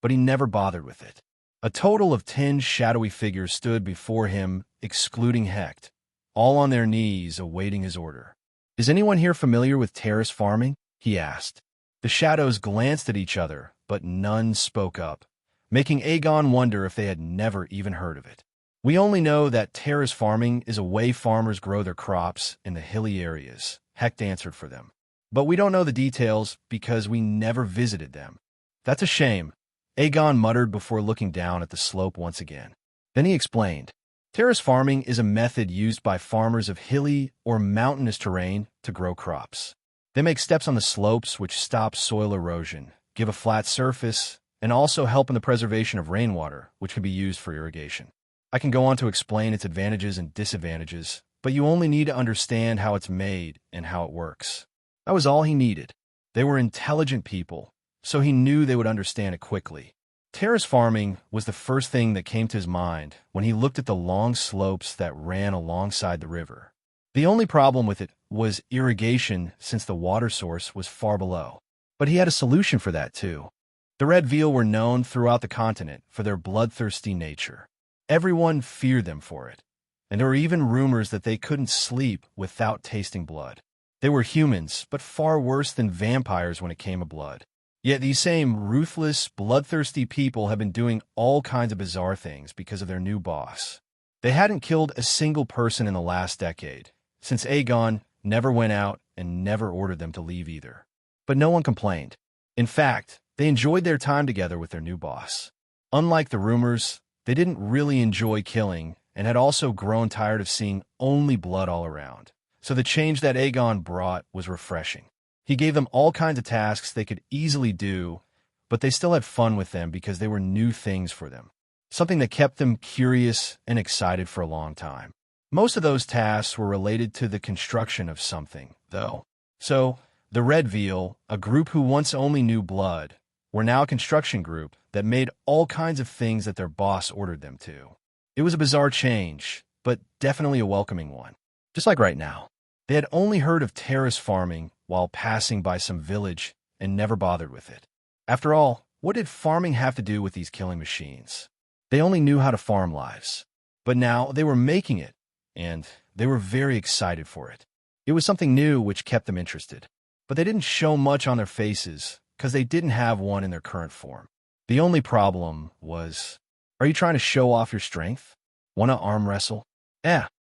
but he never bothered with it. A total of 10 shadowy figures stood before him, excluding Hecht, all on their knees awaiting his order. Is anyone here familiar with terrace farming? He asked. The shadows glanced at each other, but none spoke up, making Aegon wonder if they had never even heard of it. We only know that terrace farming is a way farmers grow their crops in the hilly areas, Hecht answered for them. But we don't know the details because we never visited them. That's a shame, Aegon muttered before looking down at the slope once again. Then he explained. Terrace farming is a method used by farmers of hilly or mountainous terrain to grow crops. They make steps on the slopes which stop soil erosion, give a flat surface, and also help in the preservation of rainwater, which can be used for irrigation. I can go on to explain its advantages and disadvantages, but you only need to understand how it's made and how it works. That was all he needed. They were intelligent people, so he knew they would understand it quickly. Terrace farming was the first thing that came to his mind when he looked at the long slopes that ran alongside the river. The only problem with it was irrigation since the water source was far below. But he had a solution for that too. The red veal were known throughout the continent for their bloodthirsty nature. Everyone feared them for it, and there were even rumors that they couldn't sleep without tasting blood. They were humans, but far worse than vampires when it came to blood. Yet these same ruthless, bloodthirsty people have been doing all kinds of bizarre things because of their new boss. They hadn't killed a single person in the last decade, since Aegon never went out and never ordered them to leave either. But no one complained. In fact, they enjoyed their time together with their new boss. Unlike the rumors, they didn't really enjoy killing and had also grown tired of seeing only blood all around. So the change that Aegon brought was refreshing. He gave them all kinds of tasks they could easily do, but they still had fun with them because they were new things for them. Something that kept them curious and excited for a long time. Most of those tasks were related to the construction of something, though. So, the Red Veal, a group who once only knew blood, were now a construction group that made all kinds of things that their boss ordered them to. It was a bizarre change, but definitely a welcoming one. Just like right now. They had only heard of terrace farming while passing by some village and never bothered with it. After all, what did farming have to do with these killing machines? They only knew how to farm lives. But now they were making it, and they were very excited for it. It was something new which kept them interested. But they didn't show much on their faces because they didn't have one in their current form. The only problem was, are you trying to show off your strength? Want to arm wrestle?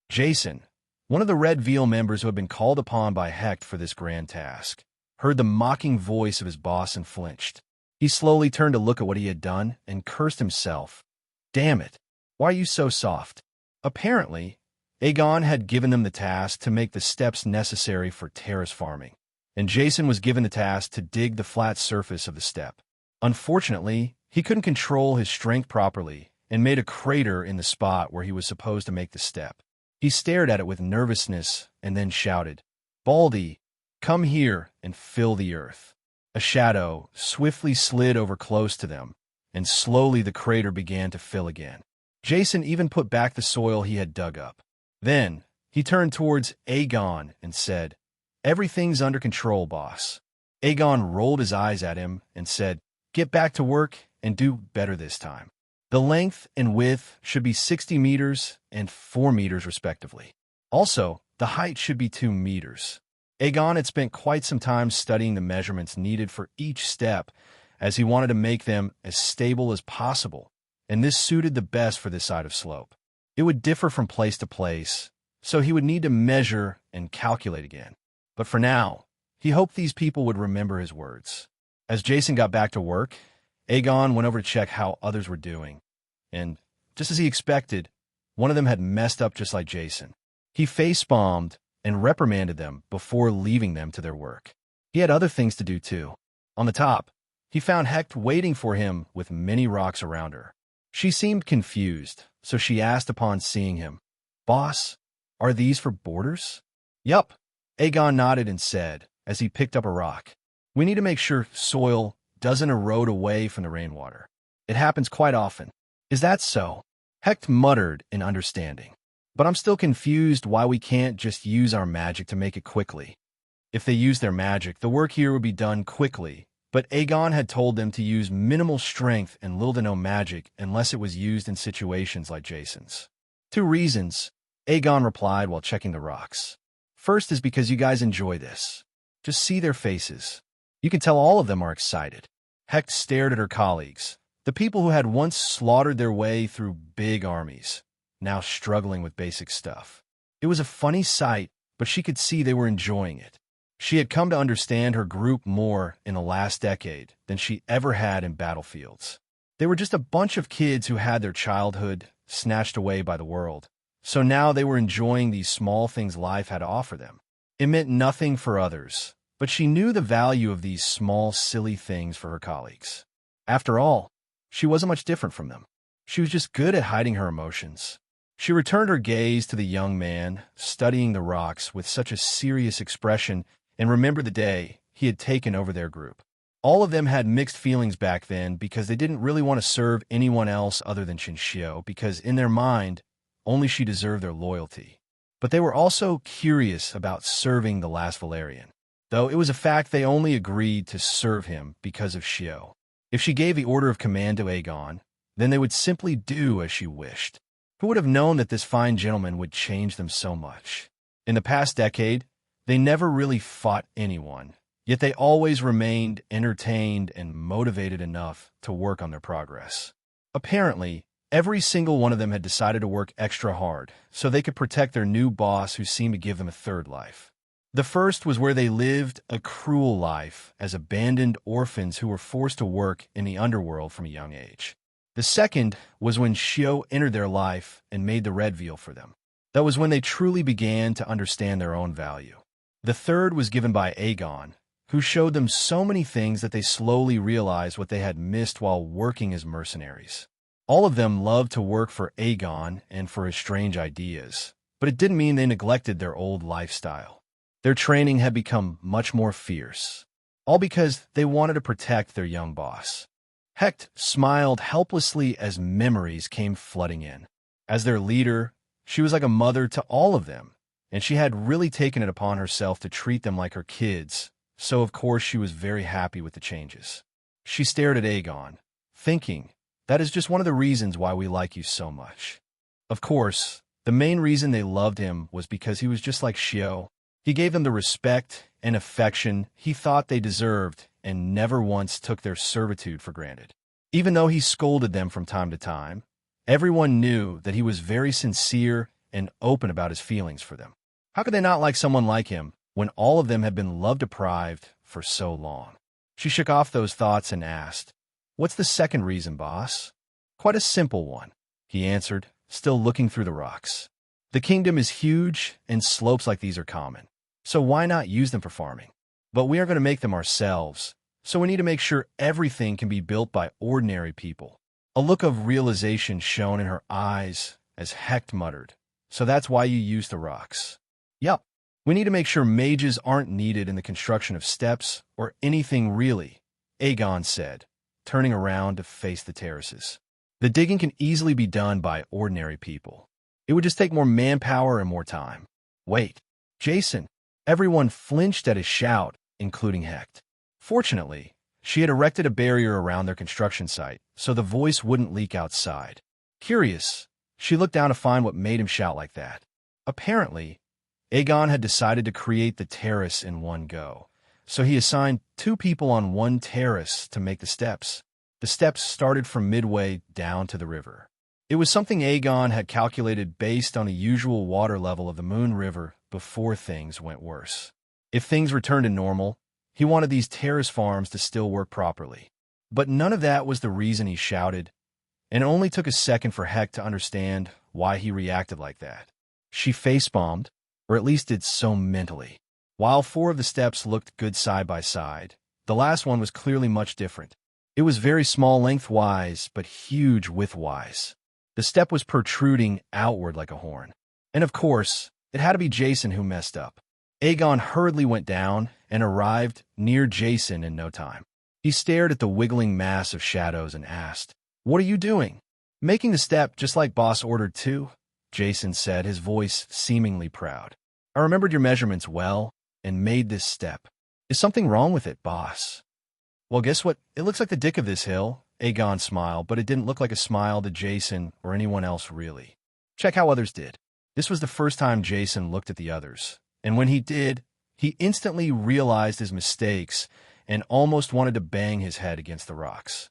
Jason, one of the Red Veal members who had been called upon by Hecht for this grand task, heard the mocking voice of his boss and flinched. He slowly turned to look at what he had done and cursed himself. Damn it, why are you so soft? Apparently, Aegon had given them the task to make the steps necessary for terrace farming, and Jason was given the task to dig the flat surface of the step. Unfortunately, he couldn't control his strength properly and made a crater in the spot where he was supposed to make the step. He stared at it with nervousness and then shouted, Baldy, come here and fill the earth. A shadow swiftly slid over close to them, and slowly the crater began to fill again. Jason even put back the soil he had dug up. Then, he turned towards Aegon and said, Everything's under control, boss. Aegon rolled his eyes at him and said, Get back to work and do better this time. The length and width should be 60 meters and 4 meters respectively. Also, the height should be 2 meters. Aegon had spent quite some time studying the measurements needed for each step, as he wanted to make them as stable as possible, and this suited the best for this side of slope. It would differ from place to place, so he would need to measure and calculate again. But for now, he hoped these people would remember his words. As Jason got back to work, Aegon went over to check how others were doing, and, just as he expected, one of them had messed up just like Jason. He face-bombed and reprimanded them before leaving them to their work. He had other things to do too. On the top, he found Hecht waiting for him with many rocks around her. She seemed confused, so she asked upon seeing him, "Boss, are these for borders?" "Yup," Aegon nodded and said, as he picked up a rock. "We need to make sure soil doesn't erode away from the rainwater. It happens quite often." "Is that so?" Hecht muttered in understanding. "But I'm still confused why we can't just use our magic to make it quickly." If they used their magic, the work here would be done quickly, but Aegon had told them to use minimal strength and little to no magic unless it was used in situations like Jason's. "Two reasons," Aegon replied while checking the rocks. "First is because you guys enjoy this. Just see their faces. You can tell all of them are excited." Hecht stared at her colleagues, the people who had once slaughtered their way through big armies, now struggling with basic stuff. It was a funny sight, but she could see they were enjoying it. She had come to understand her group more in the last decade than she ever had in battlefields. They were just a bunch of kids who had their childhood snatched away by the world, so now they were enjoying these small things life had to offer them. It meant nothing for others, but she knew the value of these small, silly things for her colleagues. After all, she wasn't much different from them. She was just good at hiding her emotions. She returned her gaze to the young man, studying the rocks with such a serious expression, and remembered the day he had taken over their group. All of them had mixed feelings back then because they didn't really want to serve anyone else other than Chinchio, because in their mind, only she deserved their loyalty. But they were also curious about serving the last Valerian, though it was a fact they only agreed to serve him because of Shio. If she gave the order of command to Aegon, then they would simply do as she wished. Who would have known that this fine gentleman would change them so much? In the past decade, they never really fought anyone, yet they always remained entertained and motivated enough to work on their progress. Apparently, every single one of them had decided to work extra hard so they could protect their new boss who seemed to give them a third life. The first was where they lived a cruel life as abandoned orphans who were forced to work in the underworld from a young age. The second was when Shio entered their life and made the red veil for them. That was when they truly began to understand their own value. The third was given by Aegon, who showed them so many things that they slowly realized what they had missed while working as mercenaries. All of them loved to work for Aegon and for his strange ideas, but it didn't mean they neglected their old lifestyle. Their training had become much more fierce, all because they wanted to protect their young boss. Hecht smiled helplessly as memories came flooding in. As their leader, she was like a mother to all of them, and she had really taken it upon herself to treat them like her kids, so of course she was very happy with the changes. She stared at Aegon, thinking, "That is just one of the reasons why we like you so much." Of course, the main reason they loved him was because he was just like Shio. He gave them the respect and affection he thought they deserved and never once took their servitude for granted. Even though he scolded them from time to time, everyone knew that he was very sincere and open about his feelings for them. How could they not like someone like him when all of them had been love-deprived for so long? She shook off those thoughts and asked, "What's the second reason, boss?" "Quite a simple one," he answered, still looking through the rocks. "The kingdom is huge and slopes like these are common, so why not use them for farming? But we are going to make them ourselves, so we need to make sure everything can be built by ordinary people." A look of realization shone in her eyes as Hecht muttered, "So that's why you use the rocks?" "Yup. We need to make sure mages aren't needed in the construction of steps or anything really," Aegon said, turning around to face the terraces. "The digging can easily be done by ordinary people. It would just take more manpower and more time." "Wait, Jason!" Everyone flinched at his shout, including Hecht. Fortunately, she had erected a barrier around their construction site, so the voice wouldn't leak outside. Curious, she looked down to find what made him shout like that. Apparently, Aegon had decided to create the terrace in one go, so he assigned 2 people on one terrace to make the steps. The steps started from midway down to the river. It was something Aegon had calculated based on the usual water level of the Moon River before things went worse. If things returned to normal, he wanted these terrace farms to still work properly. But none of that was the reason he shouted, and it only took a second for Hecht to understand why he reacted like that. She face-bombed, or at least did so mentally. While 4 of the steps looked good side by side, the last one was clearly much different. It was very small lengthwise, but huge widthwise. The step was protruding outward like a horn. And of course, it had to be Jason who messed up. Aegon hurriedly went down and arrived near Jason in no time. He stared at the wiggling mass of shadows and asked, "What are you doing?" "Making the step just like boss ordered to," Jason said, his voice seemingly proud. "I remembered your measurements well and made this step. Is something wrong with it, boss?" "Well, guess what? It looks like the dick of this hill." Aegon smiled, but it didn't look like a smile to Jason or anyone else really. Check how others did. This was the first time Jason looked at the others, and when he did, he instantly realized his mistakes and almost wanted to bang his head against the rocks.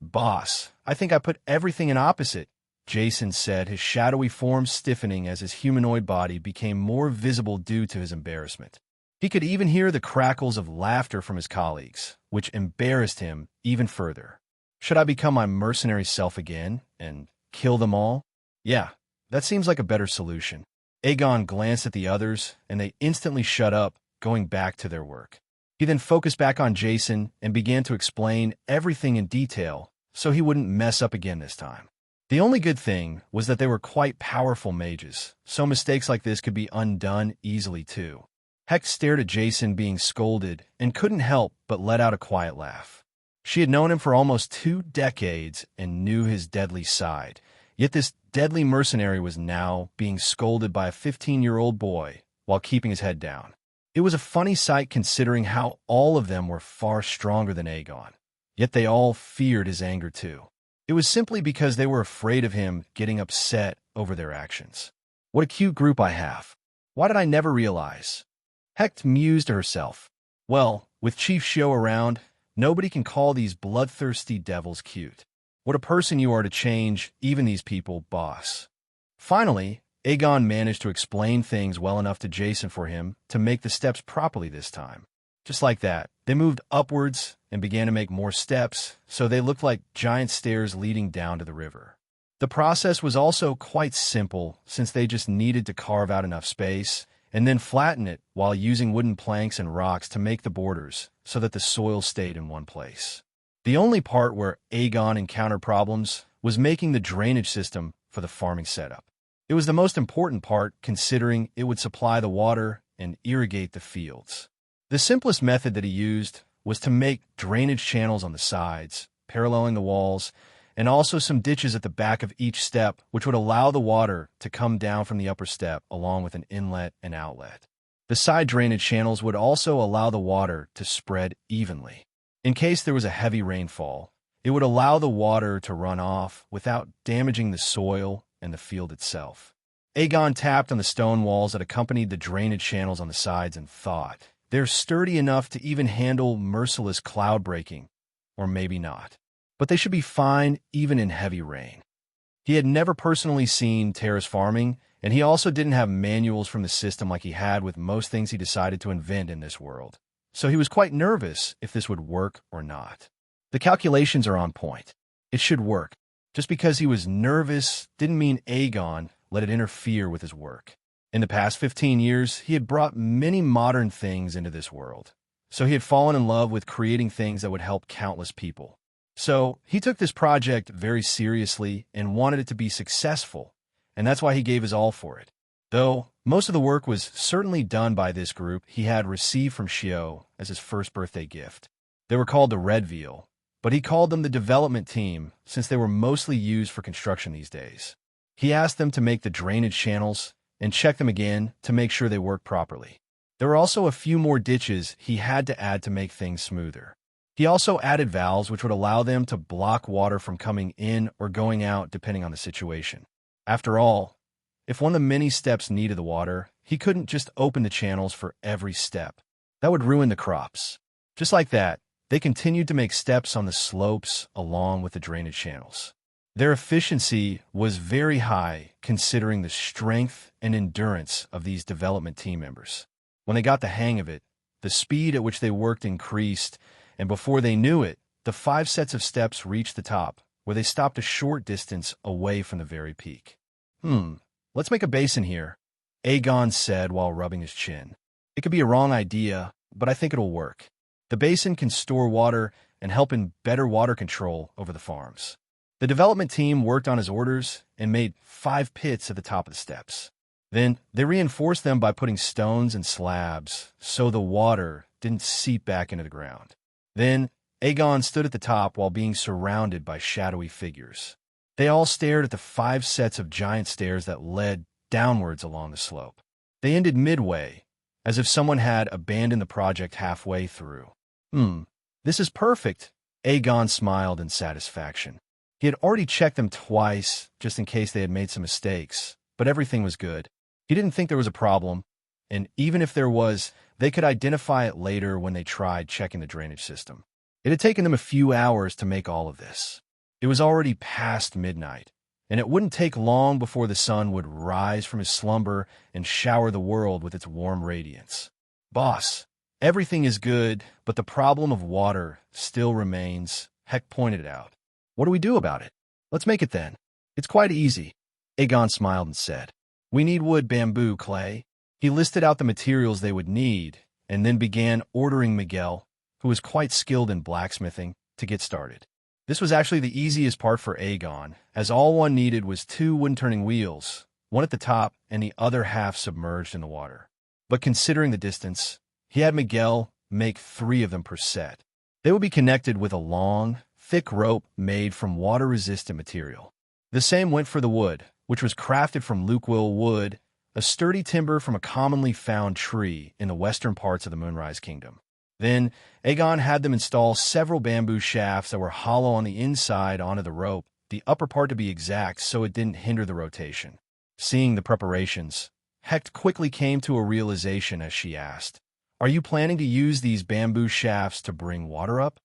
Boss, I think I put everything in opposite," Jason said, his shadowy form stiffening as his humanoid body became more visible due to his embarrassment. He could even hear the crackles of laughter from his colleagues, which embarrassed him even further. "Should I become my mercenary self again and kill them all?" "Yeah, that seems like a better solution." Aegon glanced at the others, and they instantly shut up, going back to their work. He then focused back on Jason and began to explain everything in detail so he wouldn't mess up again this time. The only good thing was that they were quite powerful mages, so mistakes like this could be undone easily too. Hecht stared at Jason being scolded and couldn't help but let out a quiet laugh. She had known him for almost 2 decades and knew his deadly side, yet this deadly mercenary was now being scolded by a 15-year-old boy while keeping his head down. It was a funny sight considering how all of them were far stronger than Aegon, yet they all feared his anger too. It was simply because they were afraid of him getting upset over their actions. "What a cute group I have. Why did I never realize?" Hecht mused to herself. "Well, with Chief Shio around, nobody can call these bloodthirsty devils cute. What a person you are to change even these people, boss." Finally, Aegon managed to explain things well enough to Jason for him to make the steps properly this time. Just like that, they moved upwards and began to make more steps, so they looked like giant stairs leading down to the river. The process was also quite simple, since they just needed to carve out enough space and then flatten it while using wooden planks and rocks to make the borders so that the soil stayed in one place. The only part where Aegon encountered problems was making the drainage system for the farming setup. It was the most important part, considering it would supply the water and irrigate the fields. The simplest method that he used was to make drainage channels on the sides, paralleling the walls, and also some ditches at the back of each step, which would allow the water to come down from the upper step along with an inlet and outlet. The side drainage channels would also allow the water to spread evenly. In case there was a heavy rainfall, it would allow the water to run off without damaging the soil and the field itself. Aegon tapped on the stone walls that accompanied the drainage channels on the sides and thought, "They're sturdy enough to even handle merciless cloud breaking, or maybe not. But they should be fine even in heavy rain." He had never personally seen terrace farming, and he also didn't have manuals from the system like he had with most things he decided to invent in this world. So he was quite nervous if this would work or not. The calculations are on point. It should work. Just because he was nervous didn't mean Aegon let it interfere with his work. In the past 15 years, he had brought many modern things into this world. So he had fallen in love with creating things that would help countless people. So he took this project very seriously and wanted it to be successful, and that's why he gave his all for it. Though most of the work was certainly done by this group he had received from Shio as his first birthday gift. They were called the Red Veal, but he called them the development team since they were mostly used for construction these days. He asked them to make the drainage channels and check them again to make sure they worked properly. There were also a few more ditches he had to add to make things smoother. He also added valves which would allow them to block water from coming in or going out depending on the situation. After all, if one of the many steps needed the water, he couldn't just open the channels for every step. That would ruin the crops. Just like that, they continued to make steps on the slopes along with the drainage channels. Their efficiency was very high considering the strength and endurance of these development team members. When they got the hang of it, the speed at which they worked increased, and before they knew it, the 5 sets of steps reached the top, where they stopped a short distance away from the very peak. Let's make a basin here," Aegon said while rubbing his chin. It could be a wrong idea, but I think it'll work. The basin can store water and help in better water control over the farms. The development team worked on his orders and made 5 pits at the top of the steps. Then they reinforced them by putting stones and slabs so the water didn't seep back into the ground. Then Aegon stood at the top while being surrounded by shadowy figures. They all stared at the 5 sets of giant stairs that led downwards along the slope. They ended midway, as if someone had abandoned the project halfway through. This is perfect, Aegon smiled in satisfaction. He had already checked them twice, just in case they had made some mistakes, but everything was good. He didn't think there was a problem, and even if there was, they could identify it later when they tried checking the drainage system. It had taken them a few hours to make all of this. It was already past midnight, and it wouldn't take long before the sun would rise from his slumber and shower the world with its warm radiance. Boss, everything is good, but the problem of water still remains, Heck pointed out. What do we do about it? Let's make it then. It's quite easy, Aegon smiled and said. We need wood, bamboo, clay. He listed out the materials they would need, and then began ordering Miguel, who was quite skilled in blacksmithing, to get started. This was actually the easiest part for Aegon, as all one needed was 2 wooden-turning wheels, one at the top and the other half submerged in the water. But considering the distance, he had Miguel make 3 of them per set. They would be connected with a long, thick rope made from water-resistant material. The same went for the wood, which was crafted from Lukewill wood, a sturdy timber from a commonly found tree in the western parts of the Moonrise Kingdom. Then, Aegon had them install several bamboo shafts that were hollow on the inside onto the rope, the upper part to be exact so it didn't hinder the rotation. Seeing the preparations, Hecht quickly came to a realization as she asked, Are you planning to use these bamboo shafts to bring water up?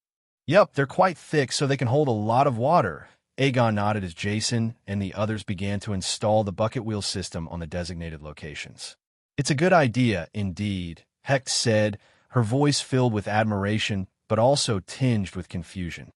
Yep, they're quite thick so they can hold a lot of water. Aegon nodded as Jason and the others began to install the bucket wheel system on the designated locations. It's a good idea, indeed, Hecht said, her voice filled with admiration but also tinged with confusion.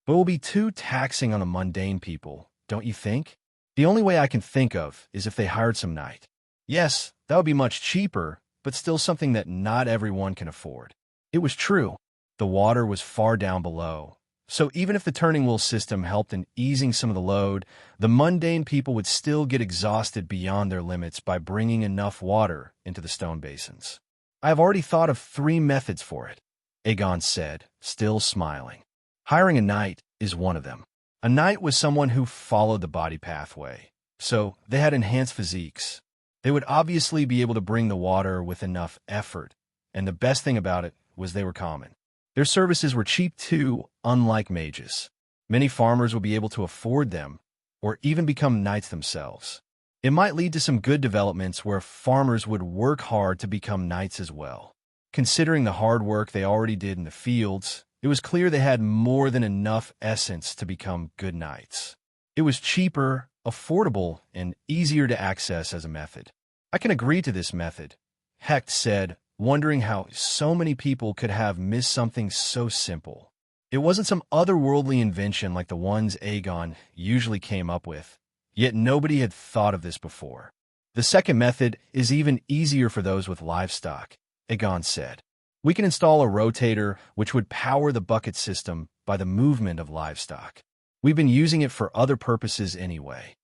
But it will be too taxing on the mundane people, don't you think? The only way I can think of is if they hired some knight. Yes, that would be much cheaper, but still something that not everyone can afford. It was true. The water was far down below. So even if the turning wheel system helped in easing some of the load, the mundane people would still get exhausted beyond their limits by bringing enough water into the stone basins. I have already thought of 3 methods for it, Aegon said, still smiling. Hiring a knight is one of them. A knight was someone who followed the body pathway, so they had enhanced physiques. They would obviously be able to bring the water with enough effort, and the best thing about it was they were common. Their services were cheap too, unlike mages. Many farmers would be able to afford them, or even become knights themselves. It might lead to some good developments where farmers would work hard to become knights as well. Considering the hard work they already did in the fields, it was clear they had more than enough essence to become good knights. It was cheaper, affordable, and easier to access as a method. I can agree to this method, Hecht said, wondering how so many people could have missed something so simple. It wasn't some otherworldly invention like the ones Aegon usually came up with, yet nobody had thought of this before. The second method is even easier for those with livestock, Aegon said. We can install a rotator which would power the bucket system by the movement of livestock. We've been using it for other purposes anyway.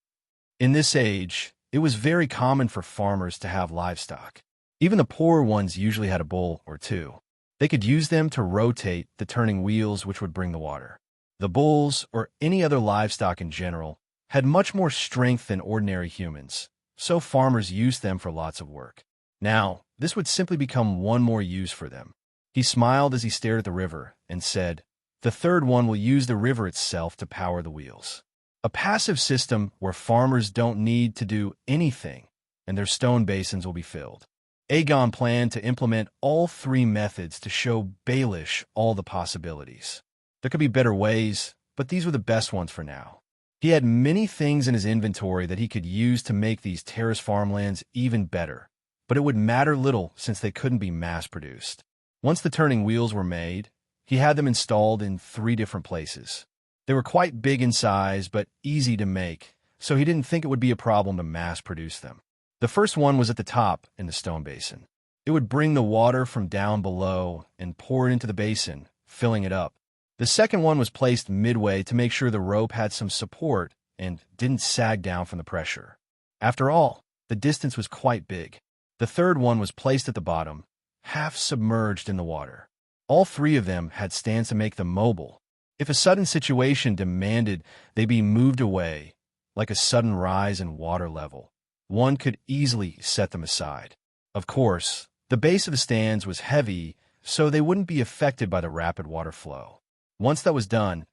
In this age, it was very common for farmers to have livestock. Even the poorer ones usually had a bull or 2. They could use them to rotate the turning wheels which would bring the water. The bulls, or any other livestock in general, had much more strength than ordinary humans, so farmers used them for lots of work. Now, this would simply become one more use for them. He smiled as he stared at the river and said, The third one will use the river itself to power the wheels. A passive system where farmers don't need to do anything, and their stone basins will be filled. Aegon planned to implement all 3 methods to show Baelish all the possibilities. There could be better ways, but these were the best ones for now. He had many things in his inventory that he could use to make these terrace farmlands even better, but it would matter little since they couldn't be mass-produced. Once the turning wheels were made, he had them installed in 3 different places. They were quite big in size, but easy to make, so he didn't think it would be a problem to mass-produce them. The first one was at the top in the stone basin. It would bring the water from down below and pour it into the basin, filling it up. The second one was placed midway to make sure the rope had some support and didn't sag down from the pressure. After all, the distance was quite big. The third one was placed at the bottom, half submerged in the water. All three of them had stands to make them mobile. If a sudden situation demanded they be moved away, like a sudden rise in water level, one could easily set them aside. Of course, the base of the stands was heavy, so they wouldn't be affected by the rapid water flow. Once that was done,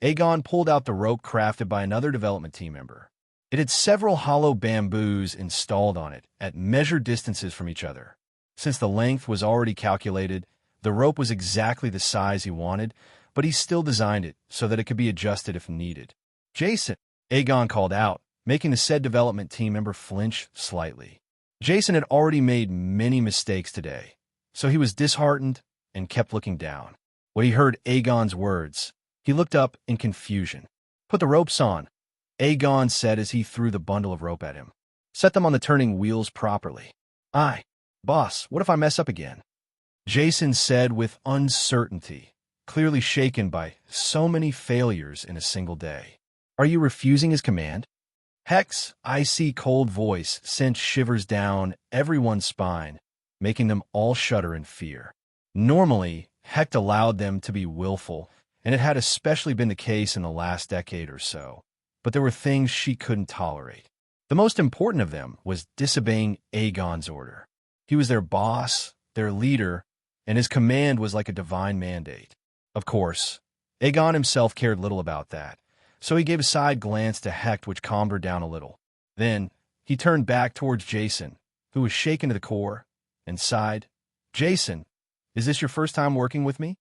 Aegon pulled out the rope crafted by another development team member. It had several hollow bamboos installed on it at measured distances from each other. Since the length was already calculated, the rope was exactly the size he wanted, but he still designed it so that it could be adjusted if needed. "Jason," Aegon called out, making the said development team member flinch slightly. Jason had already made many mistakes today, so he was disheartened and kept looking down. When he heard Aegon's words, he looked up in confusion. "Put the ropes on," Aegon said as he threw the bundle of rope at him. "Set them on the turning wheels properly." "Aye, boss, what if I mess up again?" Jason said with uncertainty, clearly shaken by so many failures in a single day. "Are you refusing his command?" Heck's icy cold voice sent shivers down everyone's spine, making them all shudder in fear. Normally, Heck allowed them to be willful, and it had especially been the case in the last decade or so. But there were things she couldn't tolerate. The most important of them was disobeying Aegon's order. He was their boss, their leader, and his command was like a divine mandate. Of course, Aegon himself cared little about that, so he gave a side glance to Hecht, which calmed her down a little. Then, he turned back towards Jason, who was shaken to the core, and sighed. "Jason, is this your first time working with me?"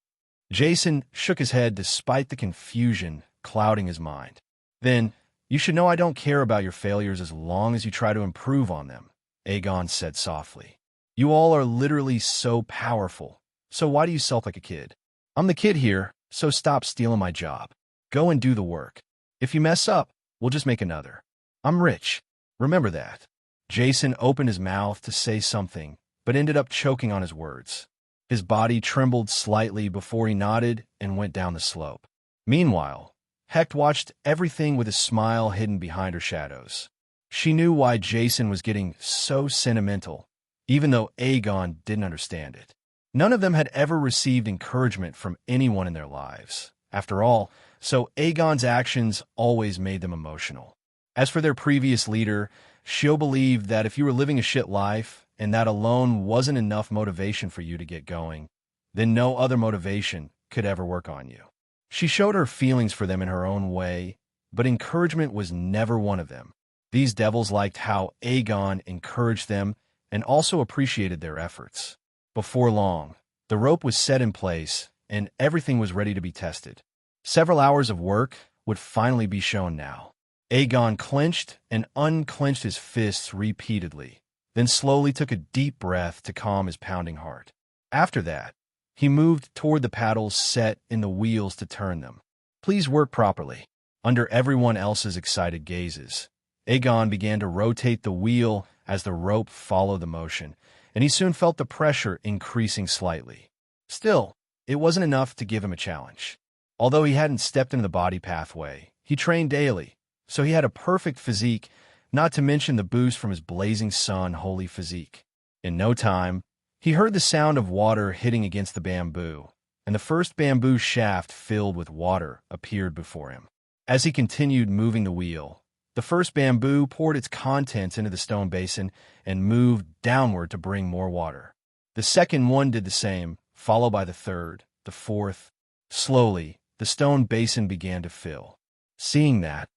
Jason shook his head despite the confusion clouding his mind. "Then, you should know I don't care about your failures as long as you try to improve on them," Aegon said softly. "You all are literally so powerful, so why do you sulk like a kid? I'm the kid here, so stop stealing my job. Go and do the work. If you mess up, we'll just make another. I'm rich. Remember that." Jason opened his mouth to say something, but ended up choking on his words. His body trembled slightly before he nodded and went down the slope. Meanwhile, Hecht watched everything with a smile hidden behind her shadows. She knew why Jason was getting so sentimental, even though Aegon didn't understand it. None of them had ever received encouragement from anyone in their lives, after all, so Aegon's actions always made them emotional. As for their previous leader, she'll believed that if you were living a shit life, and that alone wasn't enough motivation for you to get going, then no other motivation could ever work on you. She showed her feelings for them in her own way, but encouragement was never one of them. These devils liked how Aegon encouraged them and also appreciated their efforts. Before long, the rope was set in place and everything was ready to be tested. Several hours of work would finally be shown now. Aegon clenched and unclenched his fists repeatedly, then slowly took a deep breath to calm his pounding heart. After that, he moved toward the paddles set in the wheels to turn them. "Please work properly." Under everyone else's excited gazes, Aegon began to rotate the wheel as the rope followed the motion, and he soon felt the pressure increasing slightly. Still, it wasn't enough to give him a challenge. Although he hadn't stepped into the body pathway, he trained daily, so he had a perfect physique, not to mention the boost from his blazing sun holy physique. In no time, he heard the sound of water hitting against the bamboo, and the first bamboo shaft filled with water appeared before him. As he continued moving the wheel, the first bamboo poured its contents into the stone basin and moved downward to bring more water. The second one did the same, followed by the third, the fourth. Slowly, the stone basin began to fill. Seeing that,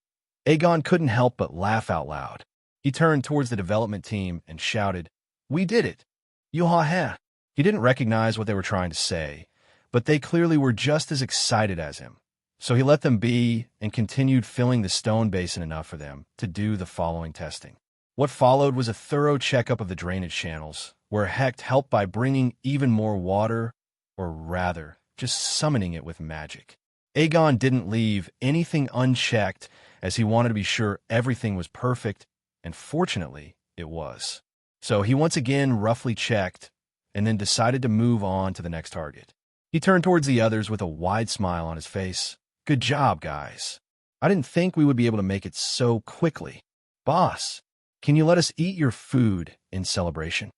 Aegon couldn't help but laugh out loud. He turned towards the development team and shouted, "We did it! Yo-ha-ha!" He didn't recognize what they were trying to say, but they clearly were just as excited as him. So he let them be and continued filling the stone basin enough for them to do the following testing. What followed was a thorough checkup of the drainage channels, where Hecht helped by bringing even more water, or rather, just summoning it with magic. Aegon didn't leave anything unchecked, as he wanted to be sure everything was perfect, and fortunately, it was. So he once again roughly checked, and then decided to move on to the next target. He turned towards the others with a wide smile on his face. "Good job, guys. I didn't think we would be able to make it so quickly. Boss, can you let us eat your food in celebration?"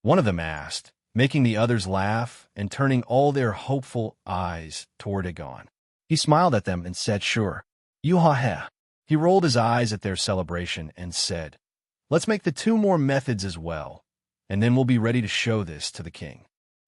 One of them asked, making the others laugh and turning all their hopeful eyes toward Aegon. He smiled at them and said, "Sure. You ha." He rolled his eyes at their celebration and said, "Let's make the 2 more methods as well, and then we'll be ready to show this to the king."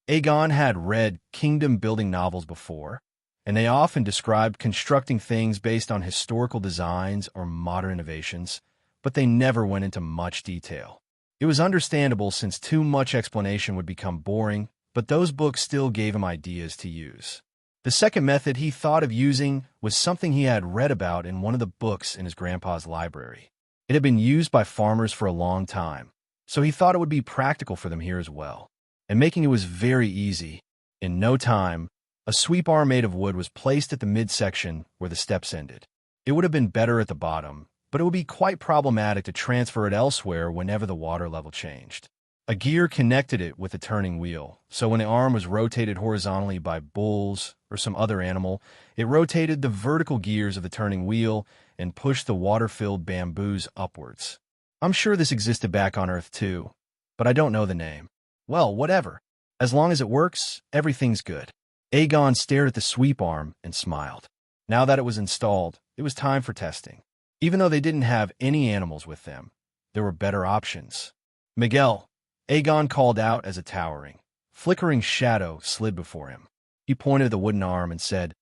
Aegon had read kingdom-building novels before, and they often described constructing things based on historical designs or modern innovations, but they never went into much detail. It was understandable since too much explanation would become boring, but those books still gave him ideas to use. The second method he thought of using was something he had read about in one of the books in his grandpa's library. It had been used by farmers for a long time, so he thought it would be practical for them here as well. And making it was very easy. In no time, a sweep arm made of wood was placed at the midsection where the steps ended. It would have been better at the bottom, but it would be quite problematic to transfer it elsewhere whenever the water level changed. A gear connected it with a turning wheel, so when the arm was rotated horizontally by bulls or some other animal, it rotated the vertical gears of the turning wheel and pushed the water-filled bamboos upwards. I'm sure this existed back on Earth too, but I don't know the name. Well, whatever. As long as it works, everything's good. Aegon stared at the sweep arm and smiled. Now that it was installed, it was time for testing. Even though they didn't have any animals with them, there were better options. "Miguel," Aegon called out as a towering, flickering shadow slid before him. He pointed at the wooden arm and said,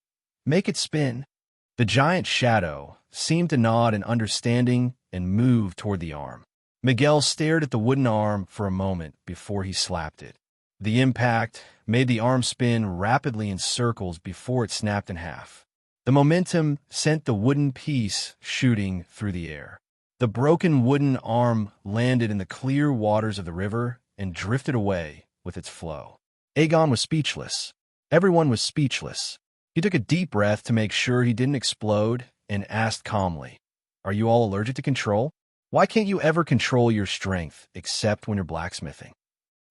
"Make it spin." The giant shadow seemed to nod in understanding and move toward the arm. Miguel stared at the wooden arm for a moment before he slapped it. The impact made the arm spin rapidly in circles before it snapped in half. The momentum sent the wooden piece shooting through the air. The broken wooden arm landed in the clear waters of the river and drifted away with its flow. Aegon was speechless. Everyone was speechless. He took a deep breath to make sure he didn't explode and asked calmly, "Are you all allergic to control? Why can't you ever control your strength except when you're blacksmithing?"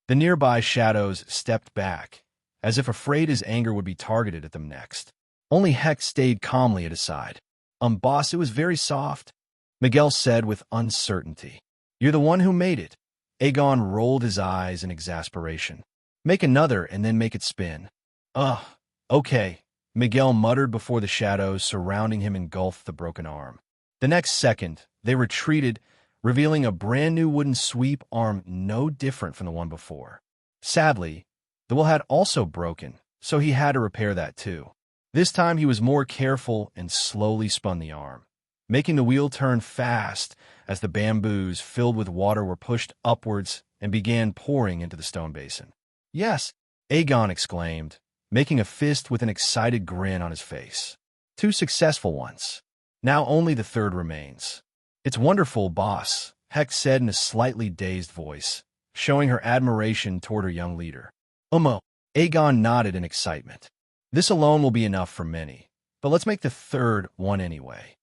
The nearby shadows stepped back, as if afraid his anger would be targeted at them next. Only Heck stayed calmly at his side. Boss, it was very soft," Miguel said with uncertainty. "You're the one who made it." Aegon rolled his eyes in exasperation. "Make another and then make it spin." "Ugh, okay," Miguel muttered before the shadows surrounding him engulfed the broken arm. The next second, they retreated, revealing a brand-new wooden sweep arm no different from the one before. Sadly, the wheel had also broken, so he had to repair that too. This time he was more careful and slowly spun the arm, making the wheel turn fast as the bamboos filled with water were pushed upwards and began pouring into the stone basin. "Yes," Aegon exclaimed, making a fist with an excited grin on his face. "2 successful ones. Now only the third remains." "It's wonderful, boss," Heck said in a slightly dazed voice, showing her admiration toward her young leader. Aegon nodded in excitement. "This alone will be enough for many, but let's make the third one anyway."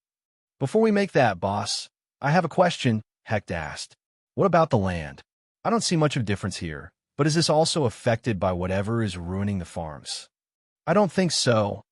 "Before we make that, boss, I have a question," Heck asked. "What about the land? I don't see much of a difference here, but is this also affected by whatever is ruining the farms?" "I don't think so."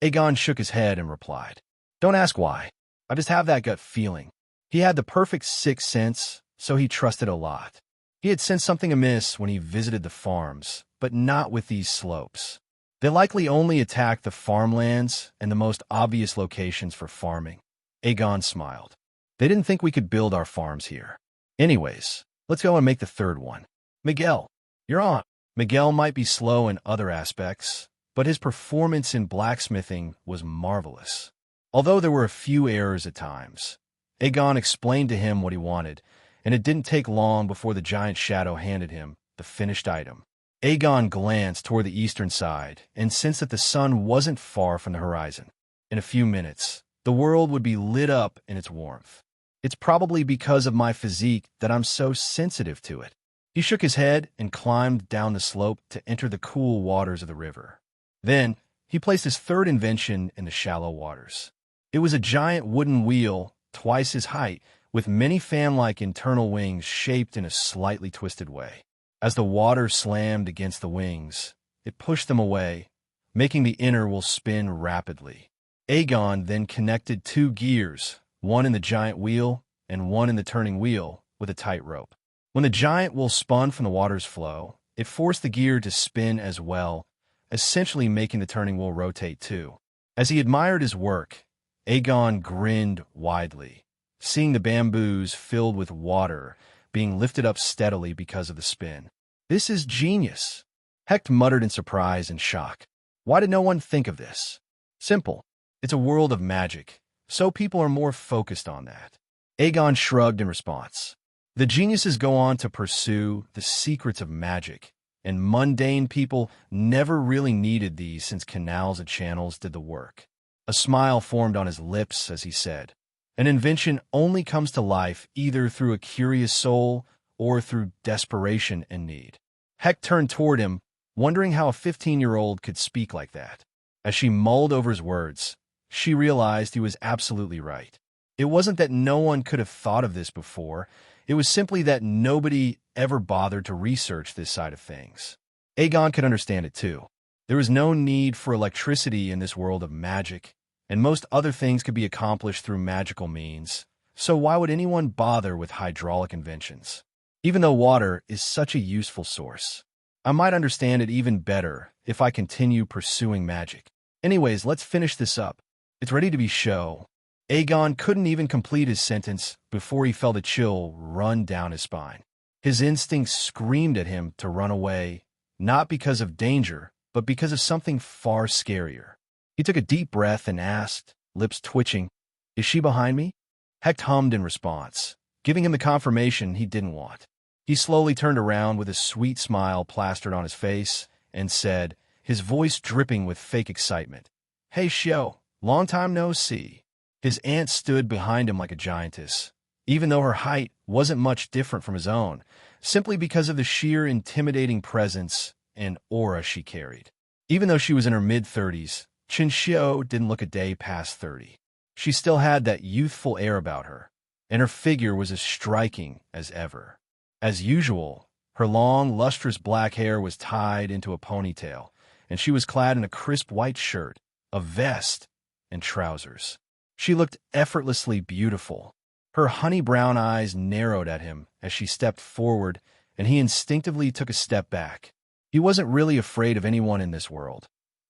Aegon shook his head and replied. "Don't ask why. I just have that gut feeling." He had the perfect sixth sense, so he trusted a lot. He had sensed something amiss when he visited the farms, but not with these slopes. They likely only attacked the farmlands and the most obvious locations for farming. Aegon smiled. "They didn't think we could build our farms here. Anyways, let's go and make the third one. Miguel, you're on." Miguel might be slow in other aspects, but his performance in blacksmithing was marvelous. Although there were a few errors at times, Aegon explained to him what he wanted, and it didn't take long before the giant shadow handed him the finished item. Aegon glanced toward the eastern side and sensed that the sun wasn't far from the horizon. In a few minutes, the world would be lit up in its warmth. "It's probably because of my physique that I'm so sensitive to it." He shook his head and climbed down the slope to enter the cool waters of the river. Then, he placed his third invention in the shallow waters. It was a giant wooden wheel, twice his height, with many fan-like internal wings shaped in a slightly twisted way. As the water slammed against the wings, it pushed them away, making the inner wheel spin rapidly. Aegon then connected two gears, one in the giant wheel and one in the turning wheel, with a tight rope. When the giant wheel spun from the water's flow, it forced the gear to spin as well, essentially making the turning wheel rotate too. As he admired his work, Aegon grinned widely, seeing the bamboos filled with water being lifted up steadily because of the spin. "This is genius," Hecht muttered in surprise and shock. "Why did no one think of this?" "Simple. It's a world of magic, so people are more focused on that." Aegon shrugged in response. "The geniuses go on to pursue the secrets of magic, and mundane people never really needed these since canals and channels did the work." A smile formed on his lips as he said, "An invention only comes to life either through a curious soul or through desperation and need." Hecht turned toward him, wondering how a 15-year-old could speak like that. As she mulled over his words, she realized he was absolutely right. It wasn't that no one could have thought of this before, it was simply that nobody ever bothered to research this side of things. Aegon could understand it too. There was no need for electricity in this world of magic, and most other things could be accomplished through magical means, so why would anyone bother with hydraulic inventions? Even though water is such a useful source, I might understand it even better if I continue pursuing magic. Anyways, let's finish this up. It's ready to be show. Aegon couldn't even complete his sentence before he felt a chill run down his spine. His instincts screamed at him to run away, not because of danger, but because of something far scarier. He took a deep breath and asked, lips twitching, "Is she behind me?" Hecht hummed in response, giving him the confirmation he didn't want. He slowly turned around with a sweet smile plastered on his face and said, his voice dripping with fake excitement, "Hey, Shio, long time no see." His aunt stood behind him like a giantess, even though her height wasn't much different from his own, simply because of the sheer intimidating presence and aura she carried. Even though she was in her mid-30s, Qinxiu didn't look a day past 30. She still had that youthful air about her, and her figure was as striking as ever. As usual, her long, lustrous black hair was tied into a ponytail, and she was clad in a crisp white shirt, a vest, and trousers. She looked effortlessly beautiful. Her honey-brown eyes narrowed at him as she stepped forward, and he instinctively took a step back. He wasn't really afraid of anyone in this world,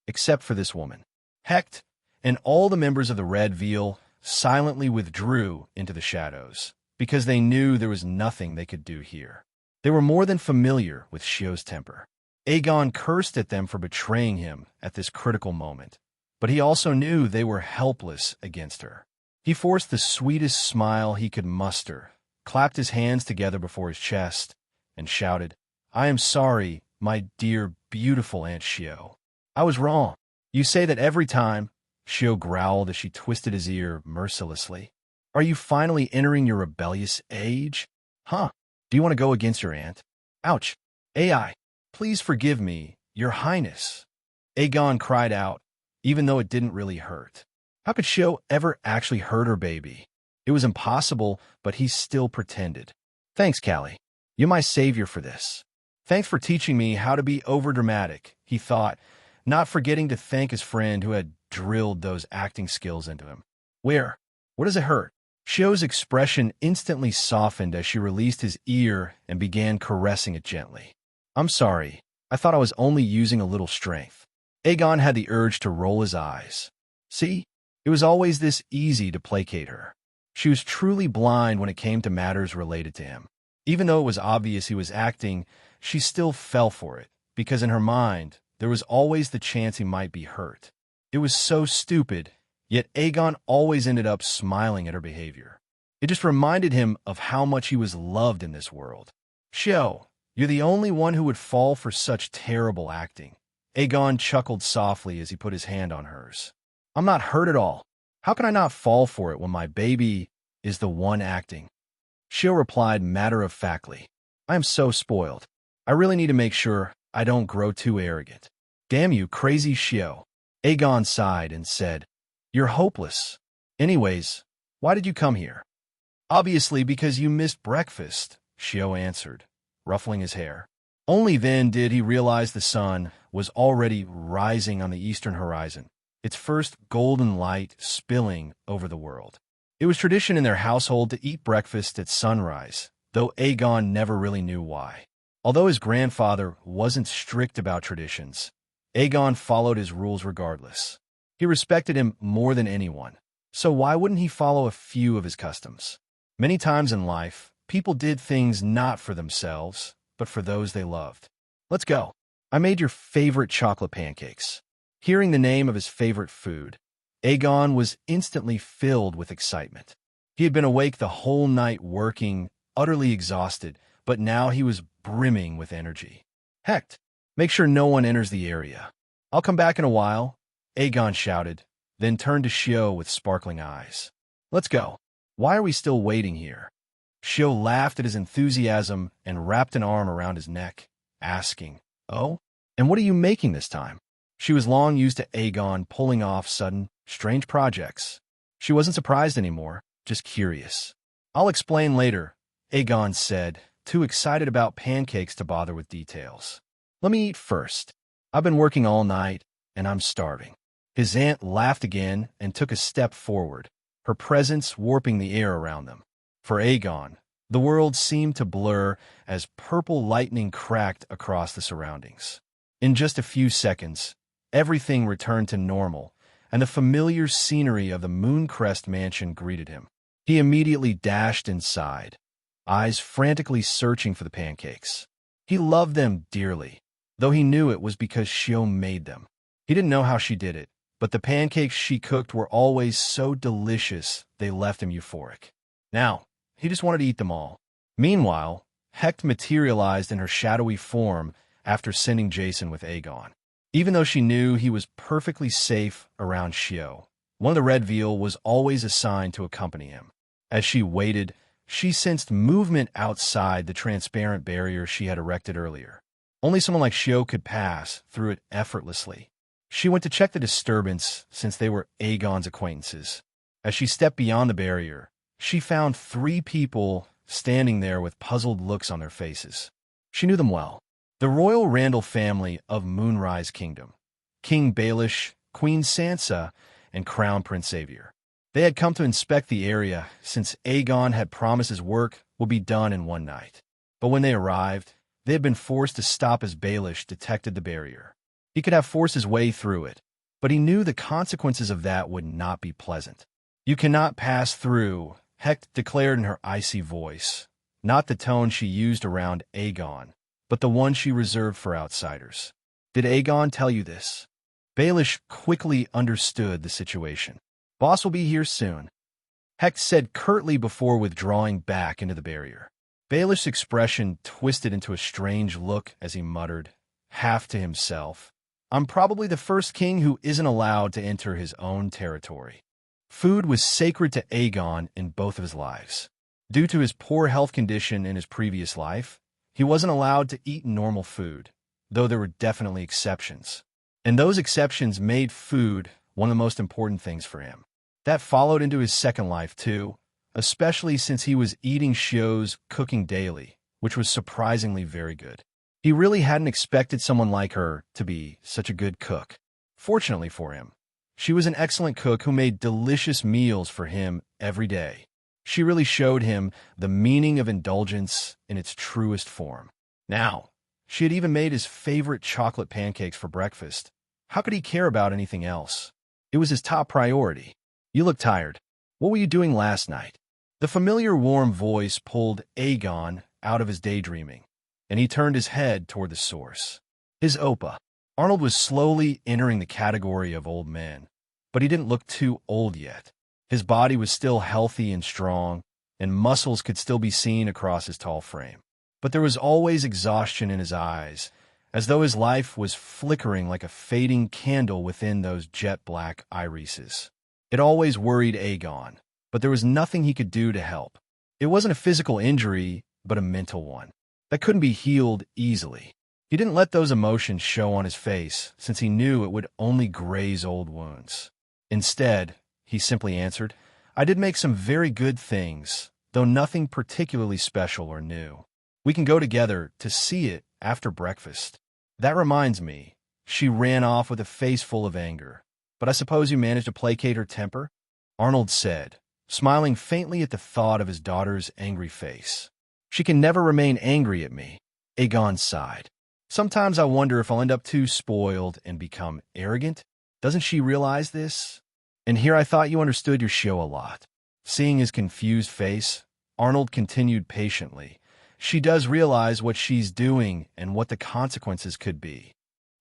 except for this woman. Hecht and all the members of the Red Veil silently withdrew into the shadows, because they knew there was nothing they could do here. They were more than familiar with Shio's temper. Aegon cursed at them for betraying him at this critical moment, but he also knew they were helpless against her. He forced the sweetest smile he could muster, clapped his hands together before his chest, and shouted, "I am sorry, my dear, beautiful Aunt Shio. I was wrong. You say that every time," Shio growled as she twisted his ear mercilessly. "Are you finally entering your rebellious age? Huh? Do you want to go against your aunt? Ouch. AI, please forgive me, your highness." Aegon cried out, even though it didn't really hurt. How could Shio ever actually hurt her baby? It was impossible, but he still pretended. "Thanks, Callie. You're my savior for this. Thanks for teaching me how to be overdramatic," he thought, not forgetting to thank his friend who had drilled those acting skills into him. Where does it hurt?" Shio's expression instantly softened as she released his ear and began caressing it gently. "I'm sorry. I thought I was only using a little strength." Aegon had the urge to roll his eyes. See? It was always this easy to placate her. She was truly blind when it came to matters related to him. Even though it was obvious he was acting, she still fell for it, because in her mind, there was always the chance he might be hurt. It was so stupid, yet Aegon always ended up smiling at her behavior. It just reminded him of how much he was loved in this world. "Shio, you're the only one who would fall for such terrible acting." Aegon chuckled softly as he put his hand on hers. "I'm not hurt at all. How can I not fall for it when my baby is the one acting?" Shio replied matter-of-factly, "I am so spoiled. I really need to make sure I don't grow too arrogant." "Damn you, crazy Shio." Aegon sighed and said, "You're hopeless. Anyways, why did you come here?" "Obviously because you missed breakfast," Shio answered, ruffling his hair. Only then did he realize the sun was already rising on the eastern horizon, its first golden light spilling over the world. It was tradition in their household to eat breakfast at sunrise, though Aegon never really knew why. Although his grandfather wasn't strict about traditions, Aegon followed his rules regardless. He respected him more than anyone, so why wouldn't he follow a few of his customs? Many times in life, people did things not for themselves, but for those they loved. Let's go. I made your favorite chocolate pancakes. Hearing the name of his favorite food, Aegon was instantly filled with excitement. He had been awake the whole night working, utterly exhausted, but now he was brimming with energy. Heck, make sure no one enters the area. I'll come back in a while, Aegon shouted, then turned to Shio with sparkling eyes. Let's go. Why are we still waiting here? Shio laughed at his enthusiasm and wrapped an arm around his neck, asking, "Oh? And what are you making this time?" She was long used to Aegon pulling off sudden, strange projects. She wasn't surprised anymore, just curious. "I'll explain later," Aegon said, too excited about pancakes to bother with details. "Let me eat first. I've been working all night, and I'm starving." His aunt laughed again and took a step forward, her presence warping the air around them. For Aegon, the world seemed to blur as purple lightning cracked across the surroundings. In just a few seconds, everything returned to normal, and the familiar scenery of the Mooncrest mansion greeted him. He immediately dashed inside, eyes frantically searching for the pancakes. He loved them dearly, though he knew it was because Shio made them. He didn't know how she did it, but the pancakes she cooked were always so delicious they left him euphoric. Now, he just wanted to eat them all. Meanwhile, Hecht materialized in her shadowy form after sending Jason with Aegon. Even though she knew he was perfectly safe around Shio, one of the red veal was always assigned to accompany him. As she waited, she sensed movement outside the transparent barrier she had erected earlier. Only someone like Shio could pass through it effortlessly. She went to check the disturbance since they were Aegon's acquaintances. As she stepped beyond the barrier, she found 3 people standing there with puzzled looks on their faces. She knew them well. The royal Randall family of Moonrise Kingdom, King Baelish, Queen Sansa, and Crown Prince Xavier. They had come to inspect the area since Aegon had promised his work would be done in one night. But when they arrived, they had been forced to stop as Baelish detected the barrier. He could have forced his way through it, but he knew the consequences of that would not be pleasant. "You cannot pass through," Hecht declared in her icy voice, not the tone she used around Aegon, but the one she reserved for outsiders. "Did Aegon tell you this?" Baelish quickly understood the situation. "Boss will be here soon," Hecht said curtly before withdrawing back into the barrier. Baelish's expression twisted into a strange look as he muttered, half to himself, "I'm probably the first king who isn't allowed to enter his own territory." Food was sacred to Aegon in both of his lives. Due to his poor health condition in his previous life, he wasn't allowed to eat normal food, though there were definitely exceptions. And those exceptions made food one of the most important things for him. That followed into his second life, too, especially since he was eating Shio's cooking daily, which was surprisingly very good. He really hadn't expected someone like her to be such a good cook. Fortunately for him, she was an excellent cook who made delicious meals for him every day. She really showed him the meaning of indulgence in its truest form. Now, she had even made his favorite chocolate pancakes for breakfast. How could he care about anything else? It was his top priority. "You look tired. What were you doing last night?" The familiar warm voice pulled Aegon out of his daydreaming, and he turned his head toward the source. His Oppa. Arnold was slowly entering the category of old men, but he didn't look too old yet. His body was still healthy and strong, and muscles could still be seen across his tall frame. But there was always exhaustion in his eyes, as though his life was flickering like a fading candle within those jet-black irises. It always worried Aegon, but there was nothing he could do to help. It wasn't a physical injury, but a mental one that couldn't be healed easily. He didn't let those emotions show on his face, since he knew it would only graze old wounds. Instead, he simply answered, "I did make some very good things, though nothing particularly special or new. We can go together to see it after breakfast. That reminds me, she ran off with a face full of anger. But I suppose you managed to placate her temper? Arnold said, smiling faintly at the thought of his daughter's angry face. She can never remain angry at me. Aegon sighed. Sometimes I wonder if I'll end up too spoiled and become arrogant. Doesn't she realize this? And here I thought you understood your show a lot. Seeing his confused face, Arnold continued patiently. She does realize what she's doing and what the consequences could be.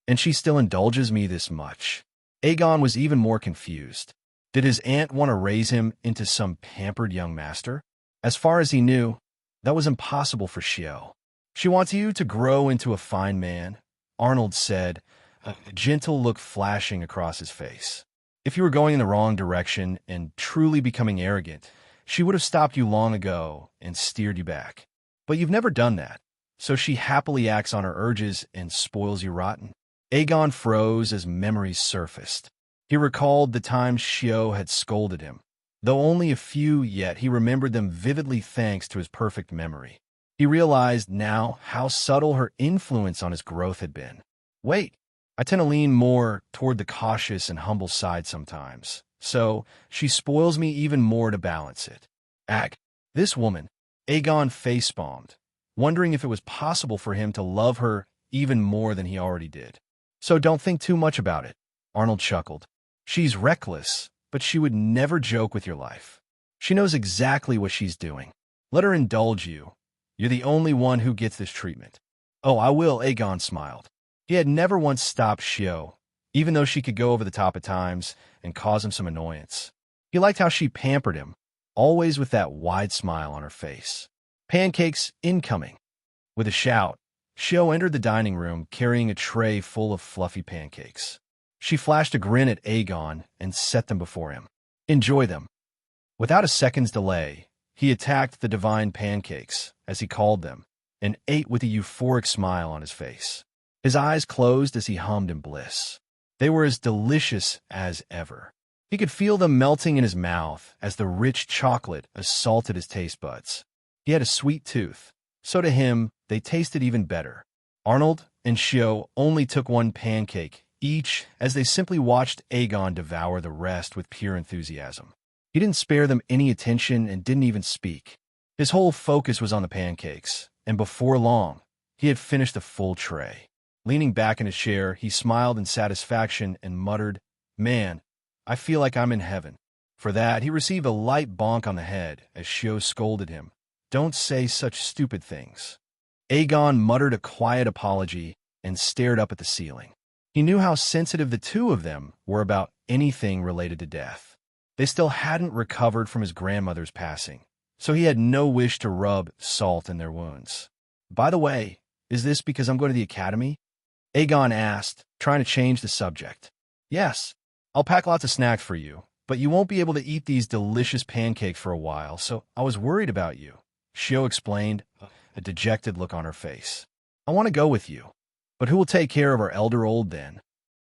And she still indulges me this much. Aegon was even more confused. Did his aunt want to raise him into some pampered young master? As far as he knew, that was impossible for Shio. She wants you to grow into a fine man, Arnold said, a gentle look flashing across his face. If you were going in the wrong direction and truly becoming arrogant, she would have stopped you long ago and steered you back. But you've never done that, so she happily acts on her urges and spoils you rotten. Aegon froze as memories surfaced. He recalled the times Shio had scolded him. Though only a few, yet he remembered them vividly thanks to his perfect memory. He realized now how subtle her influence on his growth had been. Wait, I tend to lean more toward the cautious and humble side sometimes, so she spoils me even more to balance it. This woman, Aegon facepalmed, wondering if it was possible for him to love her even more than he already did. So don't think too much about it, Arnold chuckled. She's reckless, but she would never joke with your life. She knows exactly what she's doing. Let her indulge you. You're the only one who gets this treatment. Oh, I will, Aegon smiled. He had never once stopped Shio, even though she could go over the top at times and cause him some annoyance. He liked how she pampered him, always with that wide smile on her face. Pancakes incoming. With a shout, Shio entered the dining room carrying a tray full of fluffy pancakes. She flashed a grin at Aegon and set them before him. Enjoy them. Without a second's delay, he attacked the divine pancakes, as he called them, and ate with a euphoric smile on his face. His eyes closed as he hummed in bliss. They were as delicious as ever. He could feel them melting in his mouth as the rich chocolate assaulted his taste buds. He had a sweet tooth, so to him, they tasted even better. Arnold and Shio only took one pancake each as they simply watched Aegon devour the rest with pure enthusiasm. He didn't spare them any attention and didn't even speak. His whole focus was on the pancakes, and before long, he had finished a full tray. Leaning back in his chair, he smiled in satisfaction and muttered, "Man, I feel like I'm in heaven." For that, he received a light bonk on the head as Shio scolded him. "Don't say such stupid things." Aegon muttered a quiet apology and stared up at the ceiling. He knew how sensitive the two of them were about anything related to death. They still hadn't recovered from his grandmother's passing, so he had no wish to rub salt in their wounds. "By the way, is this because I'm going to the academy?" Aegon asked, trying to change the subject. "Yes, I'll pack lots of snacks for you, but you won't be able to eat these delicious pancakes for a while, so I was worried about you," Shio explained, a dejected look on her face. "I want to go with you, but who will take care of our elder old then?"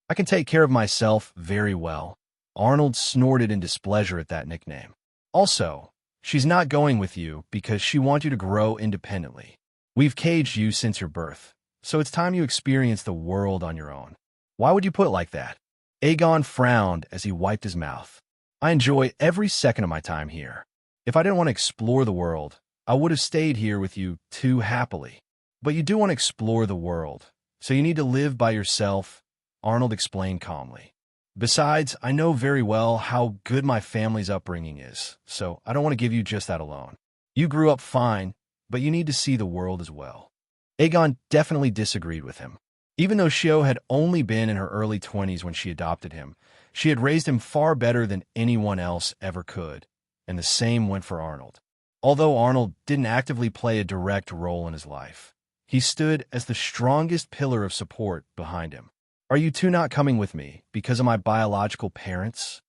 "I can take care of myself very well." Arnold snorted in displeasure at that nickname. "Also, she's not going with you because she wants you to grow independently. We've caged you since your birth, so it's time you experience the world on your own." "Why would you put it like that?" Aegon frowned as he wiped his mouth. "I enjoy every second of my time here. If I didn't want to explore the world, I would have stayed here with you too happily. But you do want to explore the world, so you need to live by yourself," Arnold explained calmly. "Besides, I know very well how good my family's upbringing is, so I don't want to give you just that alone. You grew up fine, but you need to see the world as well." Aegon definitely disagreed with him. Even though Shio had only been in her early 20s when she adopted him, she had raised him far better than anyone else ever could, and the same went for Arnold. Although Arnold didn't actively play a direct role in his life, he stood as the strongest pillar of support behind him. "Are you two not coming with me because of my biological parents?"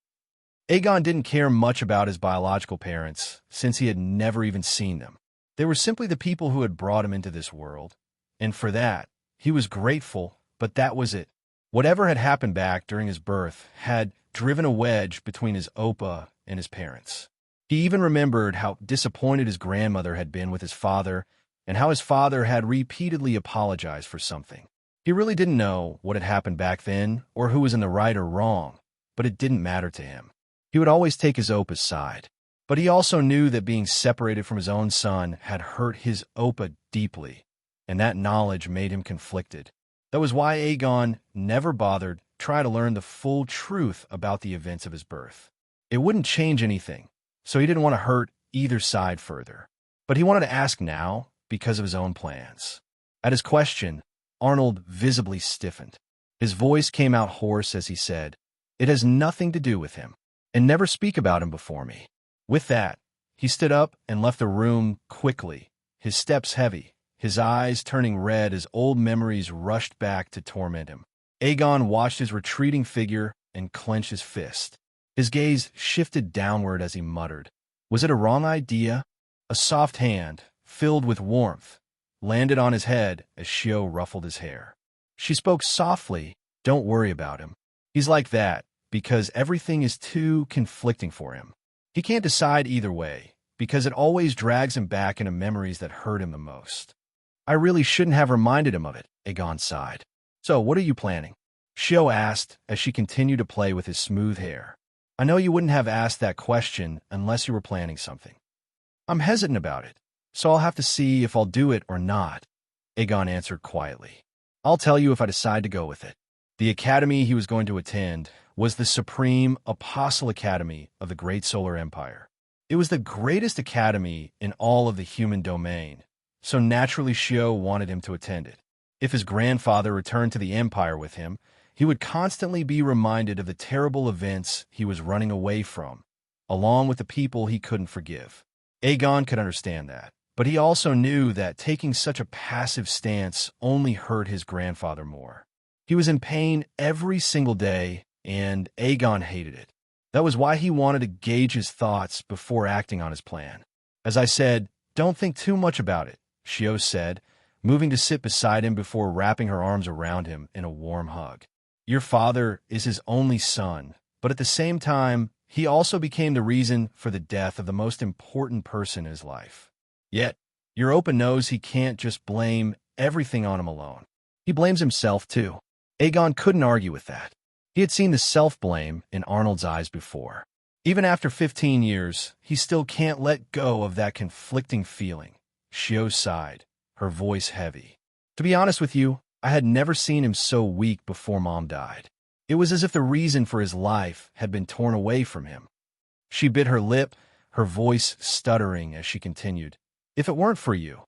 Aegon didn't care much about his biological parents since he had never even seen them. They were simply the people who had brought him into this world, and for that, he was grateful, but that was it. Whatever had happened back during his birth had driven a wedge between his Oppa and his parents. He even remembered how disappointed his grandmother had been with his father and how his father had repeatedly apologized for something. He really didn't know what had happened back then or who was in the right or wrong, but it didn't matter to him. He would always take his Opa's side. But he also knew that being separated from his own son had hurt his Opa deeply, and that knowledge made him conflicted. That was why Aegon never bothered to try to learn the full truth about the events of his birth. It wouldn't change anything, so he didn't want to hurt either side further. But he wanted to ask now because of his own plans. At his question, Arnold visibly stiffened. His voice came out hoarse as he said, "It has nothing to do with him, and never speak about him before me." With that, he stood up and left the room quickly, his steps heavy, his eyes turning red as old memories rushed back to torment him. Aegon watched his retreating figure and clenched his fist. His gaze shifted downward as he muttered, "Was it a wrong idea?" A soft hand, filled with warmth, landed on his head as Shio ruffled his hair. She spoke softly, "Don't worry about him. He's like that because everything is too conflicting for him. He can't decide either way, because it always drags him back into memories that hurt him the most." "I really shouldn't have reminded him of it," Aegon sighed. "So, what are you planning?" Shio asked as she continued to play with his smooth hair. "I know you wouldn't have asked that question unless you were planning something." "I'm hesitant about it, so I'll have to see if I'll do it or not," Aegon answered quietly. "I'll tell you if I decide to go with it." The academy he was going to attend was the Supreme Apostle Academy of the Great Solar Empire. It was the greatest academy in all of the human domain, so naturally Shio wanted him to attend it. If his grandfather returned to the Empire with him, he would constantly be reminded of the terrible events he was running away from, along with the people he couldn't forgive. Aegon could understand that, but he also knew that taking such a passive stance only hurt his grandfather more. He was in pain every single day, and Aegon hated it. That was why he wanted to gauge his thoughts before acting on his plan. "As I said, don't think too much about it," Shio said, moving to sit beside him before wrapping her arms around him in a warm hug. "Your father is his only son, but at the same time, he also became the reason for the death of the most important person in his life. Yet, your Opa knows he can't just blame everything on him alone. He blames himself, too." Aegon couldn't argue with that. He had seen the self-blame in Arnold's eyes before. Even after 15 years, he still can't let go of that conflicting feeling. Shio sighed, her voice heavy. "To be honest with you, I had never seen him so weak before Mom died. It was as if the reason for his life had been torn away from him." She bit her lip, her voice stuttering as she continued. "If it weren't for you,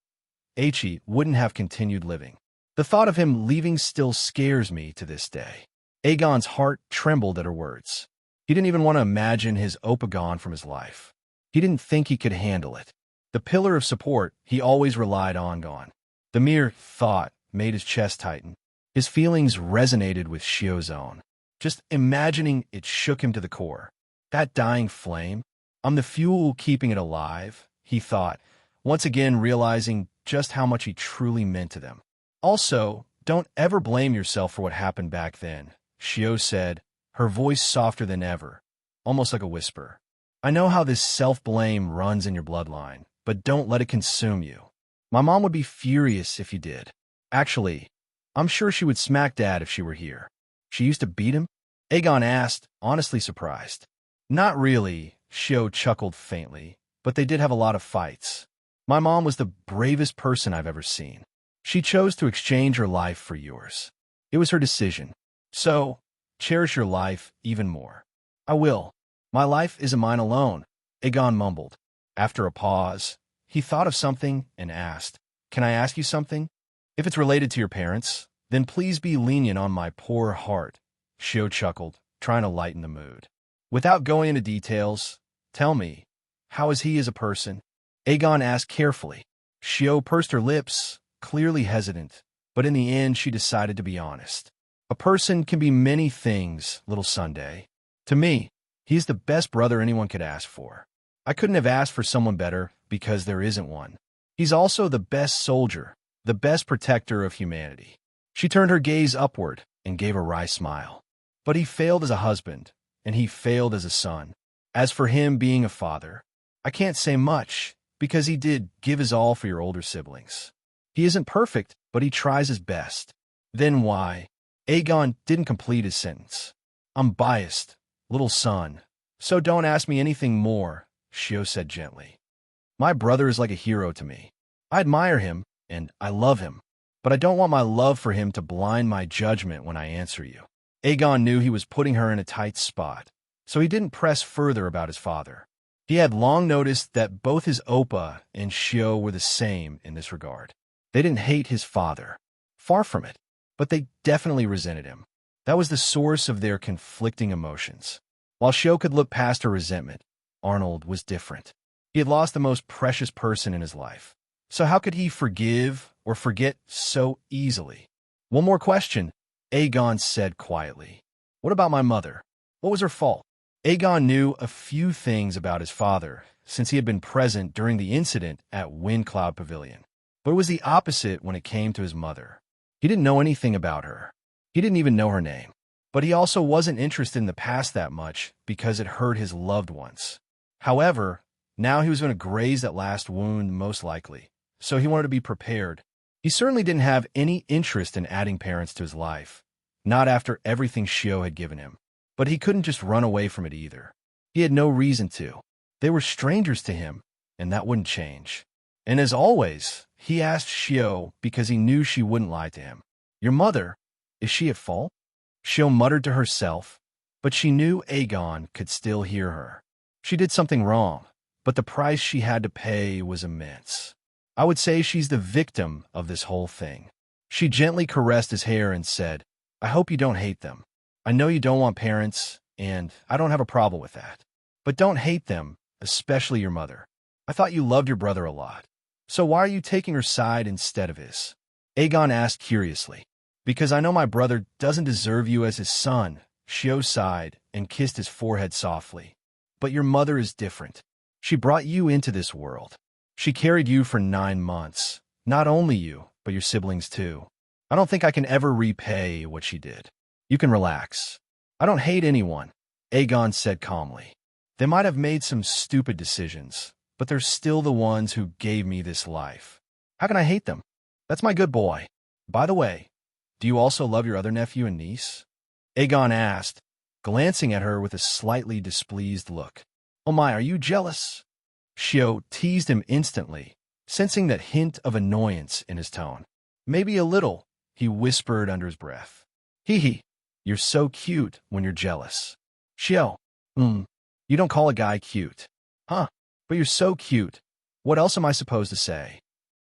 Aichi wouldn't have continued living. The thought of him leaving still scares me to this day." Aegon's heart trembled at her words. He didn't even want to imagine his Opa gone from his life. He didn't think he could handle it. The pillar of support he always relied on gone. The mere thought made his chest tighten. His feelings resonated with Shio's own. Just imagining it shook him to the core. That dying flame, I'm the fuel keeping it alive, he thought, once again realizing just how much he truly meant to them. "Also, don't ever blame yourself for what happened back then," Shio said, her voice softer than ever, almost like a whisper. "I know how this self-blame runs in your bloodline, but don't let it consume you. My mom would be furious if you did. Actually, I'm sure she would smack Dad if she were here." "She used to beat him?" Aegon asked, honestly surprised. "Not really," Shio chuckled faintly, "but they did have a lot of fights. My mom was the bravest person I've ever seen. She chose to exchange her life for yours. It was her decision. So, cherish your life even more." "I will. My life isn't mine alone," Aegon mumbled. After a pause, he thought of something and asked, "Can I ask you something? If it's related to your parents, then please be lenient on my poor heart." Shio chuckled, trying to lighten the mood. "Without going into details, tell me, how is he as a person?" Aegon asked carefully. Shio pursed her lips, clearly hesitant, but in the end she decided to be honest. "A person can be many things, little Sunday. To me, he's the best brother anyone could ask for. I couldn't have asked for someone better because there isn't one. He's also the best soldier, the best protector of humanity." She turned her gaze upward and gave a wry smile. "But he failed as a husband, and he failed as a son. As for him being a father, I can't say much, because he did give his all for your older siblings. He isn't perfect, but he tries his best. Then why? Aegon didn't complete his sentence. I'm biased, little son, so don't ask me anything more, Shio said gently. My brother is like a hero to me. I admire him, and I love him, but I don't want my love for him to blind my judgment when I answer you. Aegon knew he was putting her in a tight spot, so he didn't press further about his father. He had long noticed that both his Oppa and Shio were the same in this regard. They didn't hate his father. Far from it. But they definitely resented him. That was the source of their conflicting emotions. While Shio could look past her resentment, Arnold was different. He had lost the most precious person in his life. So how could he forgive or forget so easily? One more question, Aegon said quietly. What about my mother? What was her fault? Aegon knew a few things about his father, since he had been present during the incident at Windcloud Pavilion. But it was the opposite when it came to his mother. He didn't know anything about her. He didn't even know her name. But he also wasn't interested in the past that much because it hurt his loved ones. However, now he was going to graze that last wound most likely, so he wanted to be prepared. He certainly didn't have any interest in adding parents to his life, not after everything Shio had given him. But he couldn't just run away from it either. He had no reason to. They were strangers to him, and that wouldn't change. And as always, he asked Shio because he knew she wouldn't lie to him. Your mother, is she at fault? Shio muttered to herself, but she knew Aegon could still hear her. She did something wrong, but the price she had to pay was immense. I would say she's the victim of this whole thing. She gently caressed his hair and said, I hope you don't hate them. I know you don't want parents, and I don't have a problem with that. But don't hate them, especially your mother. I thought you loved your brother a lot. So why are you taking her side instead of his? Aegon asked curiously. Because I know my brother doesn't deserve you as his son, Shio sighed and kissed his forehead softly. But your mother is different. She brought you into this world. She carried you for 9 months. Not only you, but your siblings too. I don't think I can ever repay what she did. You can relax. I don't hate anyone, Aegon said calmly. They might have made some stupid decisions, but they're still the ones who gave me this life. How can I hate them? That's my good boy. By the way, do you also love your other nephew and niece? Aegon asked, glancing at her with a slightly displeased look. Oh my, are you jealous? Shio teased him instantly, sensing that hint of annoyance in his tone. Maybe a little, he whispered under his breath. Hee, you're so cute when you're jealous. Shio, you don't call a guy cute. Huh, but you're so cute. What else am I supposed to say?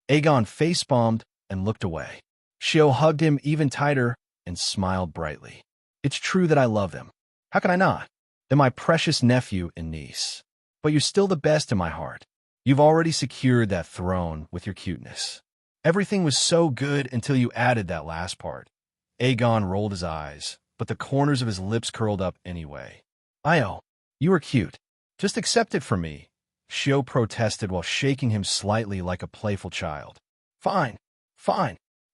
Aegon face-palmed and looked away. Shio hugged him even tighter and smiled brightly. It's true that I love them. How can I not? They're my precious nephew and niece. But you're still the best in my heart. You've already secured that throne with your cuteness. Everything was so good until you added that last part. Aegon rolled his eyes, but the corners of his lips curled up anyway. Io, you are cute. Just accept it from me, Shio protested while shaking him slightly like a playful child. Fine.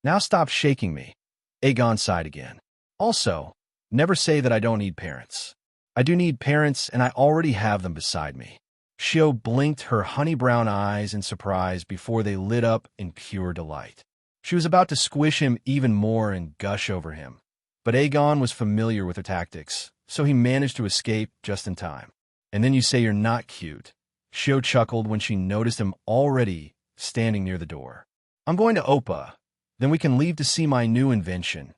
Now stop shaking me. Aegon sighed again. Also, never say that I don't need parents. I do need parents, and I already have them beside me. Shio blinked her honey-brown eyes in surprise before they lit up in pure delight. She was about to squish him even more and gush over him. But Aegon was familiar with her tactics, so he managed to escape just in time. And then you say you're not cute. Shio chuckled when she noticed him already standing near the door. I'm going to Oppa. Then we can leave to see my new invention,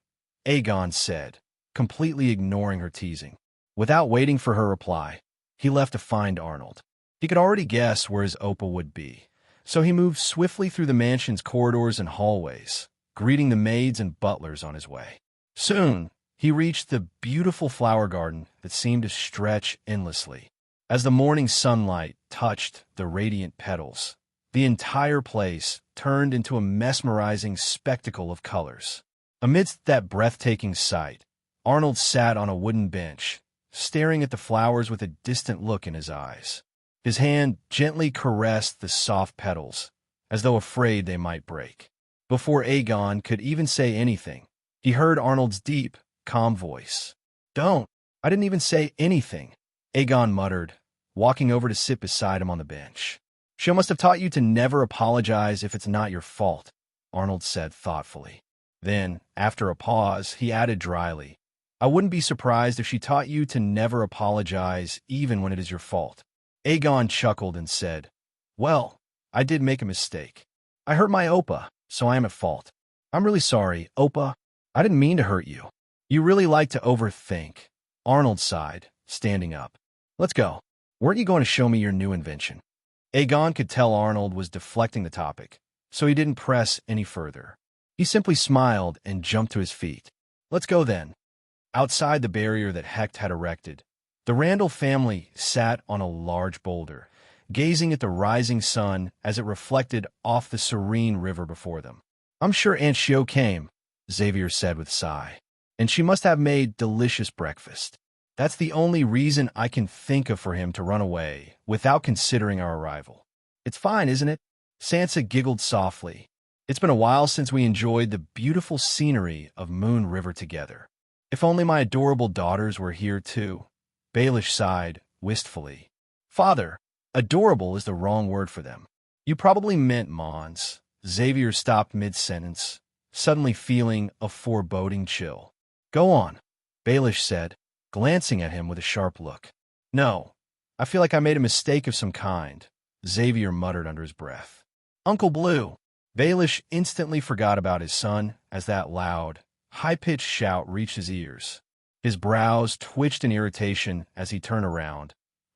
Aegon said, completely ignoring her teasing. Without waiting for her reply, he left to find Arnold. He could already guess where his Oppa would be, so he moved swiftly through the mansion's corridors and hallways, greeting the maids and butlers on his way. Soon, he reached the beautiful flower garden that seemed to stretch endlessly. As the morning sunlight touched the radiant petals, the entire place turned into a mesmerizing spectacle of colors. Amidst that breathtaking sight, Arnold sat on a wooden bench, staring at the flowers with a distant look in his eyes. His hand gently caressed the soft petals, as though afraid they might break. Before Aegon could even say anything, he heard Arnold's deep, calm voice. Don't. I didn't even say anything, Aegon muttered, walking over to sit beside him on the bench. She must have taught you to never apologize if it's not your fault, Arnold said thoughtfully. Then, after a pause, he added dryly, I wouldn't be surprised if she taught you to never apologize even when it is your fault. Aegon chuckled and said, Well, I did make a mistake. I hurt my Oppa, so I am at fault. I'm really sorry, Oppa. I didn't mean to hurt you. You really like to overthink. Arnold sighed, standing up. Let's go. Weren't you going to show me your new invention? Aegon could tell Arnold was deflecting the topic, so he didn't press any further. He simply smiled and jumped to his feet. Let's go then. Outside the barrier that Hecht had erected, the Randall family sat on a large boulder, gazing at the rising sun as it reflected off the serene river before them. I'm sure Aunt Shio came, Xavier said with a sigh, and she must have made delicious breakfast. That's the only reason I can think of for him to run away without considering our arrival. It's fine, isn't it? Sansa giggled softly. It's been a while since we enjoyed the beautiful scenery of Moon River together. If only my adorable daughters were here too. Baelish sighed wistfully. Father, adorable is the wrong word for them. You probably meant Mons. Xavier stopped mid-sentence, suddenly feeling a foreboding chill. Go on, Baelish said, glancing at him with a sharp look. No, I feel like I made a mistake of some kind, Xavier muttered under his breath. Uncle Blue. Baelish instantly forgot about his son as that loud, high-pitched shout reached his ears. His brows twitched in irritation as he turned around,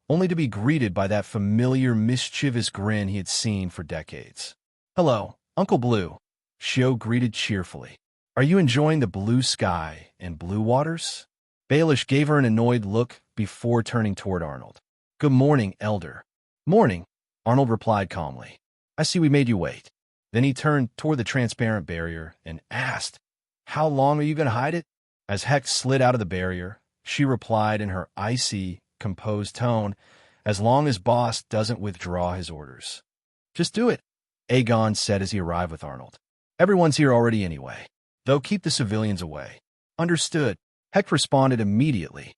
only to be greeted by that familiar, mischievous grin he had seen for decades. Hello, Uncle Blue, Shio greeted cheerfully. Are you enjoying the blue sky and blue waters? Baelish gave her an annoyed look before turning toward Arnold. Good morning, Elder. Morning, Arnold replied calmly. I see we made you wait. Then he turned toward the transparent barrier and asked, How long are you going to hide it? As Hecht slid out of the barrier, she replied in her icy, composed tone, As long as Boss doesn't withdraw his orders. Just do it, Aegon said as he arrived with Arnold. Everyone's here already anyway, though keep the civilians away. Understood, Hecht responded immediately,